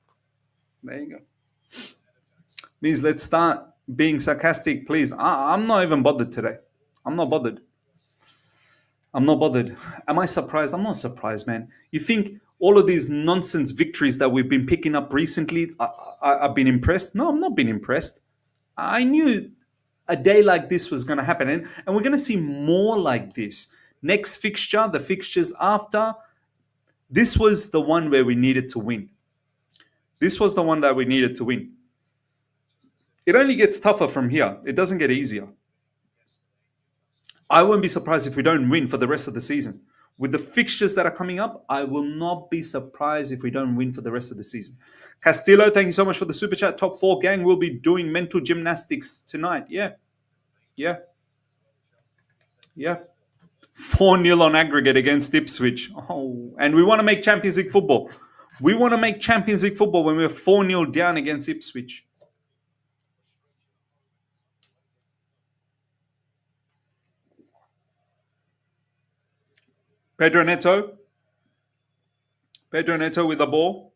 There you go. Please, let's start being sarcastic, please. I'm not even bothered today. I'm not bothered. Am I surprised? I'm not surprised, man. You think all of these nonsense victories that we've been picking up recently, I've been impressed? No, I'm not being impressed. I knew a day like this was going to happen. And we're going to see more like this. Next fixture, the fixtures after, this was the one where we needed to win. This was the one that we needed to win. It only gets tougher from here. It doesn't get easier. I won't be surprised if we don't win for the rest of the season. With the fixtures that are coming up, I will not be surprised if we don't win for the rest of the season. Castillo, thank you so much for the super chat. Top 4 gang will be doing mental gymnastics tonight. Yeah. 4-0 on aggregate against Ipswich. Oh, and we want to make Champions League football. We want to make Champions League football when we're 4-0 down against Ipswich. Pedro Neto with the ball.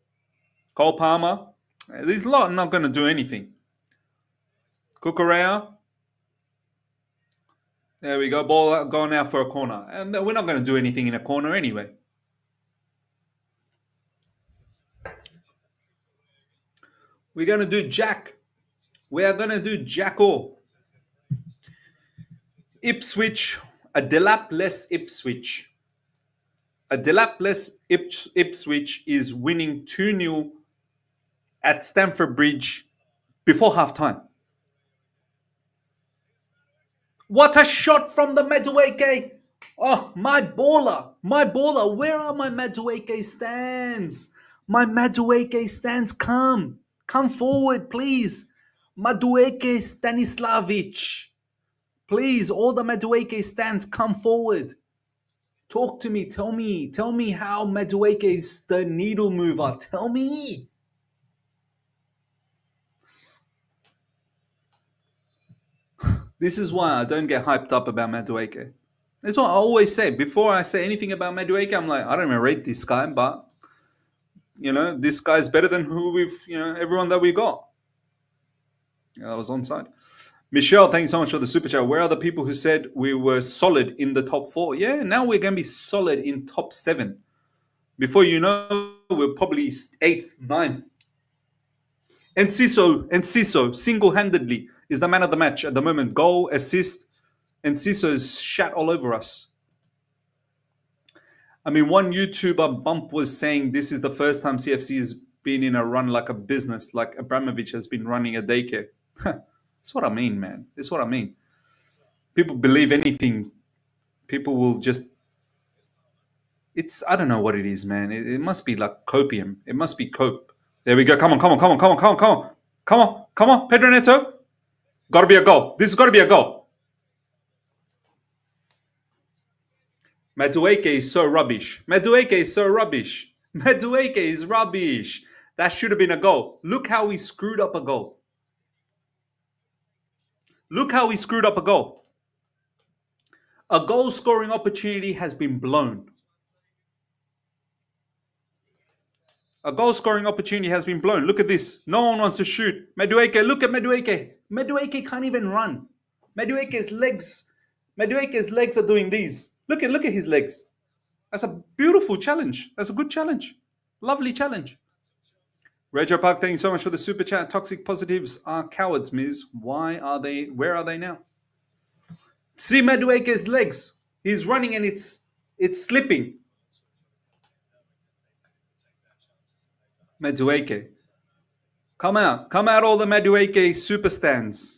Cole Palmer. These lot are not going to do anything. Cucurella. There we go. Ball going out for a corner. And we're not going to do anything in a corner anyway. We're going to do jack. We are going to do jack all. Ipswich. A dilapless Ipswich. A dilapless Ipswich is winning 2-0 at Stamford Bridge before half-time. What a shot from the Madueke. Oh, my baller. Where are my Madueke stands? My Madueke stands, come forward, please. Madueke Stanislavic. Please, all the Madueke stands, come forward. Talk to me. Tell me how Madueke is the needle mover. Tell me. This is why I don't get hyped up about Madueke. That's what I always say. Before I say anything about Madueke, I'm like, I don't even rate this guy, but this guy's better than everyone that we got. Yeah, that was onside. Michelle, thanks so much for the super chat. Where are the people who said we were solid in the top 4? Yeah, now we're going to be solid in top 7. Before you know, we're probably 8th, 9th. And Ciso, single-handedly, is the man of the match at the moment. Goal, assist, and Ciso's shat all over us. I mean, one YouTuber bump was saying this is the first time CFC has been in a run like a business, like Abramovich has been running a daycare. That's what I mean, man. That's what I mean. People believe anything. People will just... I don't know what it is, man. It must be like copium. It must be cope. There we go. Come on. Pedro Neto. Got to be a goal. This has got to be a goal. Madueke is so rubbish. Madueke is so rubbish. Madueke is rubbish. That should have been a goal. Look how he screwed up a goal. Look how he screwed up a goal. A goal scoring opportunity has been blown. A goal scoring opportunity has been blown. Look at this. No one wants to shoot. Madueke, look at Madueke. Madueke can't even run. Madueke's legs are doing these. Look at his legs. That's a beautiful challenge. That's a good challenge. Lovely challenge. Rego Park, thank you so much for the super chat. Toxic positives are cowards, Ms. Where are they now? See Madueke's legs. He's running and it's slipping. Madueke. Come out all the Madueke super stands.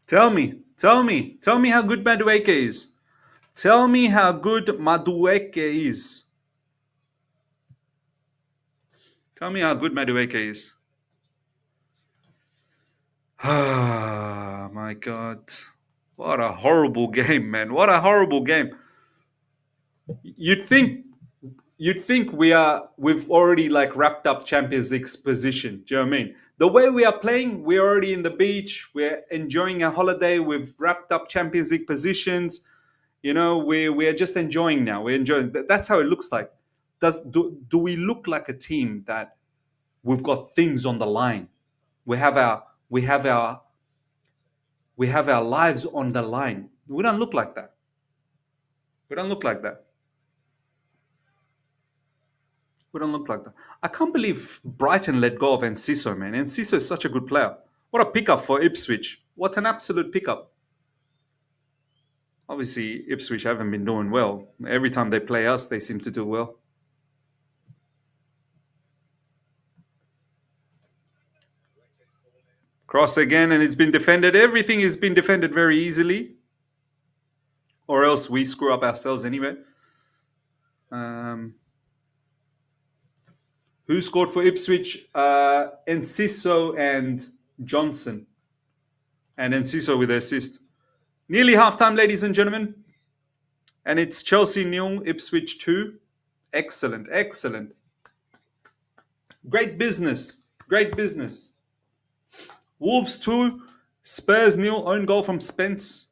Tell me how good Madueke is. Tell me how good Madueke is. Tell me how good Madueke is. Ah, my God. What a horrible game, man. What a horrible game. You'd think we've already like wrapped up Champions League's position. Do you know what I mean? The way we are playing, we're already in the beach. We're enjoying a holiday. We've wrapped up Champions League positions. You know, we're just enjoying now. We're enjoying. That's how it looks like. Do we look like a team that we've got things on the line? We have our lives on the line. We don't look like that. We don't look like that. We don't look like that. I can't believe Brighton let go of Enciso, man. Enciso is such a good player. What a pickup for Ipswich. What an absolute pickup. Obviously, Ipswich haven't been doing well. Every time they play us, they seem to do well. Cross again, and it's been defended. Everything has been defended very easily. Or else we screw up ourselves anyway. Who scored for Ipswich? Enciso and Johnson. And Enciso with the assist. Nearly halftime, ladies and gentlemen. And it's Chelsea 0, Ipswich 2. Excellent, excellent. Great business. Great business. Wolves 2, Spurs 0, own goal from Spence.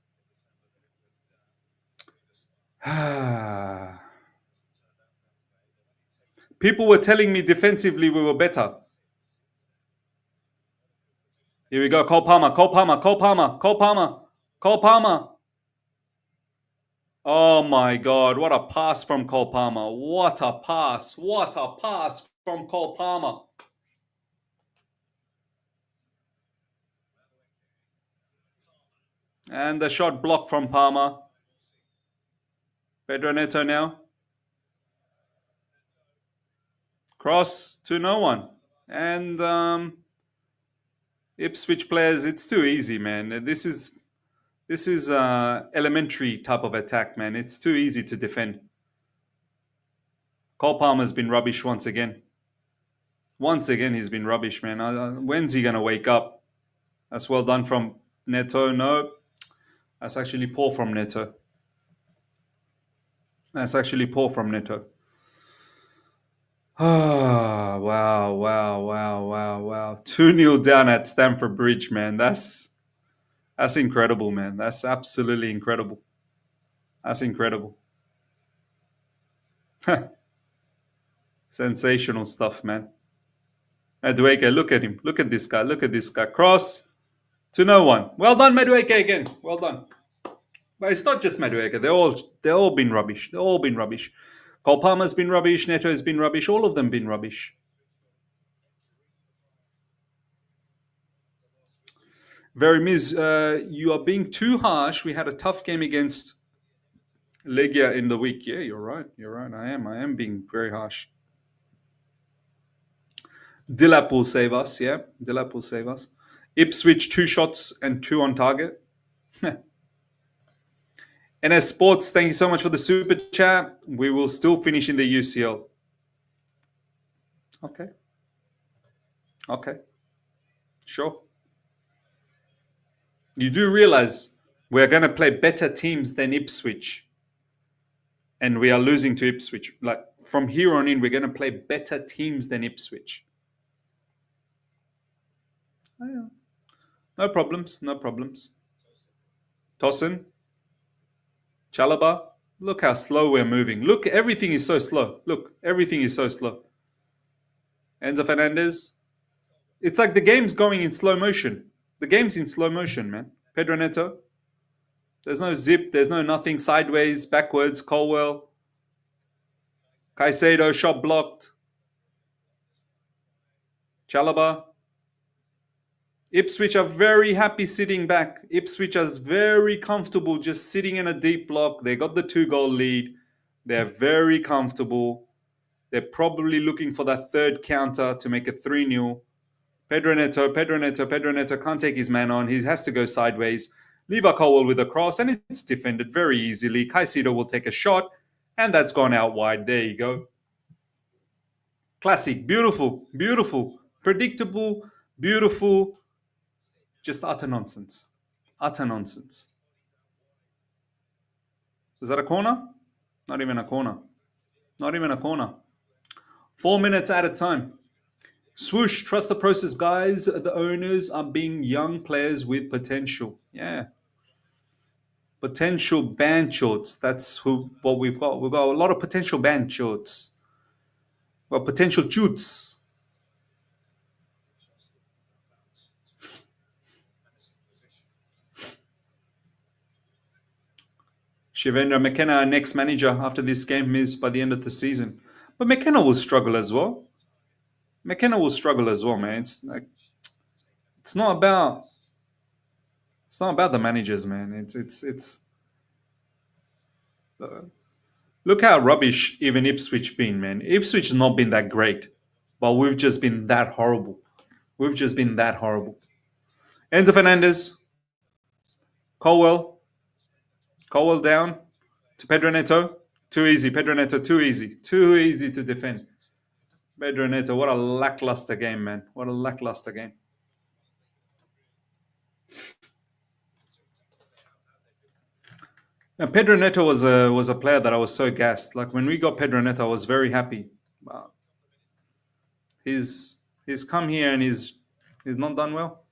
People were telling me defensively we were better. Here we go. Cole Palmer. Oh my God. What a pass from Cole Palmer. What a pass from Cole Palmer. And the shot blocked from Palmer. Pedro Neto now. Cross to no one. And Ipswich players, it's too easy, man. This is elementary type of attack, man. It's too easy to defend. Cole Palmer's been rubbish once again. Once again, he's been rubbish, man. When's he going to wake up? That's well done from Neto. No, that's actually poor from Neto. Oh, wow. 2-0 down at Stamford Bridge, man. That's incredible, man. That's absolutely incredible. That's incredible. Sensational stuff, man. Madueke, look at him. Look at this guy. Cross to no one. Well done, Madueke again. Well done. But it's not just Madueke. They're all been rubbish. Cole Palmer's been rubbish. Neto's been rubbish. All of them been rubbish. Very Miz, you are being too harsh. We had a tough game against Legia in the week. Yeah, you're right. You're right. I am being very harsh. Dilap will save us. Yeah, Dilap will save us. Ipswich 2 shots and 2 on target. NS Sports, thank you so much for the super chat. We will still finish in the UCL. Okay. Okay. Sure. You do realize we're going to play better teams than Ipswich. And we are losing to Ipswich. Like, from here on in, we're going to play better teams than Ipswich. Oh, yeah. No problems. No problems. Tosin. Chalobah. Look how slow we're moving. Look, everything is so slow. Look, everything is so slow. Enzo Fernandez. It's like the game's going in slow motion. The game's in slow motion, man. Pedro Neto. There's no zip. There's no nothing. Sideways, backwards. Colwill. Caicedo, shot blocked. Chalobah. Ipswich are very happy sitting back. Ipswich is very comfortable just sitting in a deep block. They got the 2-goal lead. They're very comfortable. They're probably looking for that third counter to make it 3-0. Pedro Neto can't take his man on. He has to go sideways. Levi Colwill with a cross, and it's defended very easily. Caicedo will take a shot, and that's gone out wide. There you go. Classic. Beautiful. Beautiful. Predictable. Beautiful. Just utter nonsense. Utter nonsense. Is that a corner? Not even a corner. Not even a corner. 4 minutes at a time. Swoosh, trust the process, guys. The owners are being young players with potential. Yeah. Potential band shorts. That's what we've got. We've got a lot of potential band shorts. Well, potential shoots. Shivendra McKenna, our next manager after this game is by the end of the season. But McKenna will struggle as well. McKenna will struggle as well, man. It's not about the managers, man. Look how rubbish even Ipswich been, man. Ipswich has not been that great, but we've just been that horrible. We've just been that horrible. Enzo Fernandez, Colwill down to Pedro Neto. Too easy, Pedro Neto. Too easy to defend. Pedro Neto, what a lackluster game, man. What a lackluster game. And Pedro Neto was a player that I was so gassed. Like when we got Pedro Neto, I was very happy. He's come here and he's not done well.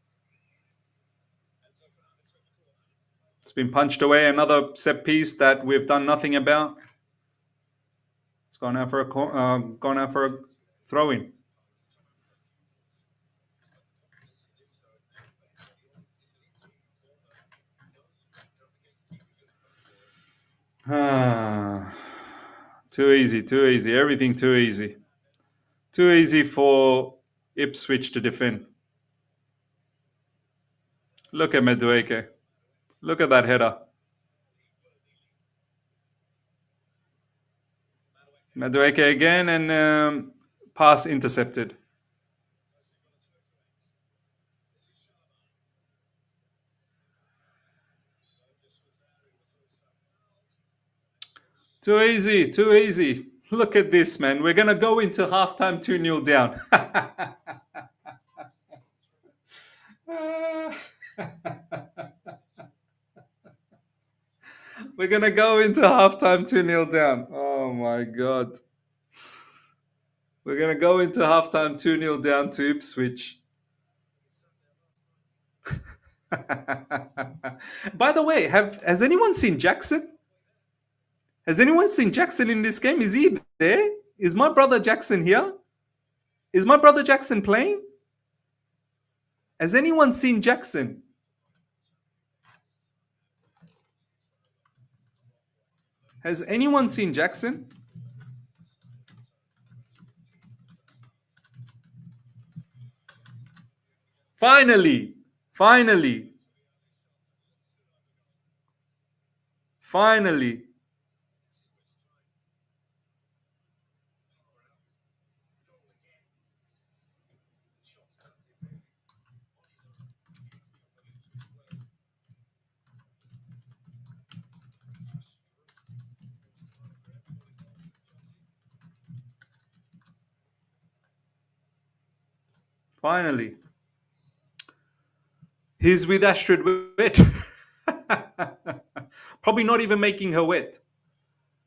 It's been punched away. Another set piece that we've done nothing about. It's gone out for a throw-in. Too easy. Everything too easy. Too easy for Ipswich to defend. Look at Madueke. Look at that header. Madueke again, and pass intercepted. Too easy. Look at this, man. We're going to go into halftime 2-0 down. We're going to go into halftime 2-0 down. Oh, my God. We're going to go into halftime 2-0 down to Ipswich. By the way, has anyone seen Jackson? Has anyone seen Jackson in this game? Is he there? Is my brother Jackson here? Is my brother Jackson playing? Has anyone seen Jackson? Has anyone seen Jackson? Finally. Finally. Finally. He's with Astrid wet. Probably not even making her wet.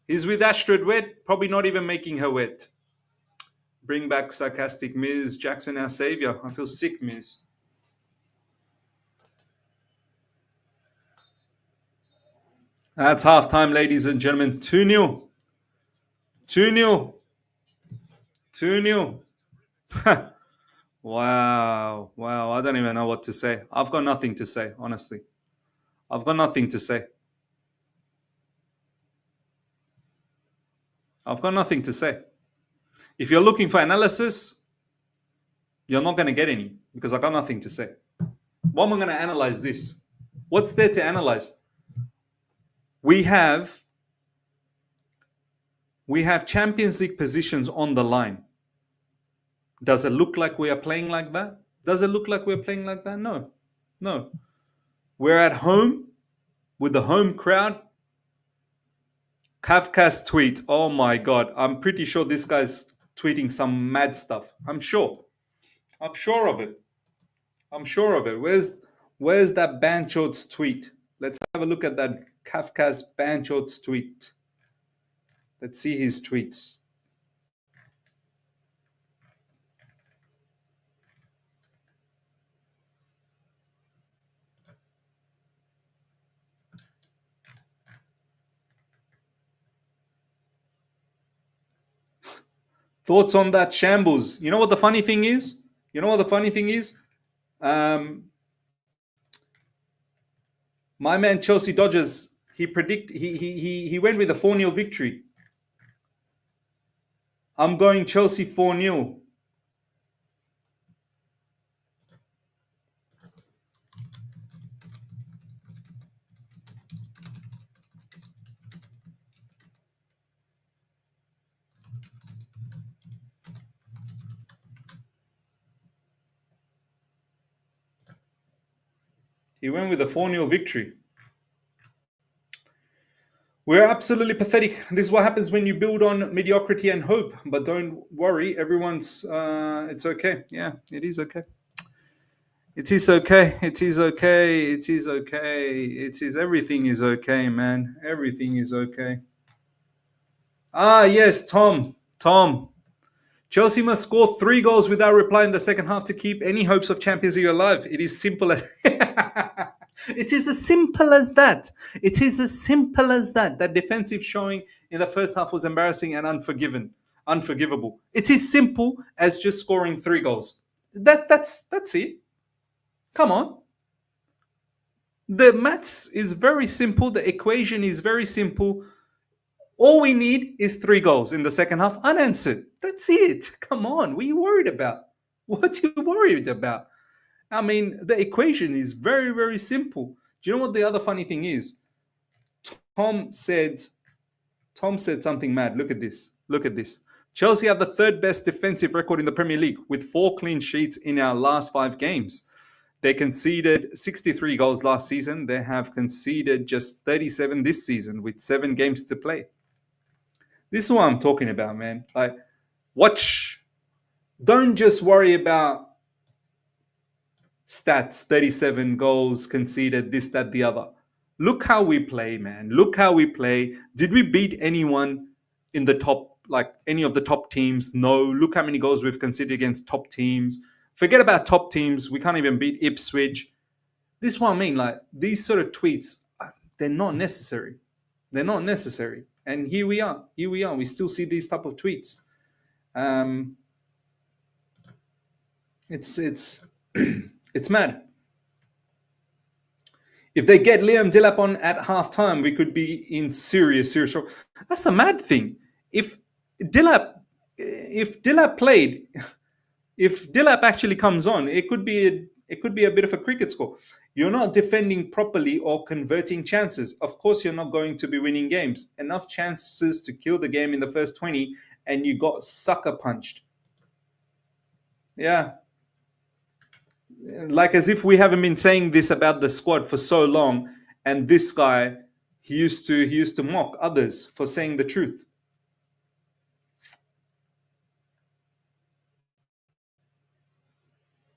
He's with Astrid wet, probably not even making her wet. Bring back sarcastic Ms. Jackson, our savior. I feel sick, Ms. That's half time, ladies and gentlemen. 2-0. 2-0. 2-0. Wow. Wow. I don't even know what to say. I've got nothing to say, honestly. I've got nothing to say. I've got nothing to say. If you're looking for analysis, you're not going to get any because I got nothing to say. What am I going to analyze this? What's there to analyze? We have Champions League positions on the line. Does it look like we are playing like that? Does it look like we're playing like that? No. No. We're at home with the home crowd. Kafka's tweet. Oh my God. I'm pretty sure this guy's tweeting some mad stuff. I'm sure. I'm sure of it. I'm sure of it. Where's that Banchot's tweet? Let's have a look at that Kafka's Banchot's tweet. Let's see his tweets. Thoughts on that shambles? You know what the funny thing is? My man Chelsea Dodgers, he went with a 4-0 victory. I'm going Chelsea 4-0. He went with a 4-0 victory. We're absolutely pathetic. This is what happens when you build on mediocrity and hope. But don't worry, everyone's, it's okay. Yeah, it is okay. It is okay. It is okay. It is okay. It is, everything is okay, man. Everything is okay. Ah, yes, Tom. Chelsea must score 3 goals without reply in the second half to keep any hopes of Champions League alive. It is simple as... It is as simple as that. It is as simple as that. That defensive showing in the first half was embarrassing and unforgivable. It is simple as just scoring 3 goals. That's it. Come on. The maths is very simple. The equation is very simple. All we need is 3 goals in the second half unanswered. That's it. Come on. What are you worried about? What are you worried about? I mean, the equation is very, very simple. Do you know what the other funny thing is? Tom said something mad. Look at this. Chelsea have the 3rd best defensive record in the Premier League with 4 clean sheets in our last 5 games. They conceded 63 goals last season. They have conceded just 37 this season with 7 games to play. This is what I'm talking about, man. Like, watch. Don't just worry about stats, 37 goals conceded, this, that, the other. Look how we play, man. Look how we play. Did we beat anyone in the top, like any of the top teams? No. Look how many goals we've conceded against top teams. Forget about top teams. We can't even beat Ipswich. This is what I mean. Like, these sort of tweets, they're not necessary. They're not necessary. And here we are. We still see these type of tweets. It's it's mad. If they get Liam Delap on at halftime, we could be in serious trouble. That's a mad thing. If Delap actually comes on, it could be a bit of a cricket score. You're not defending properly or converting chances. Of course, you're not going to be winning games. Enough chances to kill the game in the first 20, and you got sucker punched. Yeah. Like as if we haven't been saying this about the squad for so long, and this guy, he used to mock others for saying the truth.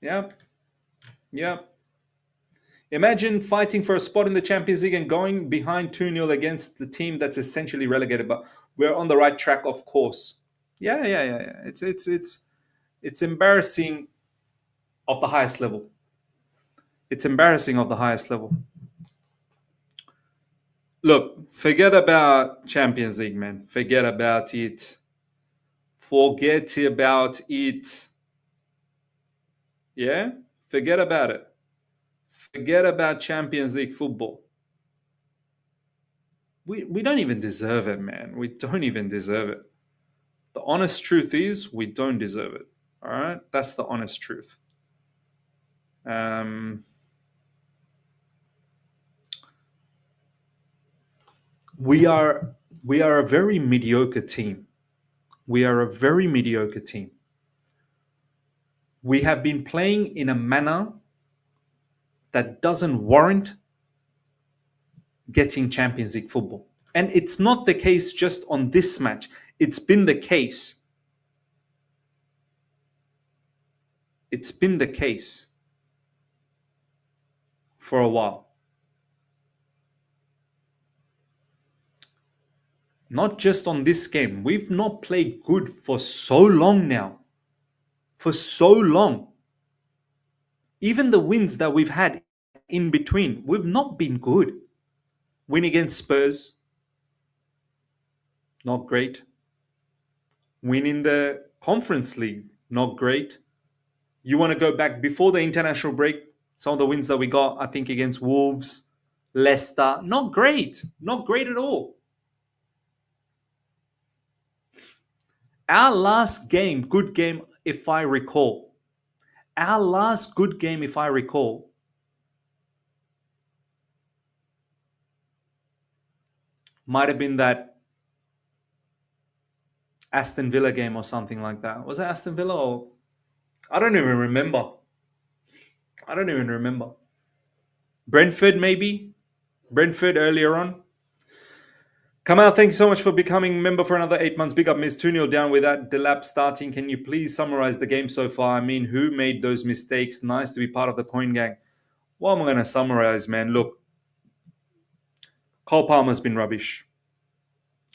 Yep. Yep. Imagine fighting for a spot in the Champions League and going behind 2-0 against the team that's essentially relegated, but we're on the right track, of course. Yeah. It's embarrassing of the highest level. It's embarrassing of the highest level. Look, forget about Champions League, man. Forget about it. Forget about it. Yeah? Forget about it. Forget about Champions League football. We don't even deserve it, man. We don't even deserve it. The honest truth is we don't deserve it. All right? That's the honest truth. We are a very mediocre team. We are a very mediocre team. We have been playing in a manner that doesn't warrant getting Champions League football. And it's not the case just on this match. It's been the case. It's been the case for a while. Not just on this game. We've not played good for so long now. For so long. Even the wins that we've had in between, we've not been good. Win against Spurs, not great. Win in the Conference League, not great. You want to go back before the international break, some of the wins that we got, I think, against Wolves, Leicester, not great. Not great at all. Our last game, good game, if I recall. Our last good game, if I recall, might have been that Aston Villa game or something like that. Was it Aston Villa or... I don't even remember. Brentford, maybe? Brentford earlier on. Kamal, thank you so much for becoming a member for another 8 months. Big up, Miss 2-0 down with that Delap starting. Can you please summarize the game so far? I mean, who made those mistakes? Nice to be part of the coin gang. What am I going to summarize, man? Look, Cole Palmer's been rubbish.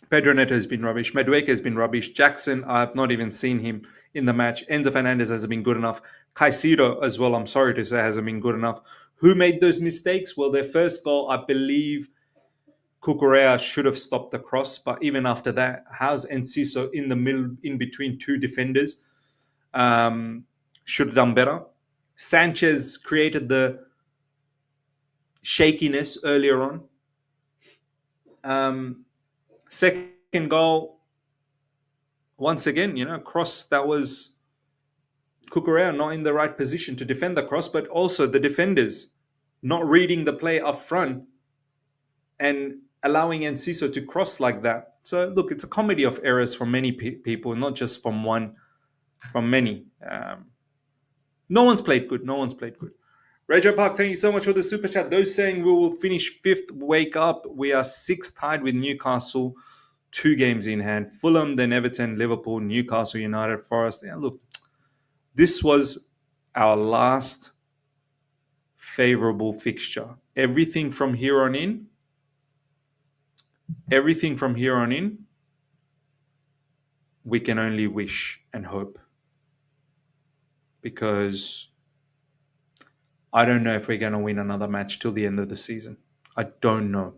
Pedro Neto has been rubbish. Madueke has been rubbish. Jackson, I have not even seen him in the match. Enzo Fernandez hasn't been good enough. Caicedo as well, I'm sorry to say, hasn't been good enough. Who made those mistakes? Well, their first goal, I believe Cucurella should have stopped the cross. But even after that, how's Enciso in the middle, in between two defenders? Should have done better. Sanchez created the shakiness earlier on. Second goal, once again, cross that was Cucurella not in the right position to defend the cross, but also the defenders not reading the play up front and allowing Enciso to cross like that. So, look, it's a comedy of errors from many people, not just from one, from many. No one's played good. Rejo Park, thank you so much for the super chat. Those saying we will finish 5th, wake up. We are 6th, tied with Newcastle, 2 games in hand. Fulham, then Everton, Liverpool, Newcastle United, Forest. Yeah, look, this was our last favourable fixture. Everything from here on in, we can only wish and hope. Because I don't know if we're going to win another match till the end of the season. I don't know.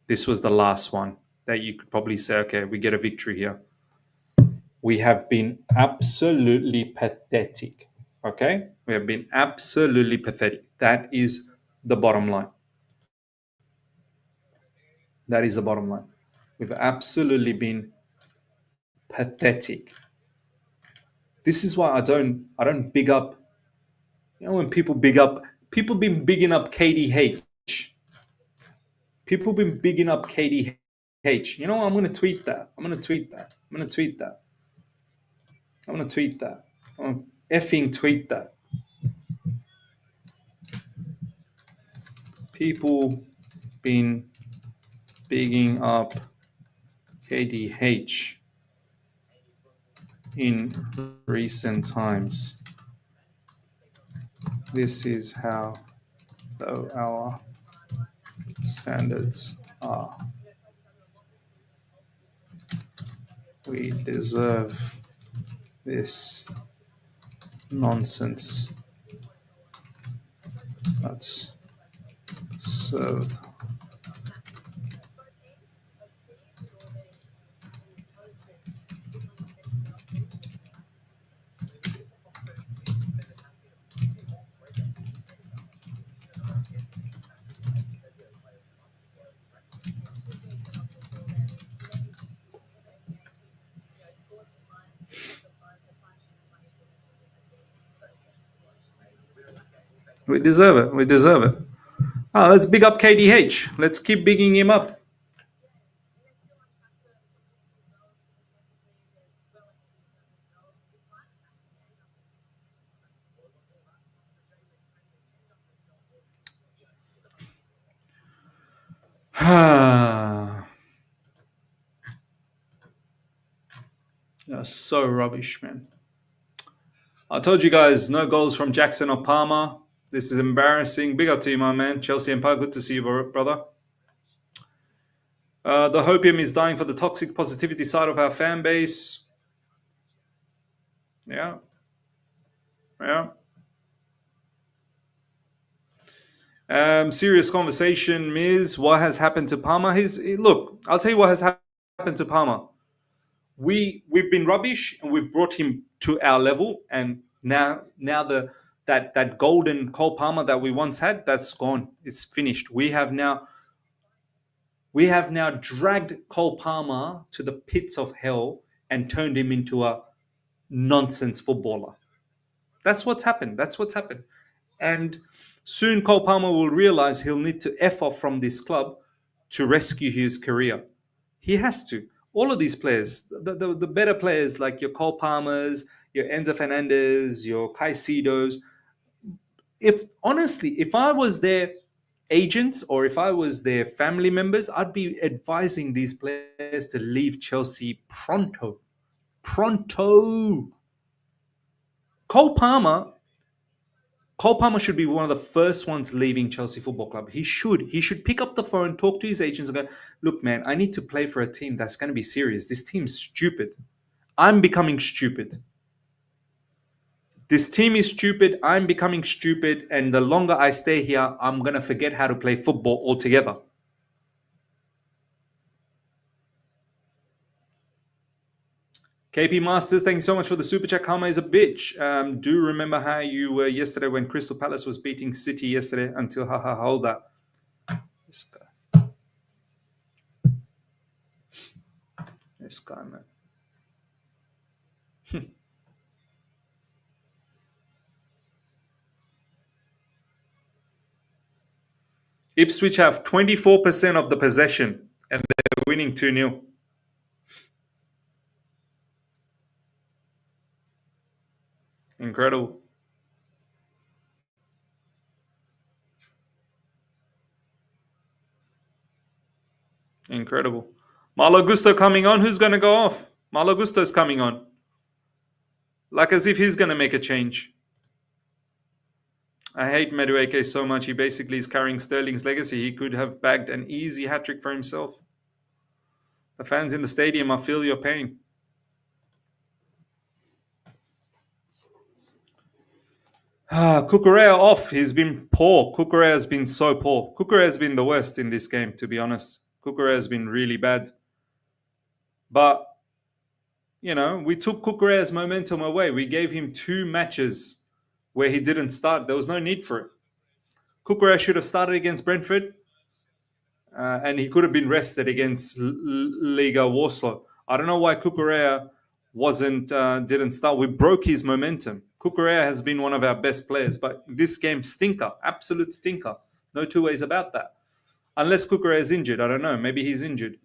This was the last one that you could probably say, okay, we get a victory here. We have been absolutely pathetic. Okay? We have been absolutely pathetic. That is the bottom line. We've absolutely been pathetic. This is why I don't big up. When people big up People been bigging up KDH. People been bigging up KDH. You know what? I'm gonna tweet that. I'm gonna tweet that. I'm gonna tweet that. I'm gonna tweet that. I'm gonna effing tweet that. People been bigging up KDH in recent times. This is how low our standards are. We deserve this nonsense that's served. We deserve it. We deserve it. Let's big up KDH. Let's keep bigging him up. That's so rubbish, man. I told you guys, no goals from Jackson or Palmer. This is embarrassing. Big up to you, my man. Chelsea Empire, good to see you, brother. The hopium is dying for the toxic positivity side of our fan base. Yeah. Yeah. Serious conversation, Miz. What has happened to Palmer? Look, I'll tell you what has happened to Palmer. We've been rubbish, and we've brought him to our level, and now that golden Cole Palmer that we once had, that's gone. It's finished. We have now dragged Cole Palmer to the pits of hell and turned him into a nonsense footballer. That's what's happened. And soon Cole Palmer will realize he'll need to F off from this club to rescue his career. He has to. All of these players, the better players like your Cole Palmers, your Enzo Fernandez, your Caicedos, if I was their agents or if I was their family members, I'd be advising these players to leave Chelsea pronto. Pronto. Cole Palmer should be one of the first ones leaving Chelsea Football Club. He should pick up the phone, talk to his agents, and go, look, man, I need to play for a team that's going to be serious. This team's stupid. I'm becoming stupid. This team is stupid. I'm becoming stupid. And the longer I stay here, I'm going to forget how to play football altogether. KP Masters, thank you so much for the super chat. Karma is a bitch. Do remember how you were yesterday when Crystal Palace was beating City yesterday until hold that. This guy, man. Ipswich have 24% of the possession and they're winning 2-0. Incredible. Incredible. Malo Gusto coming on. Who's going to go off? Malo Gusto's coming on. Like as if he's going to make a change. I hate Madueke so much. He basically is carrying Sterling's legacy. He could have bagged an easy hat-trick for himself. The fans in the stadium, I feel your pain. Cucurella off. He's been poor. Cucurella has been so poor. Cucurella has been the worst in this game, to be honest. Cucurella has been really bad. But, you know, we took Cucurella's momentum away. We gave him 2 matches where he didn't start. There was no need for it. Cucurella should have started against Brentford. And he could have been rested against Liga Warsaw. I don't know why Cucurella didn't start. We broke his momentum. Cucurella has been one of our best players, but this game stinker, absolute stinker. No two ways about that. Unless Cucurella is injured, I don't know. Maybe he's injured.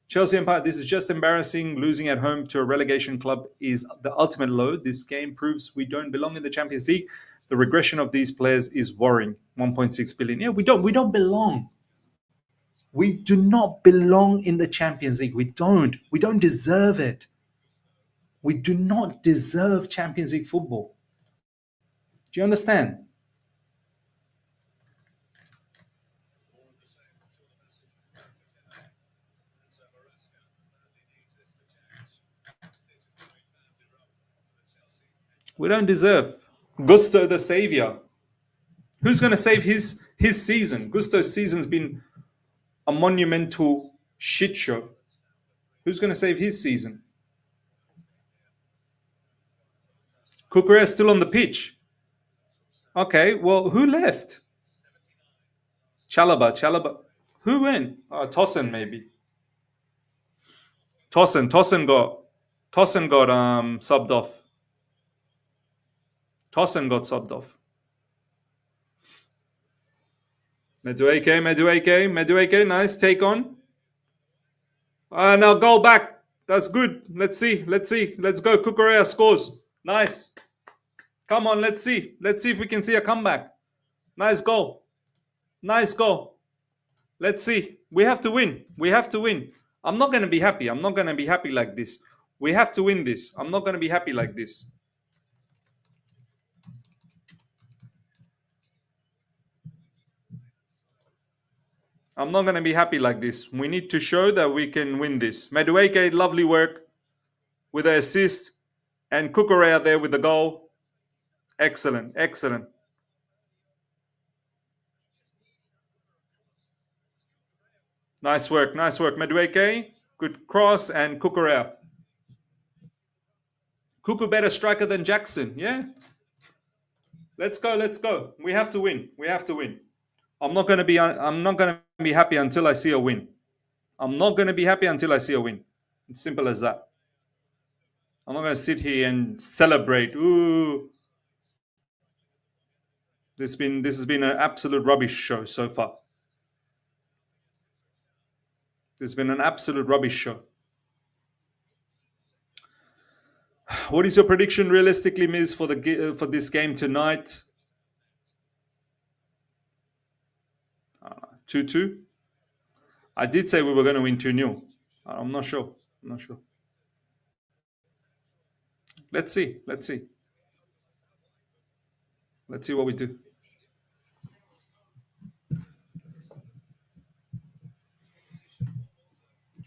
Chelsea Empire, this is just embarrassing. Losing at home to a relegation club is the ultimate low. This game proves we don't belong in the Champions League. The regression of these players is worrying. 1.6 billion. Yeah, we don't belong. We do not belong in the Champions League. We don't. We don't deserve it. We do not deserve Champions League football. Do you understand? We don't deserve. Gusto the savior. Who's going to save his season? Gusto's season's been a monumental shit show. Who's going to save his season? Cucurella still on the pitch. Okay, well, who left? Chalobah. Who went? Tosin maybe. Tosin got subbed off. Tosin got subbed off. Madueke, nice take on. Now goal back. That's good. Let's see. Let's go. Cucurella scores. Nice. Come on, let's see. Let's see if we can see a comeback. Nice goal. Let's see. We have to win. I'm not going to be happy. Like this. We have to win this. I'm not going to be happy like this. I'm not going to be happy like this. We need to show that we can win this. Madueke, lovely work with the assist. And Cucurella there with the goal. Excellent. Nice work. Madueke, good cross, and Cucurella. Cucu better striker than Jackson, yeah? Let's go. We have to win. I'm not going to be happy until I see a win. It's simple as that. I'm not going to sit here and celebrate. Ooh. This has been an absolute rubbish show so far. What is your prediction realistically, Miz, for this game tonight? 2-2. I did say we were going to win 2-0. I'm not sure. Let's see what we do.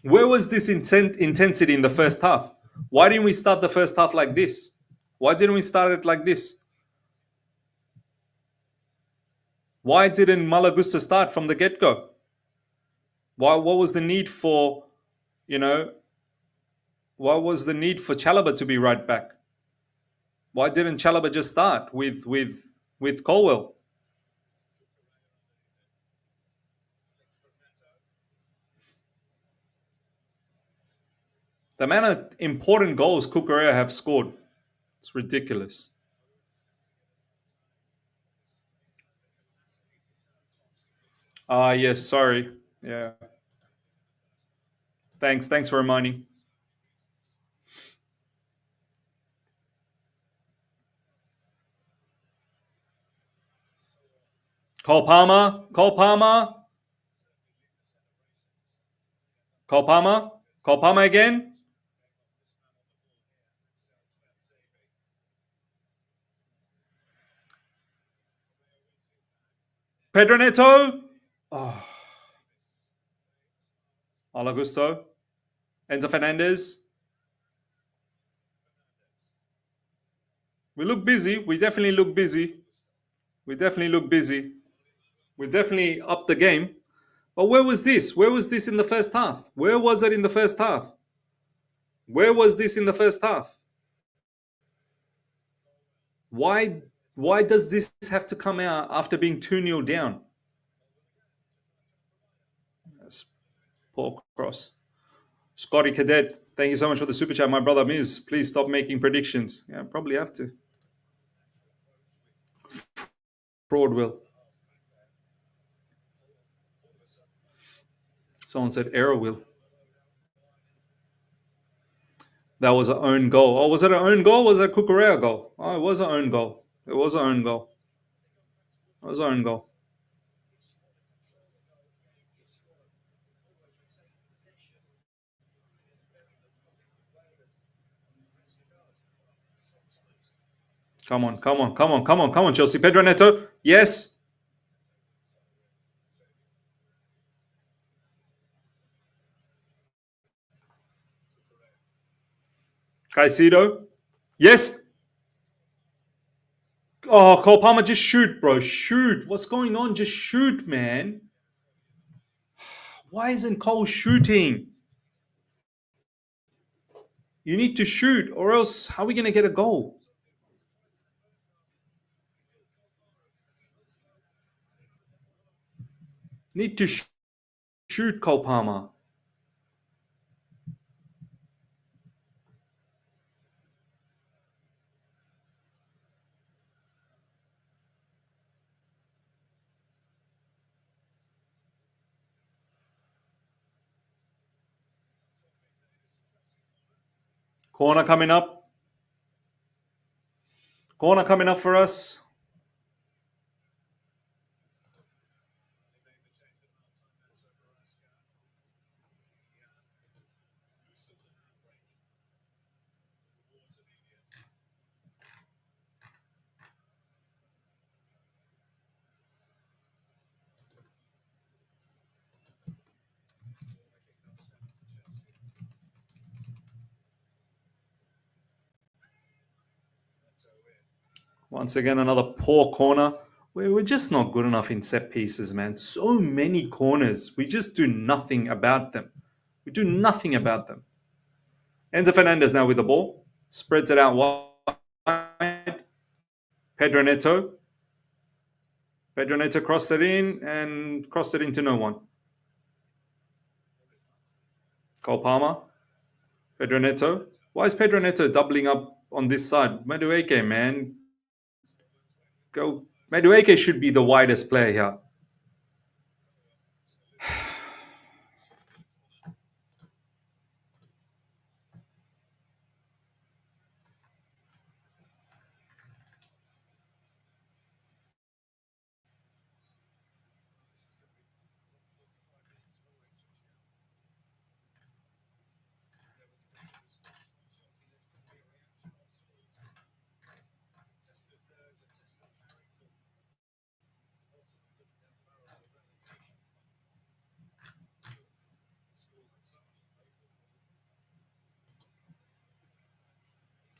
Where was this intensity in the first half? Why didn't we start the first half like this? Why didn't we start it like this? Why didn't Malagusta start from the get-go? What was the need for, what was the need for Chalobah to be right back? Why didn't Chalobah just start with Colwill? The amount of important goals Cucurella have scored, it's ridiculous. Yes, sorry. Yeah. Thanks for reminding. Cole Palmer again. Pedro Neto. Oh. Augusto. Enzo Fernandez. We look busy. We definitely look busy. We definitely up the game. But where was this? Where was this in the first half? Where was it in the first half? Where was this in the first half? Why does this have to come out after being 2-0 down? That's poor cross. Scotty Cadet, thank you so much for the super chat, my brother Miz. Please stop making predictions. Yeah, probably have to. Fraud will. Someone said error will. That was an own goal. Oh, was it an own goal? Was it a Cucurella goal? Oh, it was an own goal. It was an own goal. It was an own goal. Come on, come on, come on, come on, come on, Chelsea. Pedro Neto. Yes. Caicedo. Yes. Oh, Cole Palmer, just shoot, bro. Shoot. What's going on? Just shoot, man. Why isn't Cole shooting? You need to shoot, or else how are we going to get a goal? Need to shoot, Cole Palmer. Corner coming up. Corner coming up for us. Once again, another poor corner. We're just not good enough in set pieces, man. So many corners. We just do nothing about them. We do nothing about them. Enzo Fernandez now with the ball. Spreads it out wide. Pedro Neto. Pedro Neto crossed it in and crossed it into no one. Cole Palmer. Pedro Neto. Why is Pedro Neto doubling up on this side? Madueke, man. Go. Madueke should be the widest player here.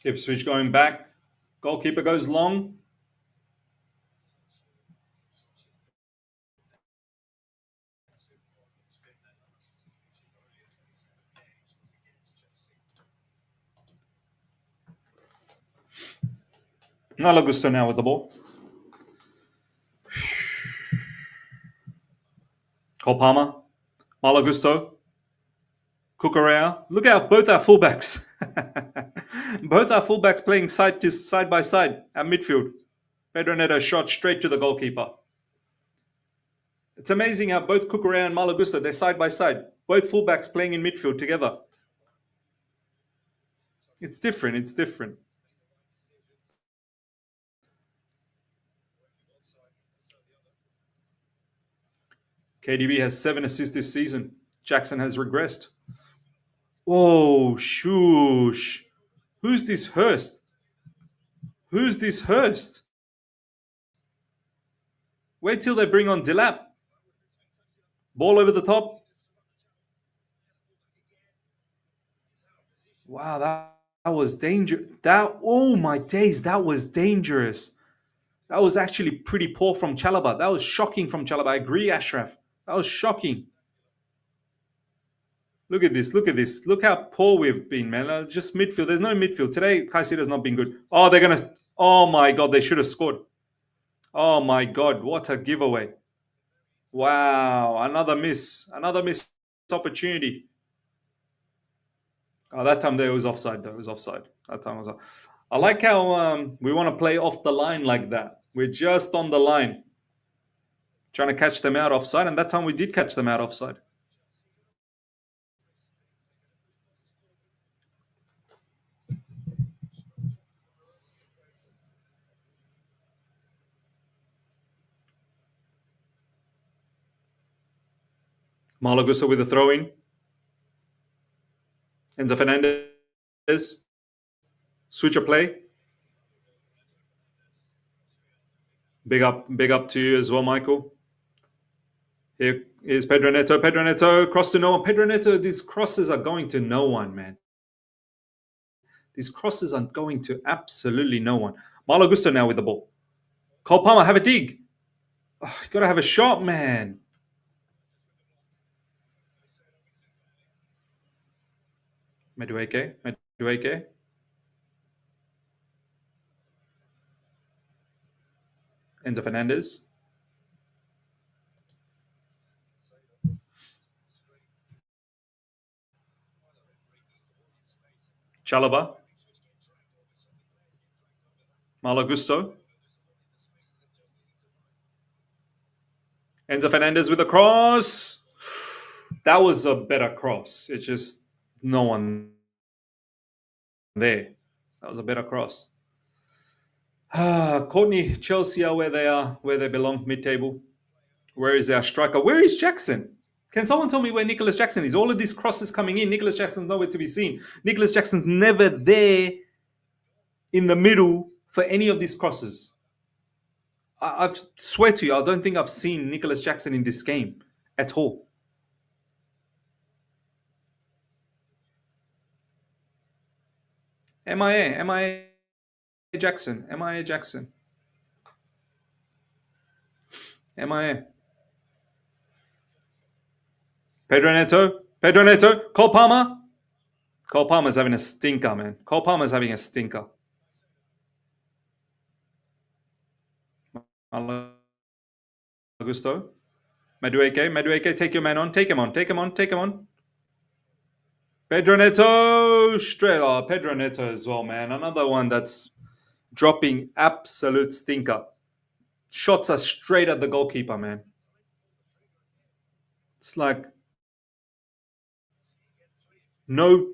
Ipswich going back. Goalkeeper goes long. Malo Gusto now with the ball. Cole Palmer. Malo Gusto. Cucurella. Look at both our fullbacks. Both our fullbacks playing side by side at midfield. Pedro Neto shot straight to the goalkeeper. It's amazing how both Cucurella and Malo Gusto, they're side by side. Both fullbacks playing in midfield together. It's different. It's different. KDB has 7 assists this season. Jackson has regressed. Oh, shoosh. Who's this Hurst? Who's this Hurst? Wait till they bring on Delap. Ball over the top. Wow, that was dangerous. Oh my days, that was dangerous. That was actually pretty poor from Chalobah. That was shocking from Chalobah. I agree, Ashraf. That was shocking. Look at this. Look at this. Look how poor we've been, man. Just midfield. There's no midfield. Today, Caicedo's not been good. Oh, they're going to... Oh, my God. They should have scored. Oh, my God. What a giveaway. Wow. Another miss. Another missed opportunity. Oh, that time there was offside, though. It was offside. That time was. I like how we want to play off the line like that. We're just on the line, trying to catch them out offside, and that time we did catch them out offside. Malagusa with a throw in. Enzo Fernandez. Switch a play. Big up to you as well, Michael. Here is Pedro Neto. Pedro Neto, cross to no one. Pedro Neto, these crosses are going to no one, man. These crosses are going to absolutely no one. Malo Gusto now with the ball. Cole Palmer, have a dig. Oh, you got to have a shot, man. Madueke. Enzo Fernandez. Chalobah. Malo Gusto. Enzo Fernandez with a cross. That was a better cross. It's just no one there. That was a better cross. Courtney, Chelsea are where they belong, mid-table. Where is our striker? Where is Jackson? Can someone tell me where Nicholas Jackson is? All of these crosses coming in, Nicholas Jackson's nowhere to be seen. Nicholas Jackson's never there in the middle for any of these crosses. I swear to you, I don't think I've seen Nicholas Jackson in this game at all. MIA Jackson. Pedro Neto. Cole Palmer. Cole Palmer's having a stinker, man. Cole Palmer's having a stinker. Augusto. Madueke, take your man on. Take him on. Pedro Neto. Straight. Oh, Pedro Neto as well, man. Another one that's dropping absolute stinker. Shots are straight at the goalkeeper, man. It's like no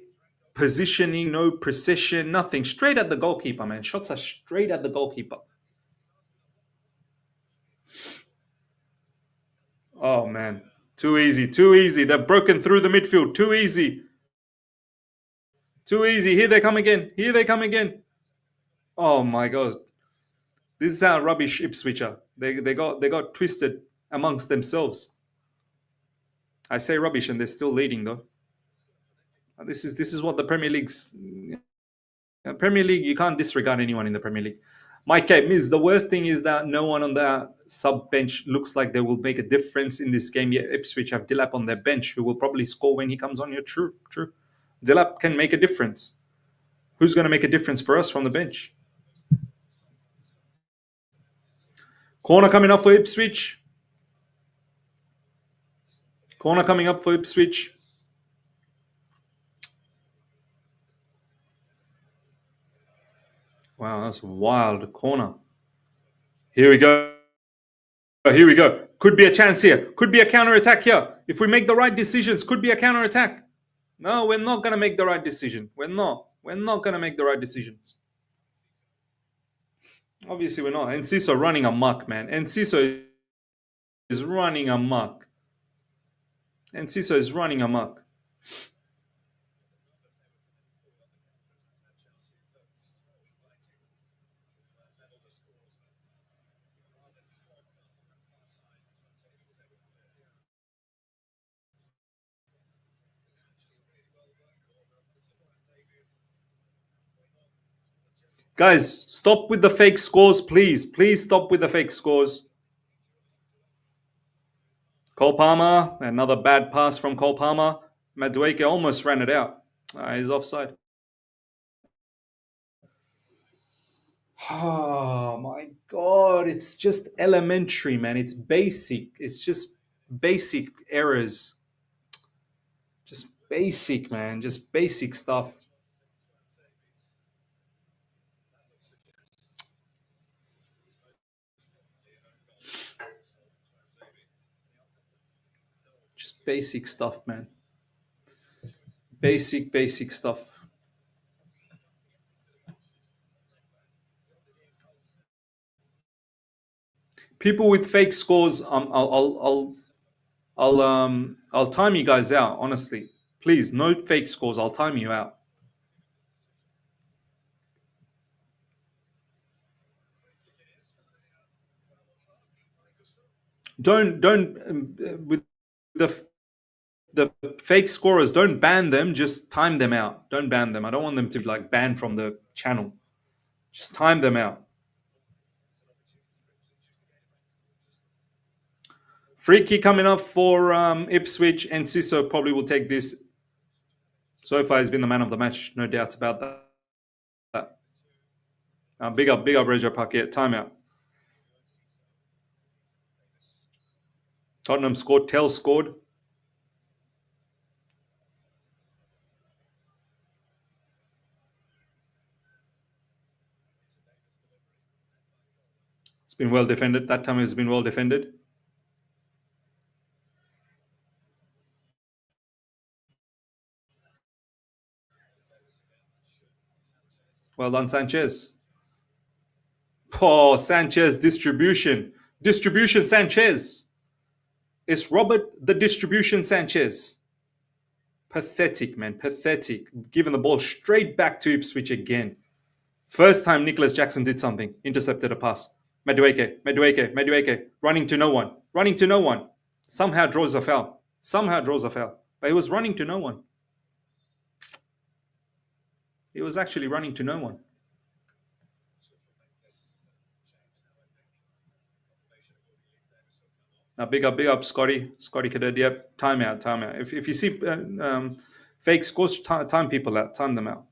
positioning, no precision, nothing. Straight at the goalkeeper, man. Shots are straight at the goalkeeper. Oh, man. Too easy. They've broken through the midfield. Too easy. Here they come again. Oh, my God. This is how rubbish Ipswich are. They got twisted amongst themselves. I say rubbish and they're still leading, though. This is what the Premier League's... Premier League, you can't disregard anyone in the Premier League. Mike Miz, the worst thing is that no one on the sub bench looks like they will make a difference in this game. Yet Ipswich have Delap on their bench, who will probably score when he comes on. Yeah, true. Delap can make a difference. Who's going to make a difference for us from the bench? Corner coming up for Ipswich. Wow, that's a wild corner. Here we go. Could be a chance here. Could be a counter-attack here. If we make the right decisions, could be a counter-attack. No, we're not going to make the right decision. We're not going to make the right decisions. Obviously, we're not. Enciso running amok, man. Enciso is running amok. Guys, stop with the fake scores, please. Please stop with the fake scores. Cole Palmer, another bad pass from Cole Palmer. Madueke almost ran it out. He's offside. Oh my God, it's just elementary, man. It's basic. It's just basic errors. Just basic, man. Just basic stuff. Just basic stuff, man. Basic stuff. People with fake scores, I'll time you guys out. Honestly, please, no fake scores. I'll time you out. Don't with the the fake scorers. Don't ban them. Just time them out. Don't ban them. I don't want them to be like banned from the channel. Just time them out. Free kick coming up for Ipswich, and Ciso probably will take this. So far, he's been the man of the match, no doubts about that. Big up, Reggio Paquet. Timeout. Tottenham scored. Tell scored. It's been well defended. That time it's been well defended. Well done, Sanchez. Oh, Sanchez distribution. Distribution Sanchez. It's Robert the distribution Sanchez. Pathetic, man. Pathetic. Giving the ball straight back to Ipswich again. First time Nicholas Jackson did something. Intercepted a pass. Madueke. Running to no one. Somehow draws a foul. But he was running to no one. He was actually running to no one. Now, big up, Scotty Cadet. Yep, timeout. If you see fake scores, time people out. Time them out.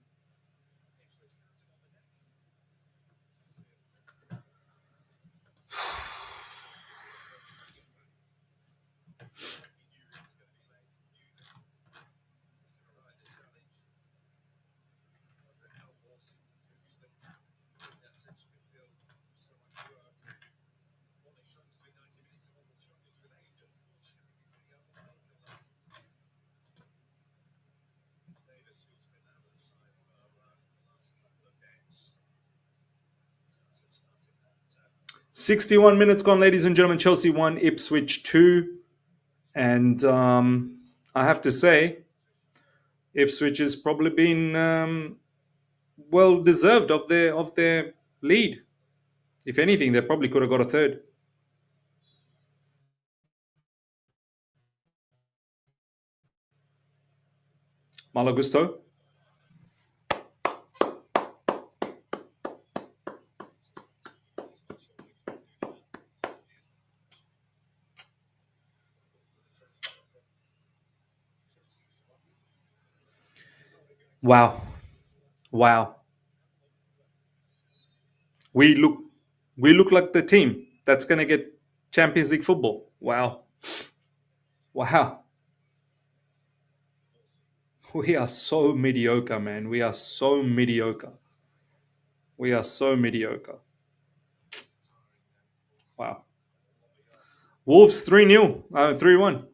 "61 minutes gone, ladies and gentlemen. Chelsea 1, Ipswich 2. And I have to say, Ipswich has probably been well deserved of their lead. If anything, they probably could have got a third. Malo gusto. Wow. We look like the team that's going to get Champions League football. Wow. We are so mediocre, man. We are so mediocre. Wow. Wolves 3-0, 3-1.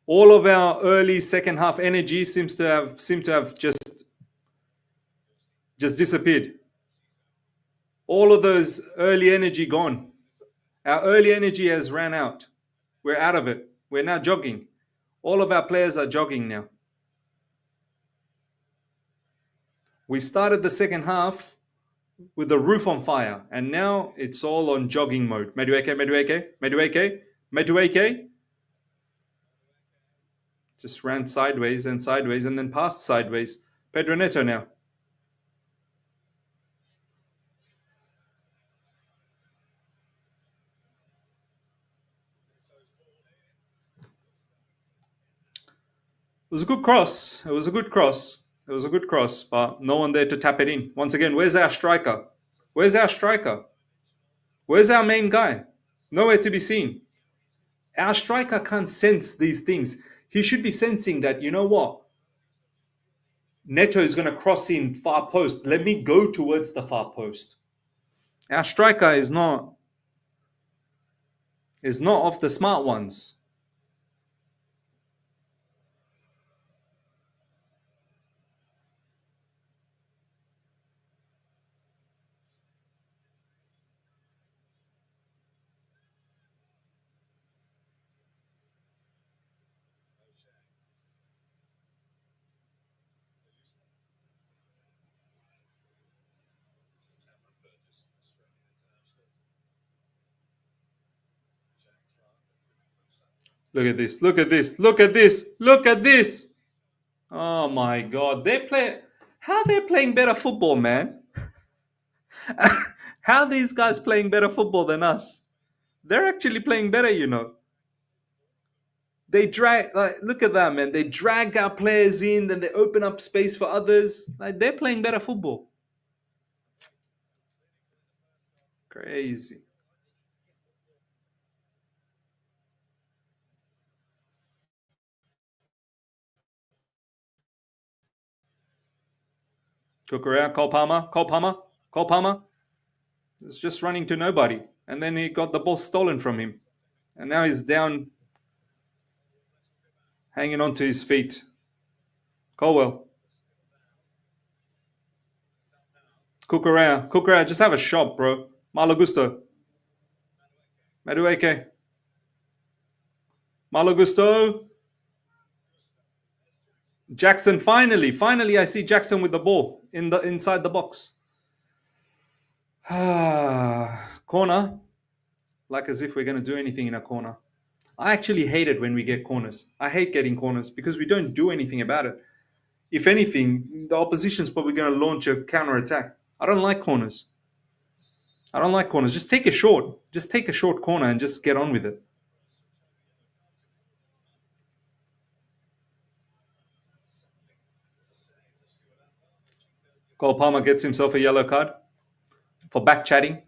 All of our early second half energy seems to have just disappeared. All of those early energy gone. Our early energy has ran out. We're out of it. We're now jogging. All of our players are jogging now. We started the second half with the roof on fire, and now it's all on jogging mode. Madueke. Just ran sideways and then passed sideways. Pedro Neto now. It was a good cross, but no one there to tap it in. Once again, where's our striker? Where's our main guy? Nowhere to be seen. Our striker can't sense these things. He should be sensing that, you know what? Neto is going to cross in far post. Let me go towards the far post. Our striker is not of the smart ones. Look at this. Look at this. Look at this. Look at this. Oh my god. How they're playing better football, man? How are these guys playing better football than us? They're actually playing better, you know. They drag, like, look at that, man. They drag our players in, then they open up space for others. Like, they're playing better football. Crazy. Cucurella, Cole Palmer. It's just running to nobody. And then he got the ball stolen from him. And now he's down, hanging on to his feet. Colwill. Cucurella, just have a shot, bro. Malo Gusto. Madueke. Malo Gusto. Jackson, finally I see Jackson with the ball inside the box. Corner. Like as if we're going to do anything in a corner. I actually hate it when we get corners. I hate getting corners because we don't do anything about it. If anything, the opposition's probably going to launch a counter attack. I don't like corners. Just take a short. Just take a short corner and just get on with it. Cole Palmer gets himself a yellow card for back chatting.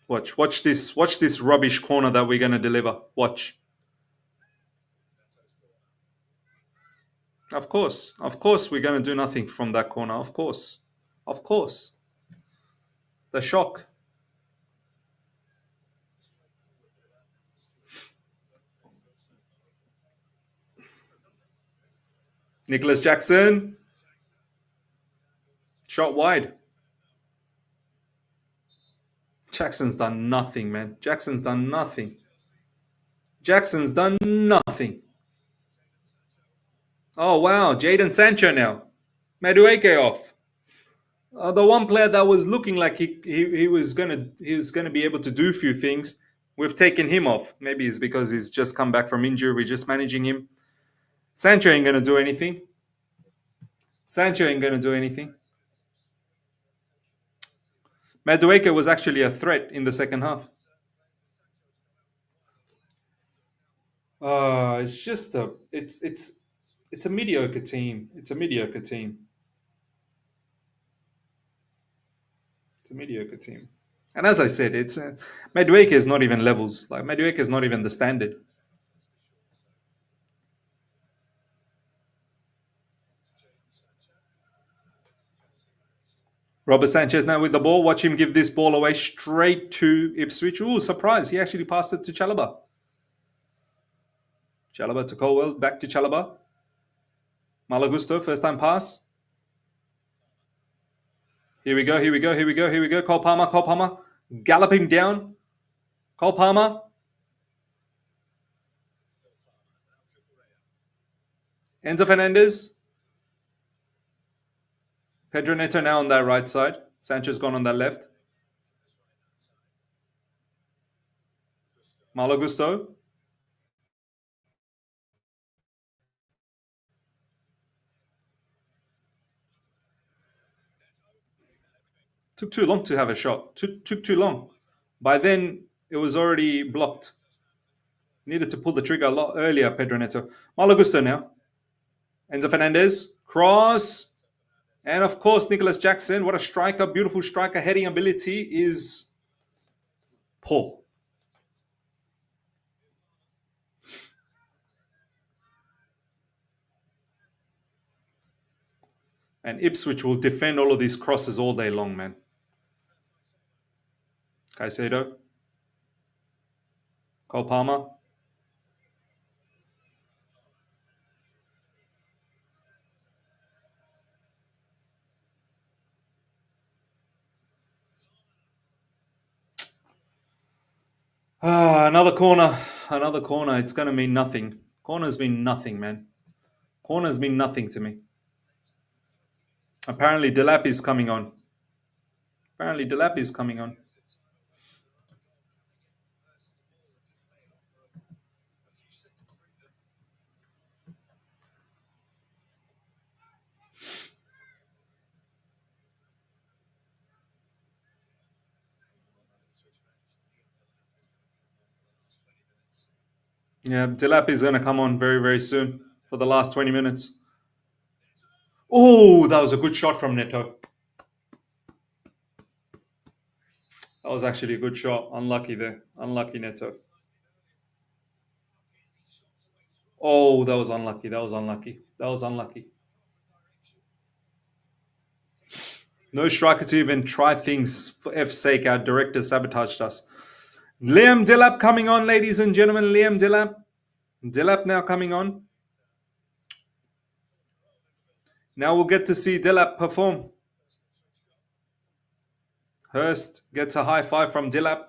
Watch this rubbish corner that we're going to deliver. Watch. Of course we're going to do nothing from that corner. Of course. The shock. Nicholas Jackson. Shot wide. Jackson's done nothing, man. Jackson's done nothing. Oh, wow. Jadon Sancho now. Madueke off. The one player that was looking like he was gonna be able to do a few things, we've taken him off. Maybe it's because he's just come back from injury. We're just managing him. Sancho ain't gonna do anything. Madueke was actually a threat in the second half. It's just it's a mediocre team. It's a mediocre team. And as I said, it's Madueke is not even levels. Like Madueke is not even the standard. Robert Sanchez now with the ball. Watch him give this ball away straight to Ipswich. Ooh, surprise. He actually passed it to Chalobah. Chalobah to Colwill. Back to Chalobah. Malagusto, first time pass. Here we go. Cole Palmer. Gallop him down. Cole Palmer. Enzo Fernandez. Pedro Neto now on that right side. Sanchez gone on that left. Malo Gusto. Took too long to have a shot. Took too long. By then, it was already blocked. Needed to pull the trigger a lot earlier, Pedro Neto. Malo Gusto now. Enzo Fernandez. Cross. And of course, Nicholas Jackson, what a striker, beautiful striker, heading ability is poor. And Ipswich will defend all of these crosses all day long, man. Caicedo. Cole Palmer. Another corner. Another corner. It's going to mean nothing. Corners mean nothing, man. Corners mean nothing to me. Apparently, Delap is coming on. Apparently, Delap is coming on. Yeah, Delap is going to come on very, very soon for the last 20 minutes. Oh, that was a good shot from Neto. That was actually a good shot. Unlucky there. Unlucky, Neto. Oh, that was unlucky. That was unlucky. That was unlucky. No striker to even try things. For F's sake, our director sabotaged us. Liam Delap coming on, ladies and gentlemen. Liam Delap. Delap now coming on. Now we'll get to see Delap perform. Hurst gets a high five from Delap.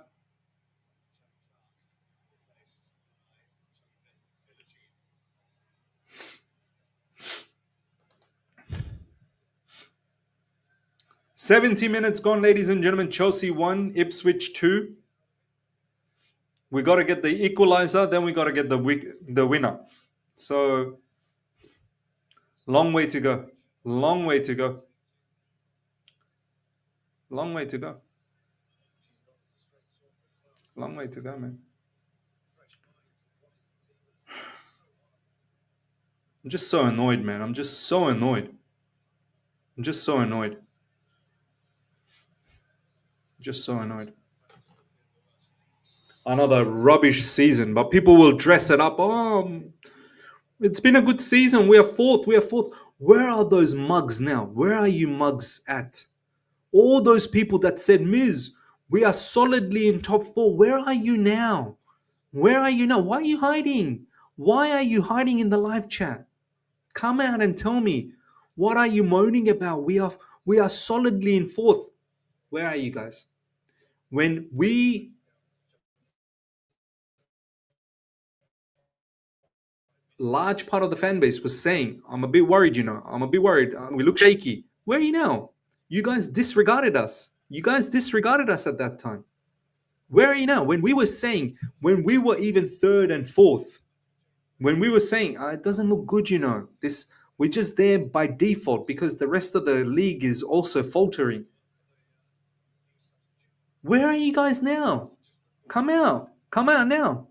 "70 minutes gone, ladies and gentlemen. Chelsea 1, Ipswich 2. We got to get the equalizer, then we got to get the winner. So, long way to go. Long way to go. Long way to go. Long way to go, man. I'm just so annoyed, man. I'm just so annoyed. I'm just so annoyed. Just so annoyed. Another rubbish season, but people will dress it up. Oh, it's been a good season. We are fourth. We are fourth. Where are those mugs now? Where are you mugs at? All those people that said, Miz, we are solidly in top four. Where are you now? Where are you now? Why are you hiding? Why are you hiding in the live chat? Come out and tell me. What are you moaning about? We are solidly in fourth. Where are you guys? When we large part of the fan base was saying, I'm a bit worried, I'm a bit worried. We look shaky. Where are you now? You guys disregarded us. You guys disregarded us at that time. Where are you now? When we were saying, when we were even third and fourth, when we were saying, it doesn't look good, this, we're just there by default because the rest of the league is also faltering. Where are you guys now? Come out. Come out now.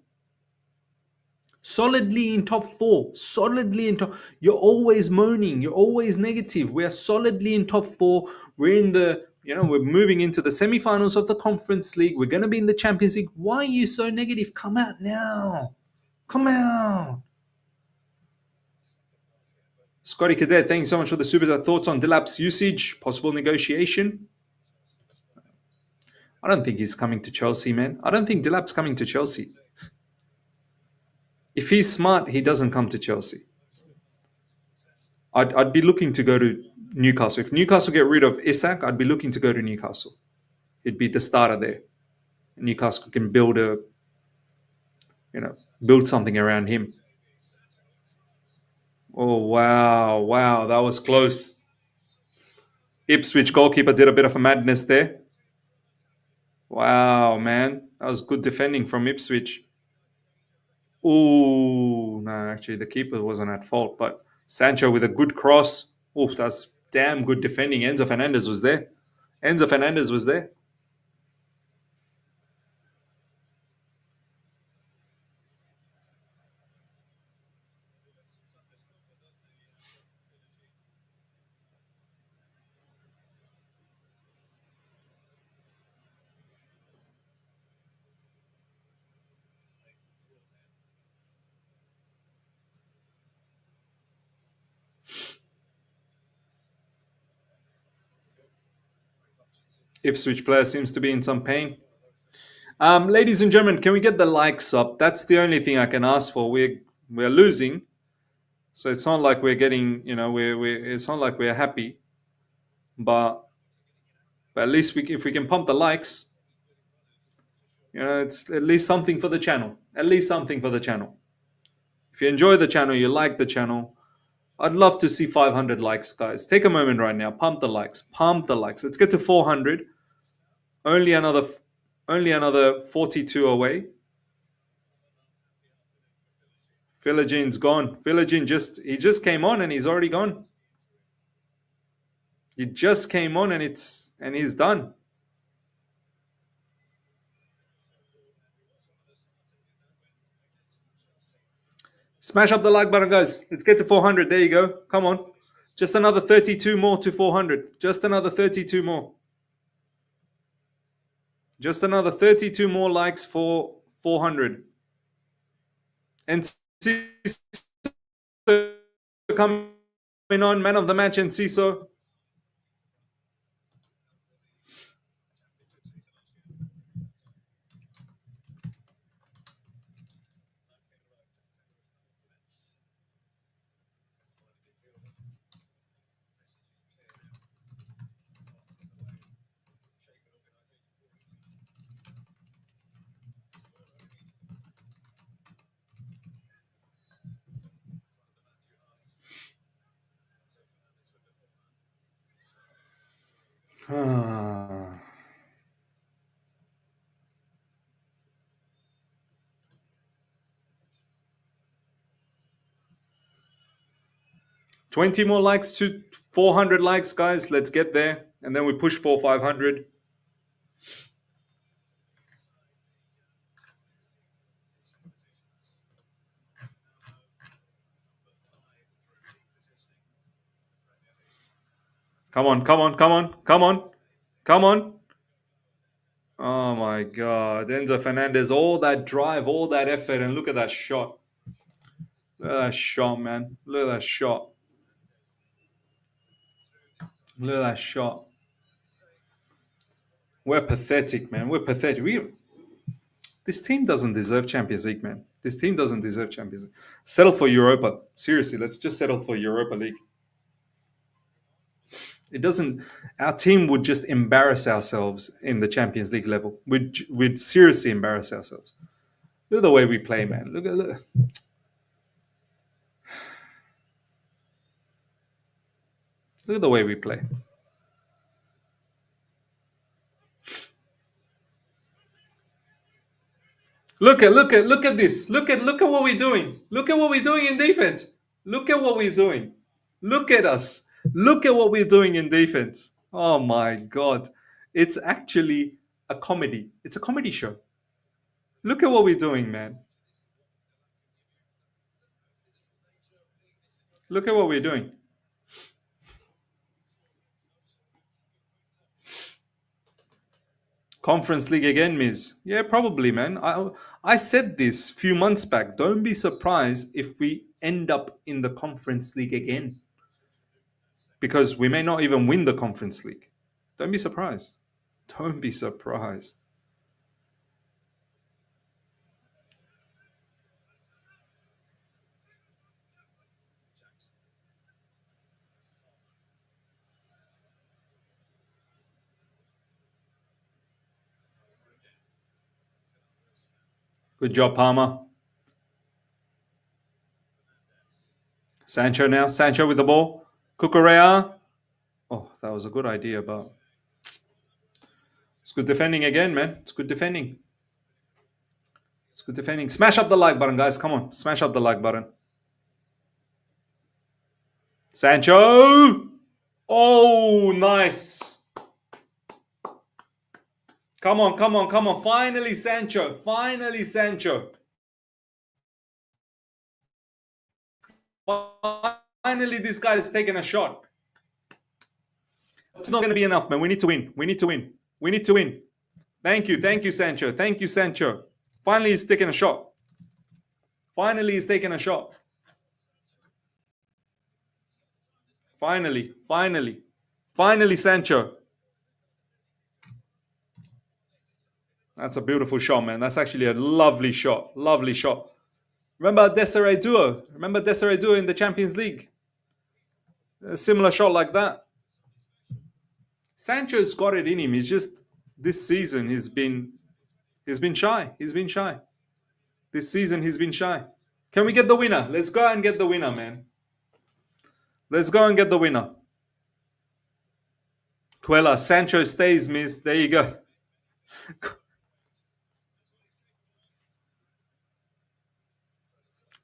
Solidly in top four. Solidly in top. You're always moaning. You're always negative. We are solidly in top four. We're in the, we're moving into the semi-finals of the Conference League. We're going to be in the Champions League. Why are you so negative? Come out now. Come out. Scotty Cadet, thank you so much for the super chat. Thoughts on Delap's usage? Possible negotiation? I don't think he's coming to Chelsea, man. I don't think Delap's coming to Chelsea. If he's smart, he doesn't come to Chelsea. I'd be looking to go to Newcastle. If Newcastle get rid of Isak, I'd be looking to go to Newcastle. He'd be the starter there. Newcastle can build build something around him. Oh, wow, that was close. Ipswich goalkeeper did a bit of a madness there. Wow, man. That was good defending from Ipswich. Oh, no, actually, the keeper wasn't at fault. But Sancho with a good cross. Oh, that's damn good defending. Enzo Fernandez was there. Ipswich player seems to be in some pain. Ladies and gentlemen, can we get the likes up? That's the only thing I can ask for. We're losing, so it's not like we're getting, it's not like we're happy, but at least if we can pump the likes, it's at least something for the channel. At least something for the channel. If you enjoy the channel, you like the channel, I'd love to see 500 likes, guys. Take a moment right now. Pump the likes. Pump the likes. Let's get to 400. Only another 42 away. Philogene's gone. Philogene just came on and he's already gone. He just came on and he's done. Smash up the like button, guys. Let's get to 400. There you go. Come on. Just another 32 more to 400. Just another 32 more. Just another 32 more likes for 400. And coming on, man of the match, and Ciso. Ah. 20 more likes to 400 likes, guys. Let's get there. And then we push for 500. Come on, come on, come on, come on, come on. Oh my God. Enzo Fernandez, all that drive, all that effort, and look at that shot. Look at that shot, man. Look at that shot. Look at that shot. We're pathetic, man. We're pathetic. This team doesn't deserve Champions League, man. This team doesn't deserve Champions League. Settle for Europa. Seriously, let's just settle for Europa League. It doesn't. Our team would just embarrass ourselves in the Champions League level. We'd seriously embarrass ourselves. Look at the way we play, man. Look. Look at the way we play. Look at this. Look at what we're doing. Look at what we're doing in defense. Look at what we're doing. Look at us. Look at what we're doing in defense. Oh my God. It's actually a comedy. It's a comedy show. Look at what we're doing, man. Look at what we're doing. Conference League again, Miz. Yeah, probably, man. I said this a few months back. Don't be surprised if we end up in the Conference League again. Because we may not even win the Conference League. Don't be surprised. Don't be surprised. Good job, Palmer. Sancho now. Sancho with the ball. Cucurella. Oh, that was a good idea, but it's good defending again, man. It's good defending. It's good defending. Smash up the like button, guys. Come on. Smash up the like button. Sancho. Oh, nice. Come on, come on, come on. Finally, Sancho. Finally, Sancho. Finally, this guy is taking a shot. It's not going to be enough, man. We need to win. We need to win. We need to win. Thank you. Thank you, Sancho. Thank you, Sancho. Finally, he's taking a shot. Finally, he's taking a shot. Finally, finally. Finally, Sancho. That's a beautiful shot, man. That's actually a lovely shot. Lovely shot. Remember Desiree Duo? Remember Desiree Duo in the Champions League? A similar shot like that. Sancho's got it in him. He's just this season he's been shy. He's been shy. This season he's been shy. Can we get the winner? Let's go and get the winner, man. Let's go and get the winner. Cucurella, Sancho stays, miss. There you go.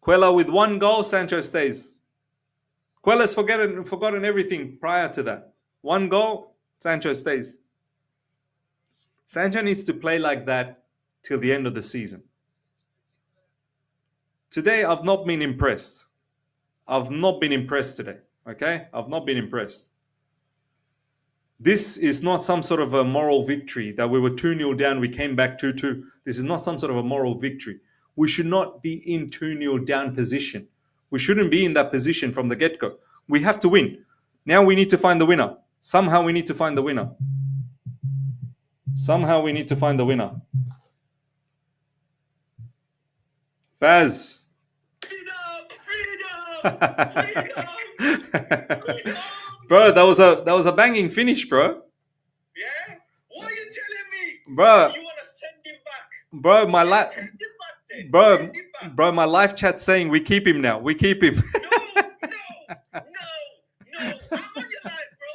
Cucurella with 1 goal, Sancho stays. Cucurella's forgotten everything prior to that. 1 goal, Sancho stays. Sancho needs to play like that till the end of the season. Today, I've not been impressed. I've not been impressed today. Okay? I've not been impressed. This is not some sort of a moral victory that we were 2-0 down, we came back 2-2. This is not some sort of a moral victory. We should not be in 2-0 down position. We shouldn't be in that position from the get-go. We have to win. Now we need to find the winner. Somehow we need to find the winner. Somehow we need to find the winner. Faz. Bro, that was a banging finish, bro.
Yeah? What are you telling me?
Bro.
You want to send him back?
Bro, my life.
Send him back then.
Bro,
Send him back.
bro, my live chat saying we keep him now. We keep him.
No. I'm on your live, bro.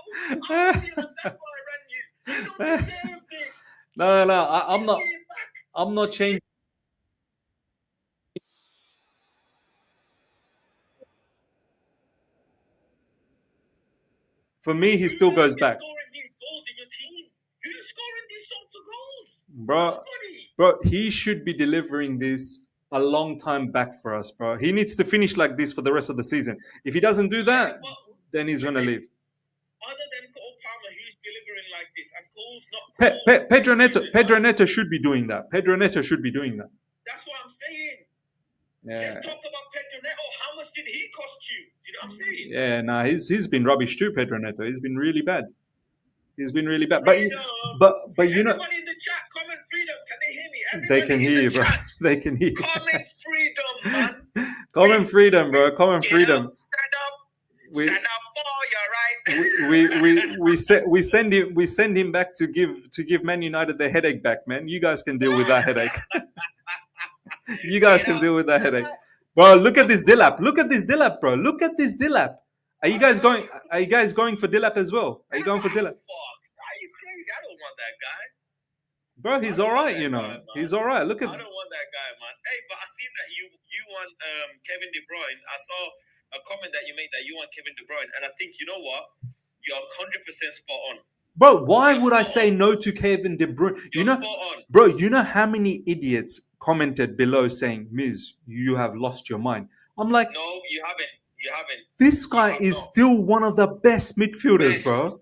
I'm on your live. That's why I ran you. You don't deserve this.
No, I'm not.
Send him back.
I'm not changing. For me, he still goes back.
Who's scoring these goals in your team? Who's scoring these sorts of goals?
Bro,
Nobody.
bro, he should be delivering this a long time back for us, bro. He needs to finish like this for the rest of the season. If he doesn't do that, then he's going to leave.
Other than Cole Palmer, who's delivering like this, and Cole's not.
Pedro Neto should be doing that. Pedro Neto should be doing that.
That's what I'm saying.
Yeah.
Let's talk about Pedro Neto. How much did he cost you? You know what I'm saying?
Yeah, nah, he's been rubbish too, Pedro Neto. He's been really bad. He's been really bad. But you know,
everybody in the chat, comment freedom. Can they hear me? Everybody
they can hear you, bro.
Chat,
They can hear you.
comment freedom, man.
Comment freedom, bro. Comment
Get
freedom.
up, stand up for your right.
We send him back to give Man United their headache back, man. You guys can deal with that headache. You guys can deal with that headache. Bro, look at this Dilap. Look at this Dilap, bro. Look at this Dilap. Are you guys going for Dilap as well? Are you going for Dilap?
Are you crazy? I don't want that guy.
Bro, he's alright, you know. He's alright. Look at
I don't want that guy, man. Hey, but I seen that you want Kevin De Bruyne. I saw a comment that you made that you want Kevin De Bruyne, and I think you know what? You're 100% spot on.
Bro, why would I say no to Kevin De Bruyne? You know, bro, you know how many idiots commented below saying, Miz, you have lost your mind. I'm like,
no, you haven't. You haven't.
This guy is still one of the best midfielders, bro.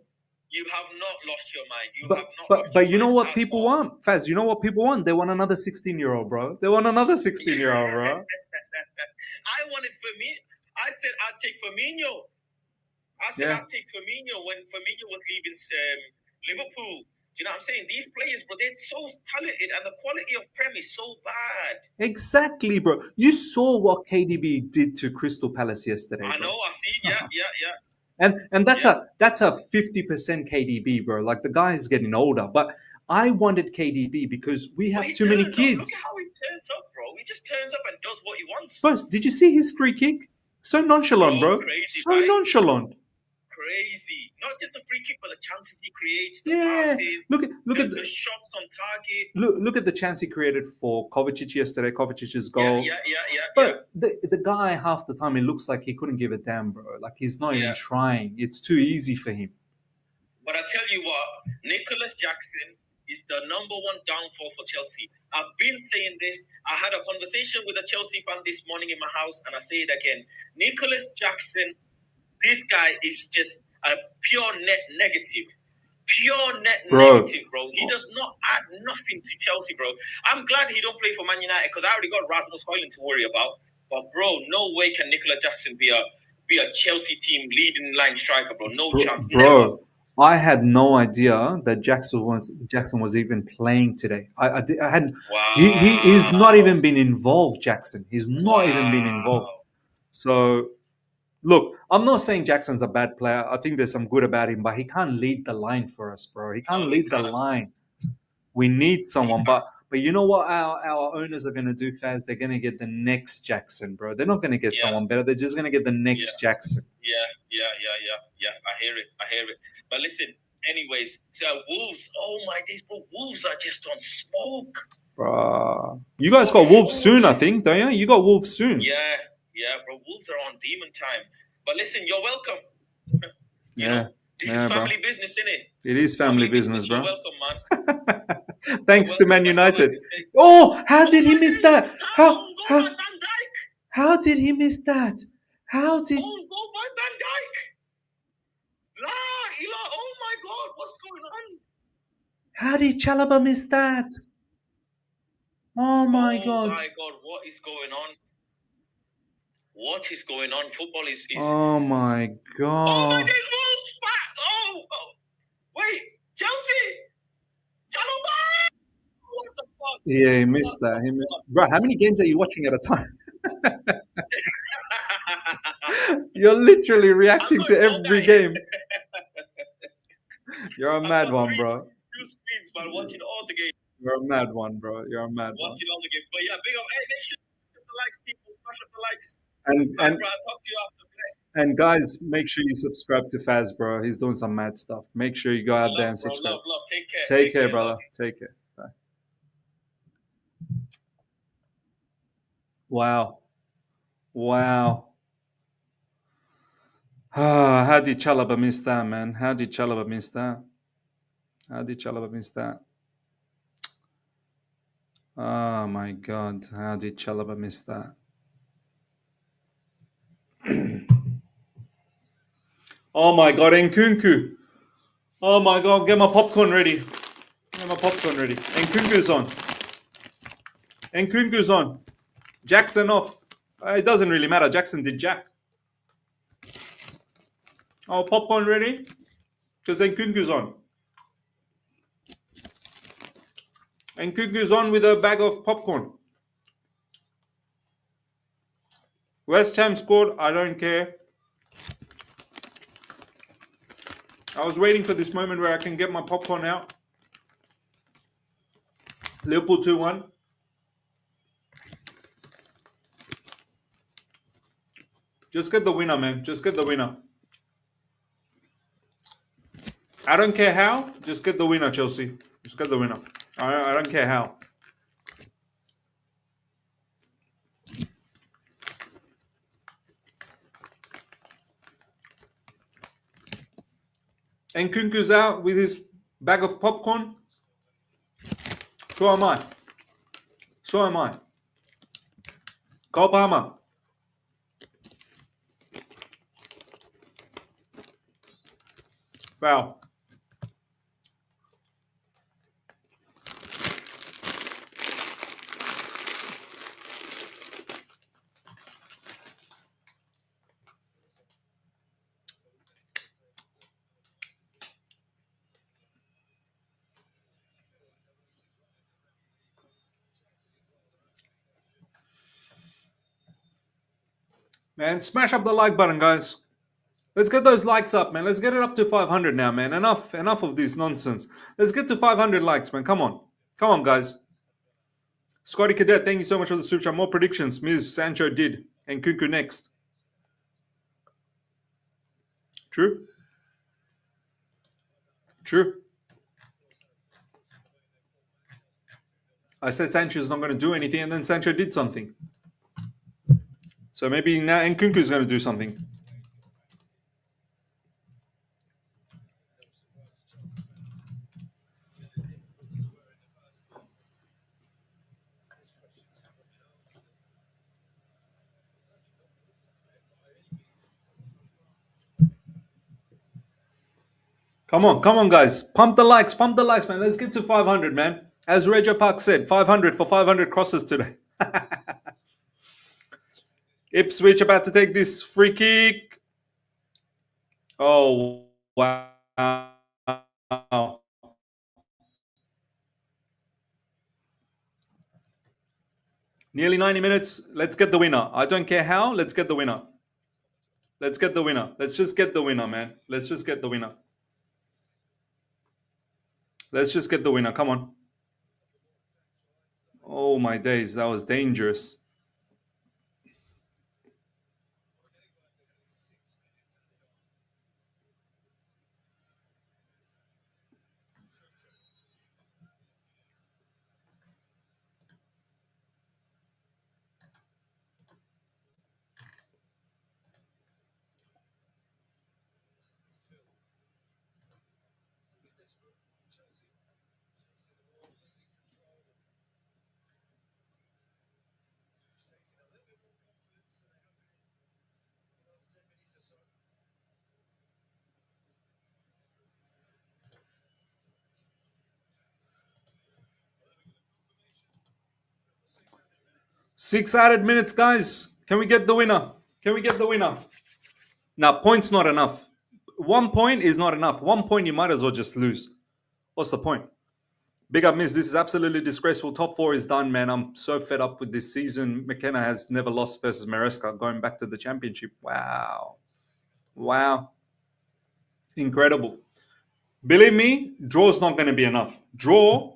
You have not lost your mind.
But you know what people want? Faz, you know what people want? They want another 16-year-old, bro. They want another 16-year-old, bro.
I wanted Firmino. I said I'd take Firmino. I'd take Firmino when Firmino was leaving Liverpool. Do you know what I'm saying? These players, bro, they're so talented and the quality of Prem is so bad.
Exactly, bro. You saw what KDB did to Crystal Palace yesterday.
I know, I see. Yeah.
And that's a 50% KDB, bro. Like the guy is getting older. But I wanted KDB because we have too many kids.
Look how he turns up, bro. He just turns up and does what he wants.
First, did you see his free kick? So nonchalant, bro.
Crazy,
so
right?
Nonchalant.
Crazy. Not just the free kick, but the chances he creates, the passes.
Look at
the shots on target.
Look at the chance he created for Kovacic yesterday. Kovacic's goal.
Yeah.
But the guy, half the time, it looks like he couldn't give a damn, bro. Like he's not even trying. It's too easy for him.
But I tell you what, Nicholas Jackson is the number one downfall for Chelsea. I've been saying this. I had a conversation with a Chelsea fan this morning in my house, and I say it again. Nicholas Jackson, this guy is just a pure net negative. Negative, bro. He does not add nothing to Chelsea, bro. I'm glad he don't play for Man United because I already got Rasmus Højlund to worry about. But, bro, no way can Nicholas Jackson be a Chelsea team leading line striker, bro. No chance.
Bro, I had no idea that Jackson was even playing today. I hadn't. He's not
Wow.
even been involved. Jackson. He's not even been involved.
Wow.
So look, I'm not saying Jackson's a bad player. I think there's some good about him, but he can't lead the line for us, bro. He can't
No, he
lead the
can't.
line. We need someone,
can't.
but you know what our owners are gonna do, Faz? They're gonna get the next Jackson, bro. They're not gonna get
Yeah.
someone better. They're just gonna get the next Jackson.
Yeah. I hear it. But listen, anyways, so Wolves. Oh my days, bro. Wolves are just on smoke.
Bro. You guys got Wolves soon, I think, don't you? You got Wolves soon.
Yeah, bro. Wolves are on demon time. But listen, you're welcome. You
Yeah.
know, this is
Yeah, bro.
family business, innit?
It is family business,
You're
bro.
welcome, man.
Thanks to
You're
Man
welcome. That's all I
United.
can say.
Oh, how did he
my
miss
days,
that?
it's
How
own goal
how
by Van Dijk.
how did he miss that? How did
Own goal by Van Dijk. La ilah. Oh my God, what's going on?
how did Chalobah miss that? Oh my god.
Oh my God, what is going on? What is going on? Football is.
Oh my
Oh my
god.
days, Wolves fat. Oh. Wait, Chelsea. Chalobah. What the fuck?
Yeah, he missed that. He missed. Bro, how many games are you watching at a time? You're literally reacting to every game. You're a mad one, bro.
Two screens, man, watching all the games.
You're a mad one, bro. You're a mad one.
Watching all the games. But yeah, big up. Hey, make sure you smash up the likes, people. Smash up the likes.
And
Bro, I'll talk to you after. Bless.
and guys, make sure you subscribe to Faz, bro. He's doing some mad stuff. Make sure you go out there and
Bro,
subscribe.
love. Take care.
Take care, brother. Take care. Bye. Wow. How did Chalobah miss that, man? How did Chalobah miss that? Oh my god. How did Chalobah miss that? Oh my god, Nkunku. Oh my god, get my popcorn ready. Nkunku's on. Jackson off. It doesn't really matter. Jackson did Jack. Oh, popcorn ready? Because Nkunku's on. Nkunku's on with a bag of popcorn. West Ham scored. I don't care. I was waiting for this moment where I can get my popcorn out. Liverpool 2-1. Just get the winner, man. Just get the winner. I don't care how. Just get the winner, Chelsea. Just get the winner. I don't care how. Nkunku's out with his bag of popcorn. So am I. Cole Palmer. Wow. Man, smash up the like button, guys. Let's get those likes up, man. Let's get it up to 500 now, man. Enough of this nonsense. Let's get to 500 likes, man. Come on, guys. Scotty Cadet, thank you so much for the super chat. More predictions. Ms. Sancho did. And Nkunku next. True. I said Sancho's not going to do anything, and then Sancho did something. So maybe now Nkunku's going to do something. Come on, guys. Pump the likes, man. Let's get to 500, man. As Regia Park said, 500 for 500 crosses today. Ipswich about to take this free kick. Oh, wow. Nearly 90 minutes. Let's get the winner. I don't care how. Let's get the winner. Let's get the winner. Let's just get the winner, man. Let's just get the winner. Let's just get the winner. Come on. Oh, my days. That was dangerous. Six added minutes, guys. Can we get the winner? Can we get the winner? Now, points not enough. 1 point is not enough. 1 point, you might as well just lose. What's the point? Big up, Miss. This is absolutely disgraceful. Top four is done, man. I'm so fed up with this season. McKenna has never lost versus Maresca going back to the championship. Wow. Wow. Incredible. Believe me, draw's not going to be enough. Draw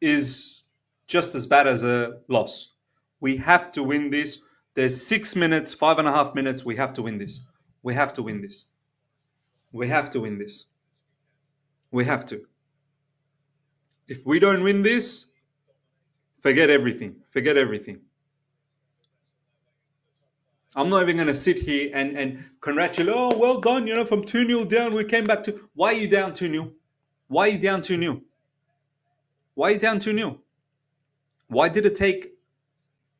is just as bad as a loss. We have to win this. There's 6 minutes, 5.5 minutes. We have to win this. We have to win this. We have to win this. We have to. If we don't win this, forget everything. Forget everything. I'm not even going to sit here and congratulate, oh, well done, from 2-0 down, we came back to... Why are you down 2-0? Why are you down 2-0? Why are you down 2-0? Why did it take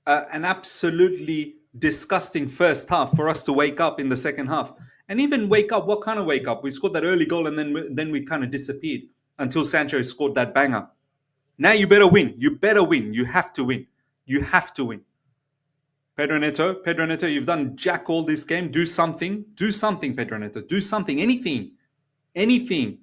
an absolutely disgusting first half for us to wake up in the second half? And even wake up, what kind of wake up? We scored that early goal and then we kind of disappeared until Sancho scored that banger. Now you better win. You better win. You have to win. You have to win. Pedro Neto, you've done jack all this game. Do something. Do something, Pedro Neto. Do something. Anything. Anything.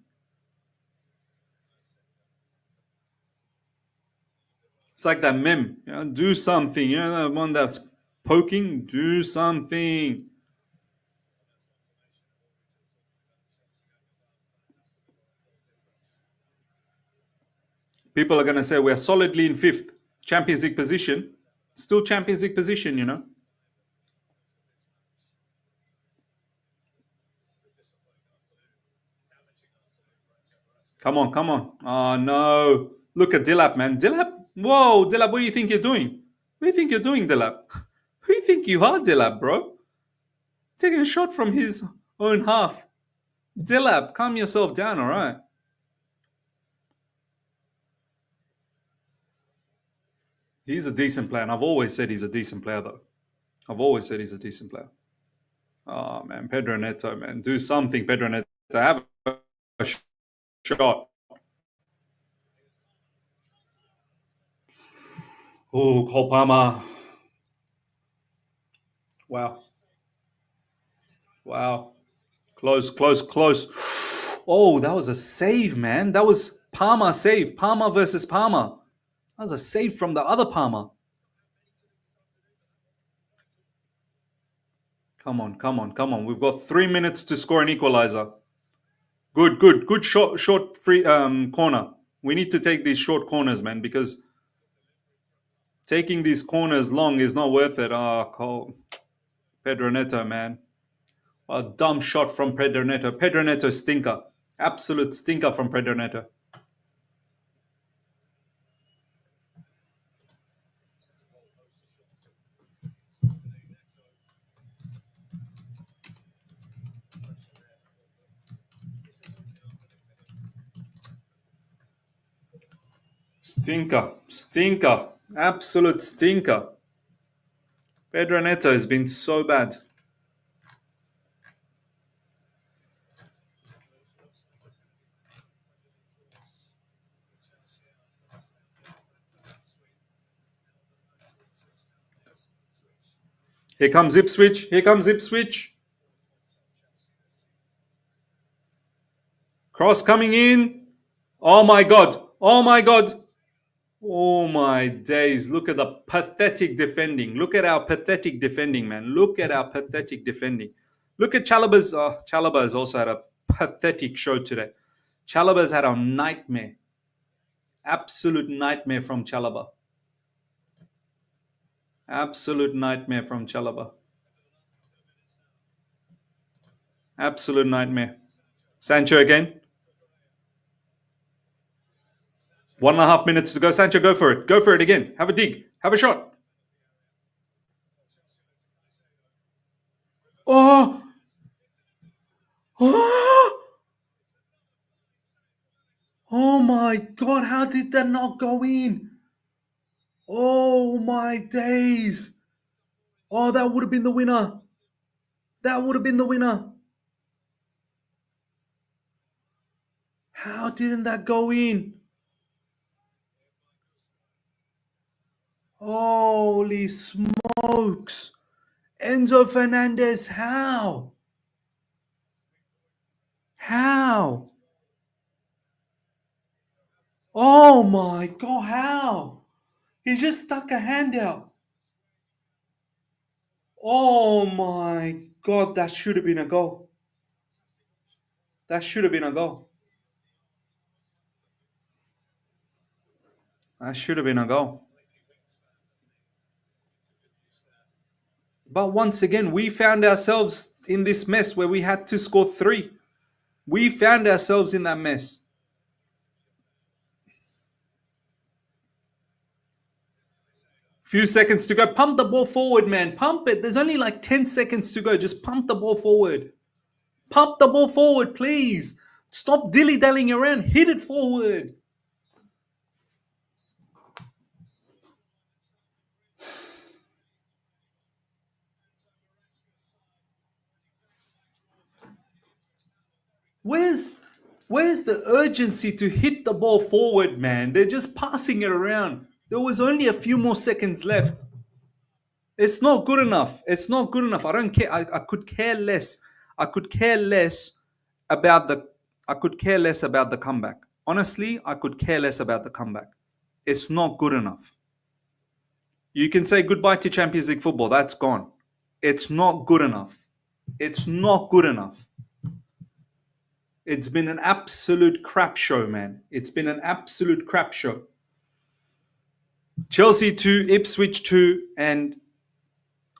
It's like that meme. Do something. The one that's poking. Do something. People are going to say we're solidly in 5th. Champions League position. Still Champions League position, Come on. Oh, no. Look at Dilap, man. Dilap? Whoa, Dilap, what do you think you're doing? What do you think you're doing, Dilap? Who do you think you are, Dilap, bro? Taking a shot from his own half. Dilap, calm yourself down, all right? He's a decent player, and I've always said he's a decent player, though. I've always said he's a decent player. Oh, man, Pedro Neto, man. Do something, Pedro Neto. Have a shot. Oh, Cole Palmer. Wow. Close. Oh, that was a save, man. That was Palmer save. Palmer versus Palmer. That was a save from the other Palmer. Come on. We've got 3 minutes to score an equalizer. Good short free corner. We need to take these short corners, man, because taking these corners long is not worth it. Cole. Pedro Neto, man. A dumb shot from Pedro Neto. Pedro Neto stinker. Absolute stinker from Pedro Neto. Stinker. Absolute stinker. Pedro Neto has been so bad. Here comes Ipswich. Cross coming in. Oh my God. Oh my God. Oh my days. Look at the pathetic defending. Look at our pathetic defending, man. Look at our pathetic defending. Look at Chalobah's. Chalobah has also had a pathetic show today. Chalobah's had a nightmare. Absolute nightmare from Chalobah. Absolute nightmare from Chalobah. Absolute nightmare. Sancho again. 1.5 minutes to go. Sancho, go for it. Go for it again. Have a dig. Have a shot. Oh! Oh! Oh my God, how did that not go in? Oh my days. Oh, that would have been the winner. That would have been the winner. How didn't that go in? Holy smokes. Enzo Fernandez, how? How? Oh my God, how? He just stuck a hand out. Oh my God, that should have been a goal. That should have been a goal. That should have been a goal. But once again, we found ourselves in this mess where we had to score 3. We found ourselves in that mess. Few seconds to go. Pump the ball forward, man. Pump it. There's only like 10 seconds to go. Just pump the ball forward. Pump the ball forward, please. Stop dilly-dallying around. Hit it forward. Where's the urgency to hit the ball forward, man? They're just passing it around. There was only a few more seconds left. It's not good enough. It's not good enough. I don't care. I could care less. I could care less about the comeback. Honestly, I could care less about the comeback. It's not good enough. You can say goodbye to Champions League football. That's gone. It's not good enough. It's not good enough. It's been an absolute crap show, man. It's been an absolute crap show. Chelsea 2, Ipswich 2, and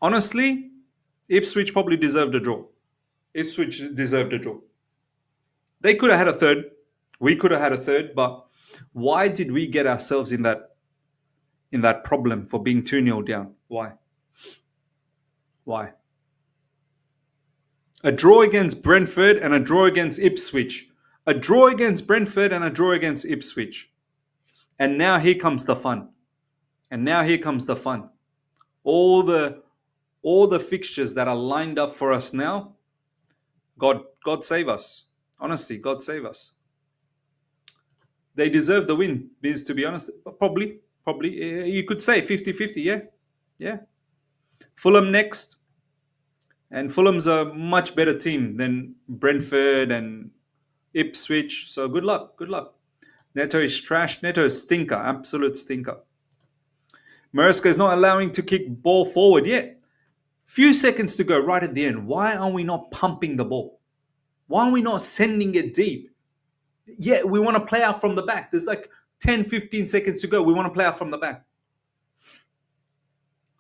honestly, Ipswich probably deserved a draw. Ipswich deserved a draw. They could have had a third. We could have had a third, but why did we get ourselves in that problem for being 2-0 down? Why? Why? A draw against Brentford and a draw against Ipswich. A draw against Brentford and a draw against Ipswich. And now here comes the fun. All the fixtures that are lined up for us now. God save us. Honestly, God save us. They deserve the win, Biz, to be honest. Probably. You could say 50-50, yeah. Fulham next. And Fulham's a much better team than Brentford and Ipswich. So good luck. Neto is trash. Neto is stinker. Absolute stinker. Maresca is not allowing to kick ball forward yet. Few seconds to go right at the end. Why are we not pumping the ball? Why are we not sending it deep? Yeah, we want to play out from the back. There's like 10-15 seconds to go. We want to play out from the back.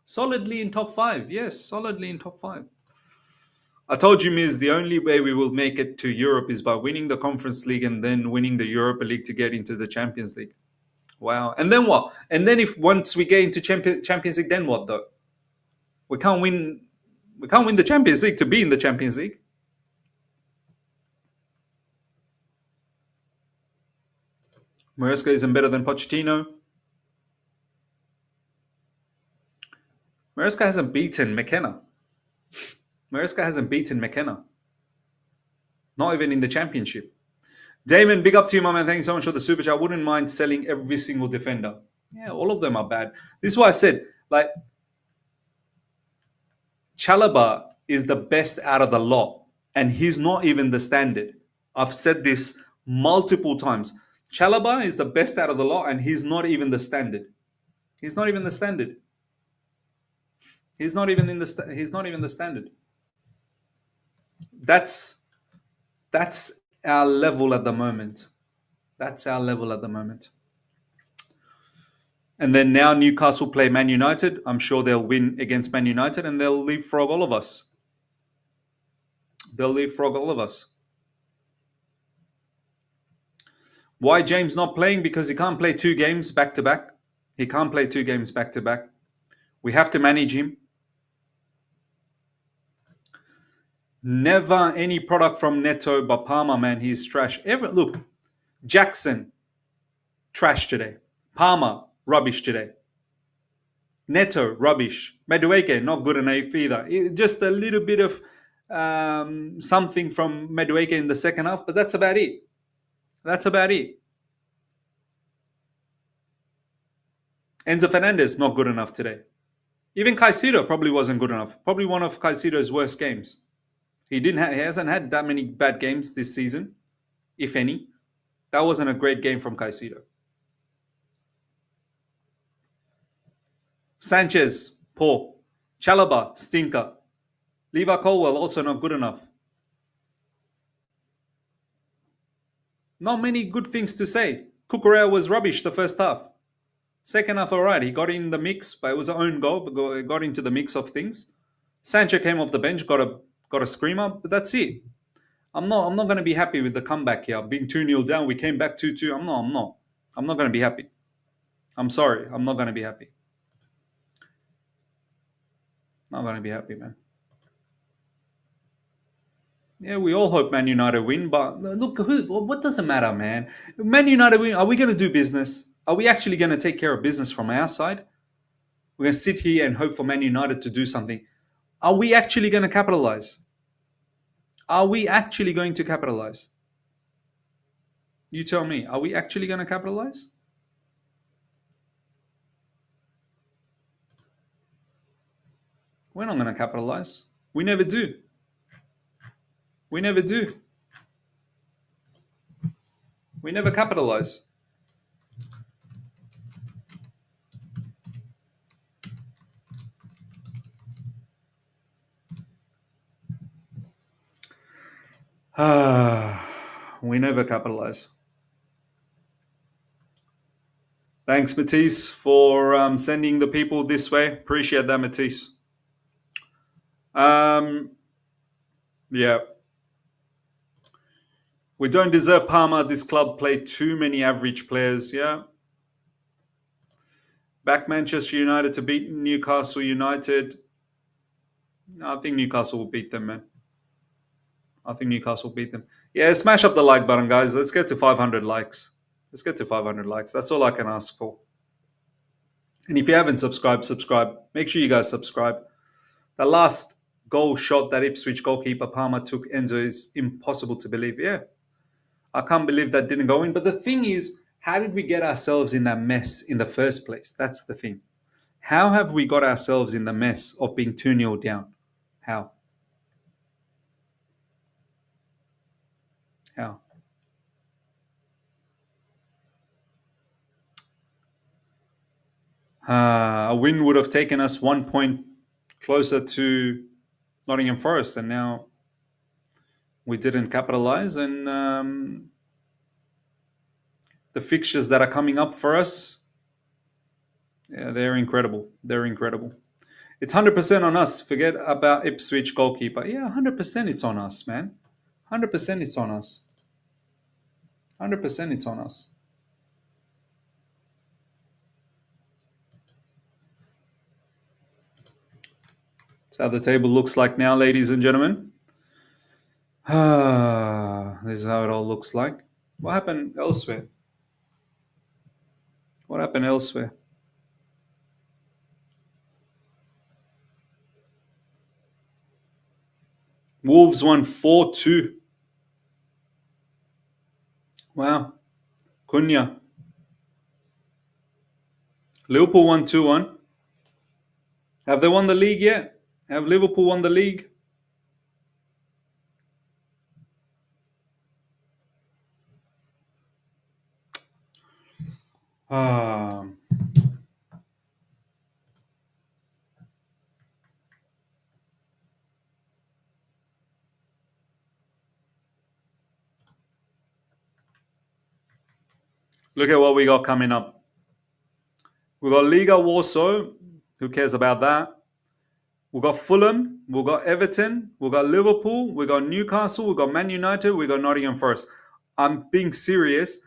Solidly in top 5. Yes, solidly in top 5. I told you, Miz, the only way we will make it to Europe is by winning the Conference League and then winning the Europa League to get into the Champions League. Wow. And then what? And then once we get into Champions League, then what though? We can't win the Champions League to be in the Champions League. Maresca isn't better than Pochettino. Maresca hasn't beaten McKenna. Not even in the Championship. Damon, big up to you, my man. Thank you so much for the super chat. I wouldn't mind selling every single defender. Yeah, all of them are bad. This is why I said, like, Chalobah is the best out of the lot, and he's not even the standard. I've said this multiple times. Chalobah is the best out of the lot, and he's not even the standard. He's not even the standard. He's not even the standard. That's our level at the moment. That's our level at the moment. And then now Newcastle play Man United. I'm sure they'll win against Man United, and they'll leapfrog all of us. They'll leapfrog all of us. Why James not playing? Because he can't play 2 games back to back. He can't play 2 games back to back. We have to manage him. Never any product from Neto, but Palmer, man, he's trash. Look, Jackson, trash today. Palmer, rubbish today. Neto, rubbish. Madueke, not good enough either. Just a little bit of something from Madueke in the second half, but that's about it. That's about it. Enzo Fernandez, not good enough today. Even Caicedo probably wasn't good enough. Probably one of Caicedo's worst games. He hasn't had that many bad games this season, if any. That wasn't a great game from Caicedo. Sanchez, poor. Chalobah, stinker. Levi Colwill, also not good enough. Not many good things to say. Cucurella was rubbish the first half. Second half, all right. He got in the mix, but it was an own goal, but got into the mix of things. Sancho came off the bench, got a screamer, but that's it. I'm not going to be happy with the comeback here. Being 2-0 down, we came back 2-2. I'm not going to be happy. I'm sorry. I'm not going to be happy. Not going to be happy, man. Yeah, we all hope Man United win, but look, what does it matter, man? Man United win. Are we going to do business? Are we actually going to take care of business from our side? We're going to sit here and hope for Man United to do something. Are we actually going to capitalize? Are we actually going to capitalize? You tell me. Are we actually going to capitalize? We're not going to capitalize. We never do. We never do. We never capitalize. We never capitalize. Thanks, Matisse, for sending the people this way. Appreciate that, Matisse. Yeah. We don't deserve Parma. This club played too many average players. Yeah. Back Manchester United to beat Newcastle United. I think Newcastle will beat them, man. I think Newcastle will beat them. Yeah, smash up the like button, guys. Let's get to 500 likes. Let's get to 500 likes. That's all I can ask for. And if you haven't subscribed, subscribe. Make sure you guys subscribe. The last goal shot that Ipswich goalkeeper Palmer took, Enzo, is impossible to believe. Yeah. I can't believe that didn't go in. But the thing is, how did we get ourselves in that mess in the first place? That's the thing. How have we got ourselves in the mess of being 2-0 down? How? How? A win would have taken us 1 point closer to Nottingham Forest, and now we didn't capitalize. And the fixtures that are coming up for us, yeah, they're incredible. They're incredible. It's 100% on us. Forget about Ipswich goalkeeper. Yeah, 100% it's on us, man. 100% it's on us. 100% it's on us. That's how the table looks like now, ladies and gentlemen. This is how it all looks like. What happened elsewhere? What happened elsewhere? Wolves won 4-2. Wow. Cunha. Liverpool won 2-1. Have they won the league yet? Have Liverpool won the league? Um, Look at what we got coming up. We got Liga Warsaw. Who cares about that? We got Fulham. We got Everton. We got Liverpool. We got Newcastle. We got Man United. We got Nottingham Forest. I'm being serious.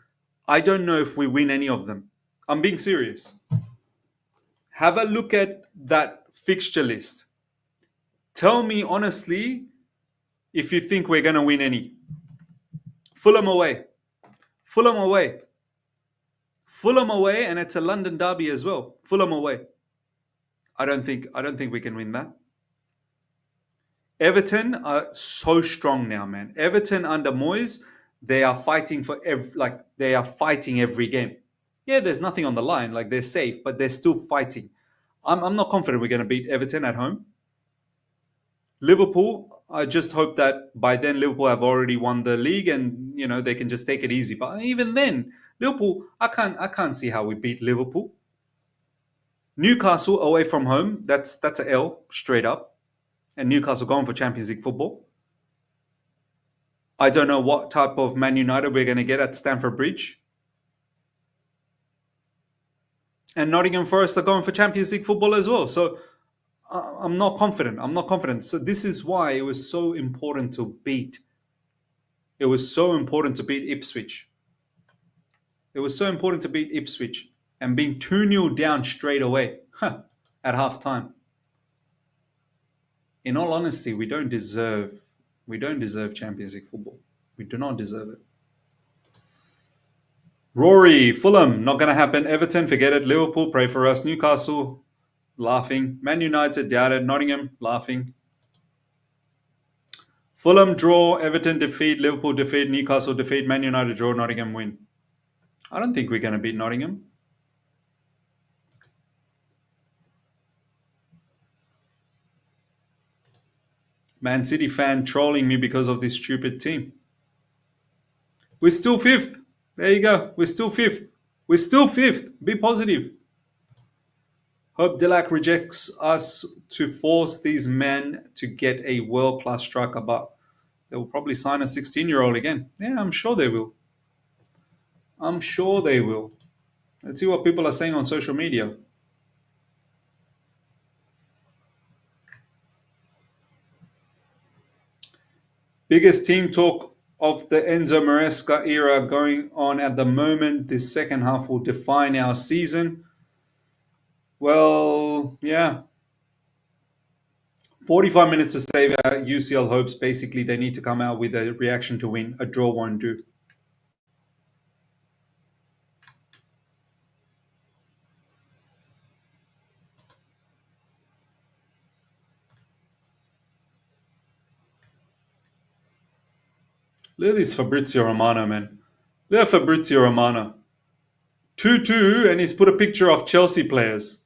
I don't know if we win any of them. I'm being serious. Have a look at that fixture list. Tell me honestly if you think we're going to win any. Fulham away. Fulham away. Fulham away, and it's a London derby as well. Fulham away. I don't think we can win that. Everton are so strong now, man. Everton under Moyes, they are fighting for they are fighting every game. Yeah, there's nothing on the line, like they're safe, but they're still fighting. I'm not confident we're going to beat Everton at home. Liverpool, I just hope that by then Liverpool have already won the league and they can just take it easy. But even then, Liverpool, I can't see how we beat Liverpool. Newcastle away from home, that's an L straight up. And Newcastle going for Champions League football. I don't know what type of Man United we're going to get at Stamford Bridge. And Nottingham Forest are going for Champions League football as well. So I'm not confident. So this is why it was so important to beat. It was so important to beat Ipswich. It was so important to beat Ipswich. And being 2-0 down straight away at half-time. In all honesty, we don't deserve Champions League football. We do not deserve it. Rory, Fulham, not going to happen. Everton, forget it. Liverpool, pray for us. Newcastle, laughing. Man United, doubt it. Nottingham, laughing. Fulham, draw. Everton, defeat. Liverpool, defeat. Newcastle, defeat. Man United, draw. Nottingham, win. I don't think we're going to beat Nottingham. Man City fan trolling me because of this stupid team. We're still fifth. There you go. We're still fifth. We're still fifth. Be positive. Hope Delac rejects us to force these men to get a world-class striker, but they will probably sign a 16-year-old again. Yeah, I'm sure they will. I'm sure they will. Let's see what people are saying on social media. Biggest team talk of the Enzo Maresca era going on at the moment. This second half will define our season. Well, yeah. 45 minutes to save our UCL hopes. Basically, they need to come out with a reaction to win. A draw won't do. Look at this Fabrizio Romano, man. Look at Fabrizio Romano. 2-2, and he's put a picture of Chelsea players.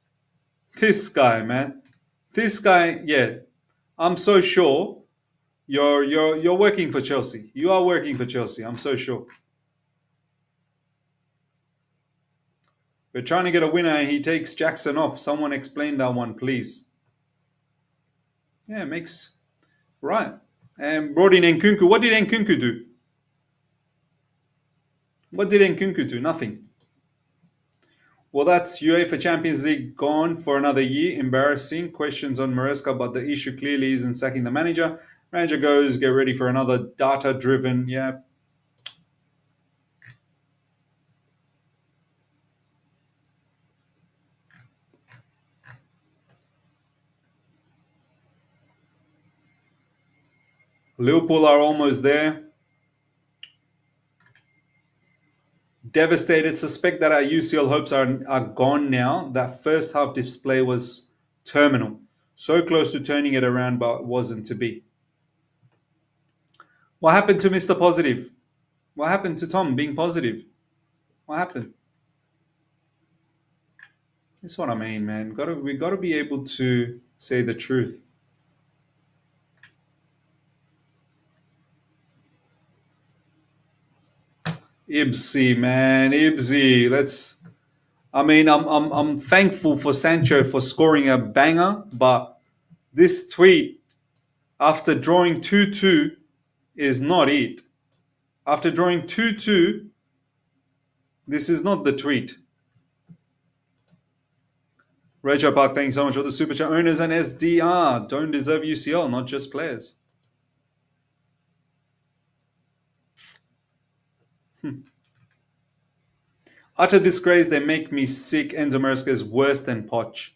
This guy, man. This guy, yeah. I'm so sure you're working for Chelsea. You are working for Chelsea. I'm so sure. We're trying to get a winner, and he takes Jackson off. Someone explain that one, please. Yeah, makes right. And brought in Nkunku. What did Nkunku do? What did Nkunku do? Nothing. Well, that's UEFA Champions League gone for another year. Embarrassing. Questions on Maresca, but the issue clearly isn't sacking the manager. Manager goes, get ready for another data-driven, yeah. Liverpool are almost there. Devastated. Suspect that our UCL hopes are gone now. That first half display was terminal. So close to turning it around, but wasn't to be. What happened to Mr. Positive? What happened to Tom being positive? What happened? That's what I mean, man. We gotta be able to say the truth. Ibsy, man, Ibsy. I mean, I'm thankful for Sancho for scoring a banger, but this tweet after drawing 2-2 is not it. After drawing 2-2, this is not the tweet. Rachel Park, thank you so much for the super chat. Owners and SDR don't deserve UCL, not just players. Utter disgrace, they make me sick. Enzo Maresca is worse than Poch.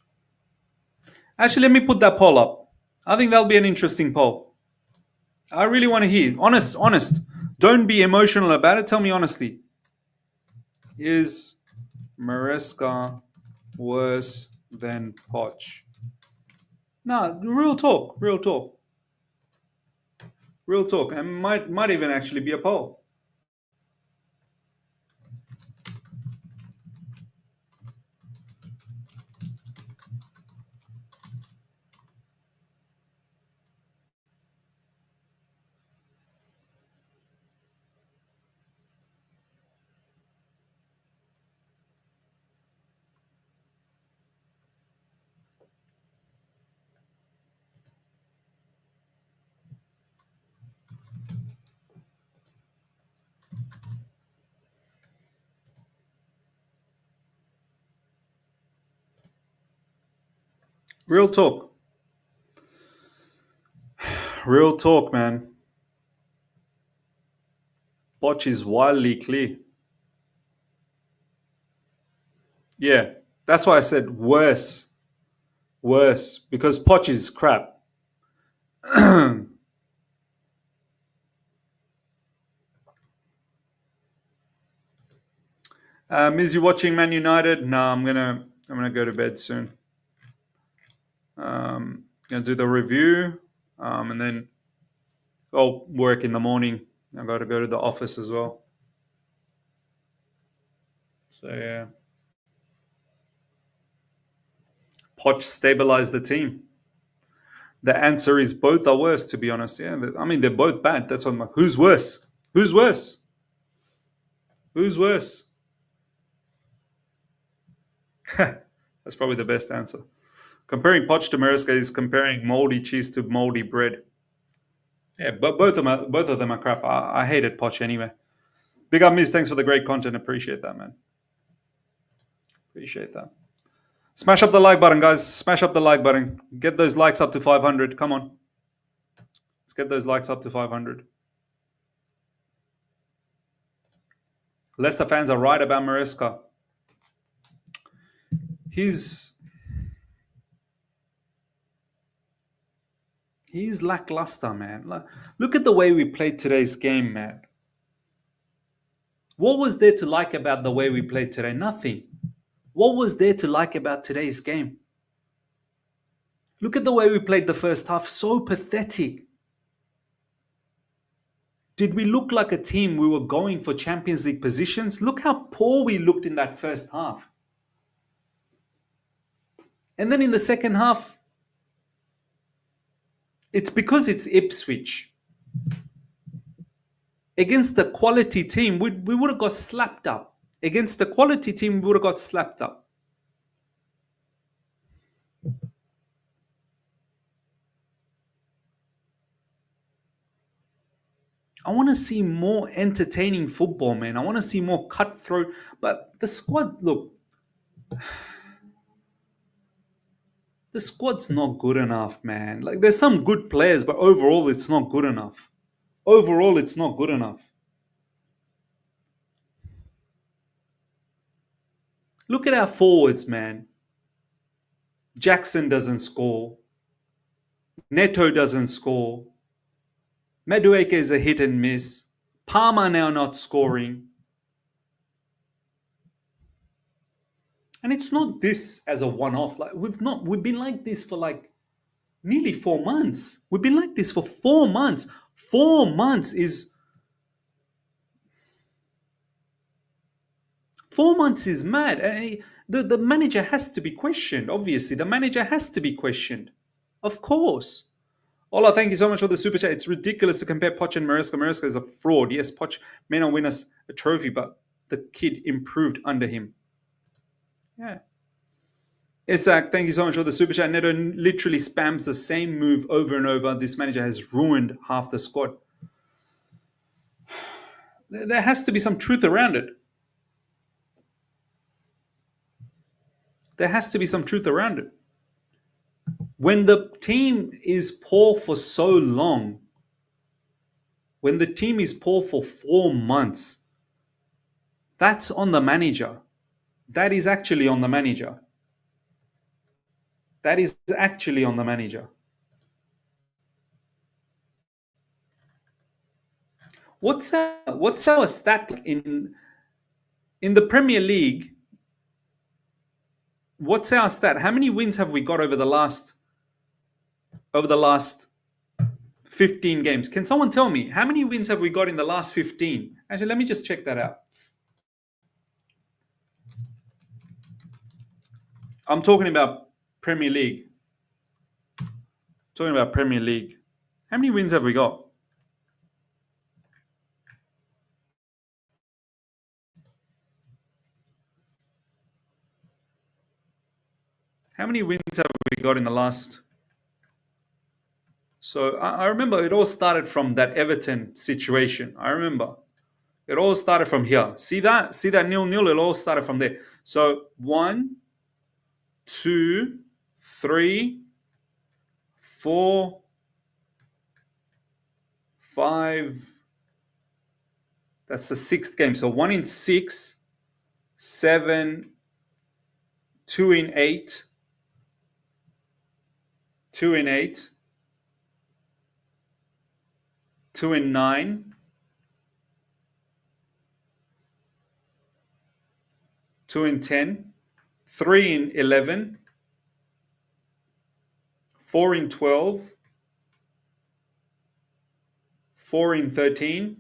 Actually, let me put that poll up. I think that'll be an interesting poll. I really want to hear. Honest. Don't be emotional about it. Tell me honestly. Is Maresca worse than Poch? Nah, real talk. And might even actually be a poll. Real talk. Real talk, man. Poch is wildly clear. Yeah, that's why I said worse. Worse. Because Poch is crap. Is you watching Man United? No, I'm gonna go to bed soon. Gonna do the review, and then I'll work in the morning. I got to go to the office as well. So yeah, Poch stabilized the team. The answer is both are worse, to be honest. Yeah, I mean they're both bad. That's what I'm like. Who's worse? Who's worse? Who's worse? That's probably the best answer. Comparing Poch to Maresca is comparing moldy cheese to moldy bread. Yeah, but both of them are crap. I hated Poch anyway. Big up, Miz. Thanks for the great content. Appreciate that, man. Appreciate that. Smash up the like button, guys. Smash up the like button. Get those likes up to 500. Come on. Let's get those likes up to 500. Leicester fans are right about Maresca. He's lackluster, man. Look at the way we played today's game, man. What was there to like about the way we played today? Nothing. What was there to like about today's game? Look at the way we played the first half. So pathetic. Did we look like a team we were going for Champions League positions? Look how poor we looked in that first half. And then in the second half, it's because it's Ipswich. Against the quality team, we would have got slapped up. Against the quality team, we would have got slapped up. I want to see more entertaining football, man. I want to see more cutthroat. But the squad, look, the squad's not good enough, man. Like, there's some good players, but overall, it's not good enough. Overall, it's not good enough. Look at our forwards, man. Jackson doesn't score. Neto doesn't score. Madueke is a hit and miss. Palmer now not scoring. And it's not this as a one-off. Like we've been like this for like nearly 4 months. We've been like this for 4 months. 4 months is 4 months is mad. The manager has to be questioned. Obviously, the manager has to be questioned. Of course. Ola, thank you so much for the super chat. It's ridiculous to compare Poch and Maresca. Maresca is a fraud. Yes, Poch may not win us a trophy, but the kid improved under him. Yeah. Isaac, thank you so much for the super chat. Neto literally spams the same move over and over. This manager has ruined half the squad. There has to be some truth around it. There has to be some truth around it. When the team is poor for so long, when the team is poor for 4 months, that's on the manager. That is actually on the manager. That is actually on the manager. What's our stat in the Premier League? What's our stat? How many wins have we got over the last 15 games? Can someone tell me how many wins have we got in the last 15? Actually, let me just check that out. I'm talking about Premier League. Talking about Premier League. How many wins have we got? How many wins have we got in the last? So I remember it all started from that Everton situation. I remember it all started from here. See that 0-0. It all started from there. So 1, 2, 3, 4, 5. That's the 6th game. So 1 in 6, 7, 2 in 8, 2 in 8, 2 in 9, 2 in 10, 3 in 11, 4 in 12, 4 in 13,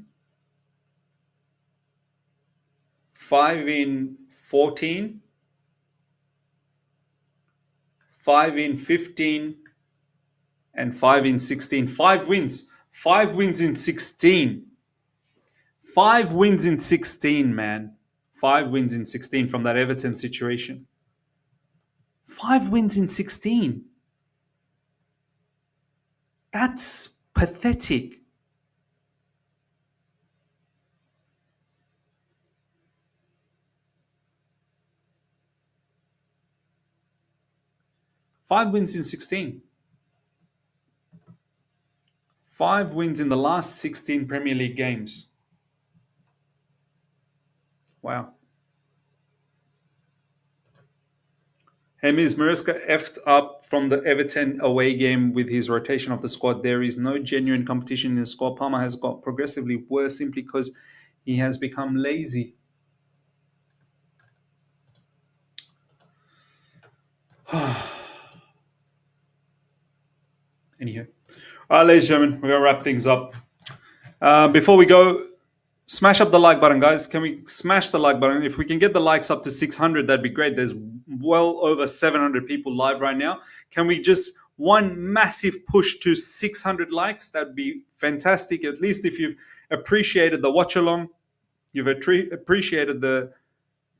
5 in 14, 5 in 15, and 5 in 16. 5 wins. 5 wins in 16. 5 wins in 16, man. 5 wins in 16 from that Everton situation. 5 wins in 16. That's pathetic. Five wins in 16. 5 wins in the last 16 Premier League games. Wow. Hey, Ms. Mariska effed up from the Everton away game with his rotation of the squad. There is no genuine competition in the squad. Palmer has got progressively worse simply because he has become lazy. Anywho. All right, ladies and gentlemen, we're going to wrap things up. Before we go, smash up the like button, guys. Can we smash the like button? If we can get the likes up to 600, that'd be great. There's well over 700 people live right now. Can we just one massive push to 600 likes? That'd be fantastic. At least if you've appreciated the watch along, you've appreciated the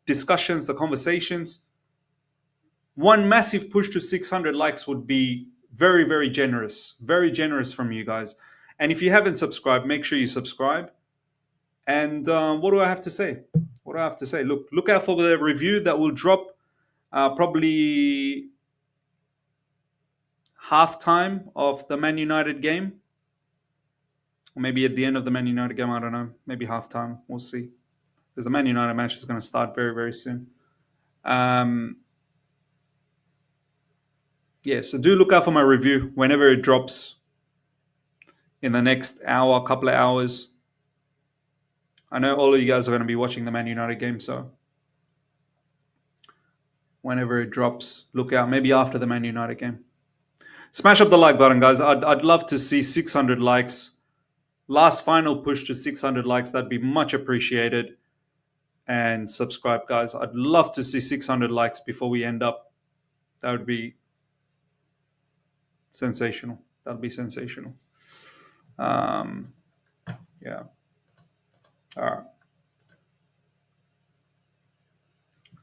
discussions, the conversations. One massive push to 600 likes would be very, very generous. Very generous from you guys. And if you haven't subscribed, make sure you subscribe. And what do I have to say? What do I have to say? Look out for the review that will drop probably halftime of the Man United game. Or maybe at the end of the Man United game, I don't know. Maybe halftime. We'll see. Because the Man United match is going to start very, very soon. Yeah, so do look out for my review whenever it drops in the next hour, couple of hours. I know all of you guys are going to be watching the Man United game, so whenever it drops, look out. Maybe after the Man United game. Smash up the like button, guys. I'd love to see 600 likes. Last final push to 600 likes. That'd be much appreciated. And subscribe, guys. I'd love to see 600 likes before we end up. That would be sensational. That would be sensational. Yeah. All right.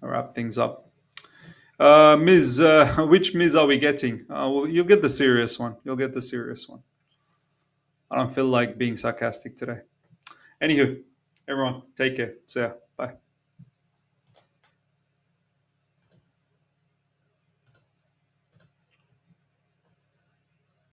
I'll wrap things up. Miz, which Miz are we getting? Well, you'll get the serious one. You'll get the serious one. I don't feel like being sarcastic today. Anywho, everyone, take care. See ya.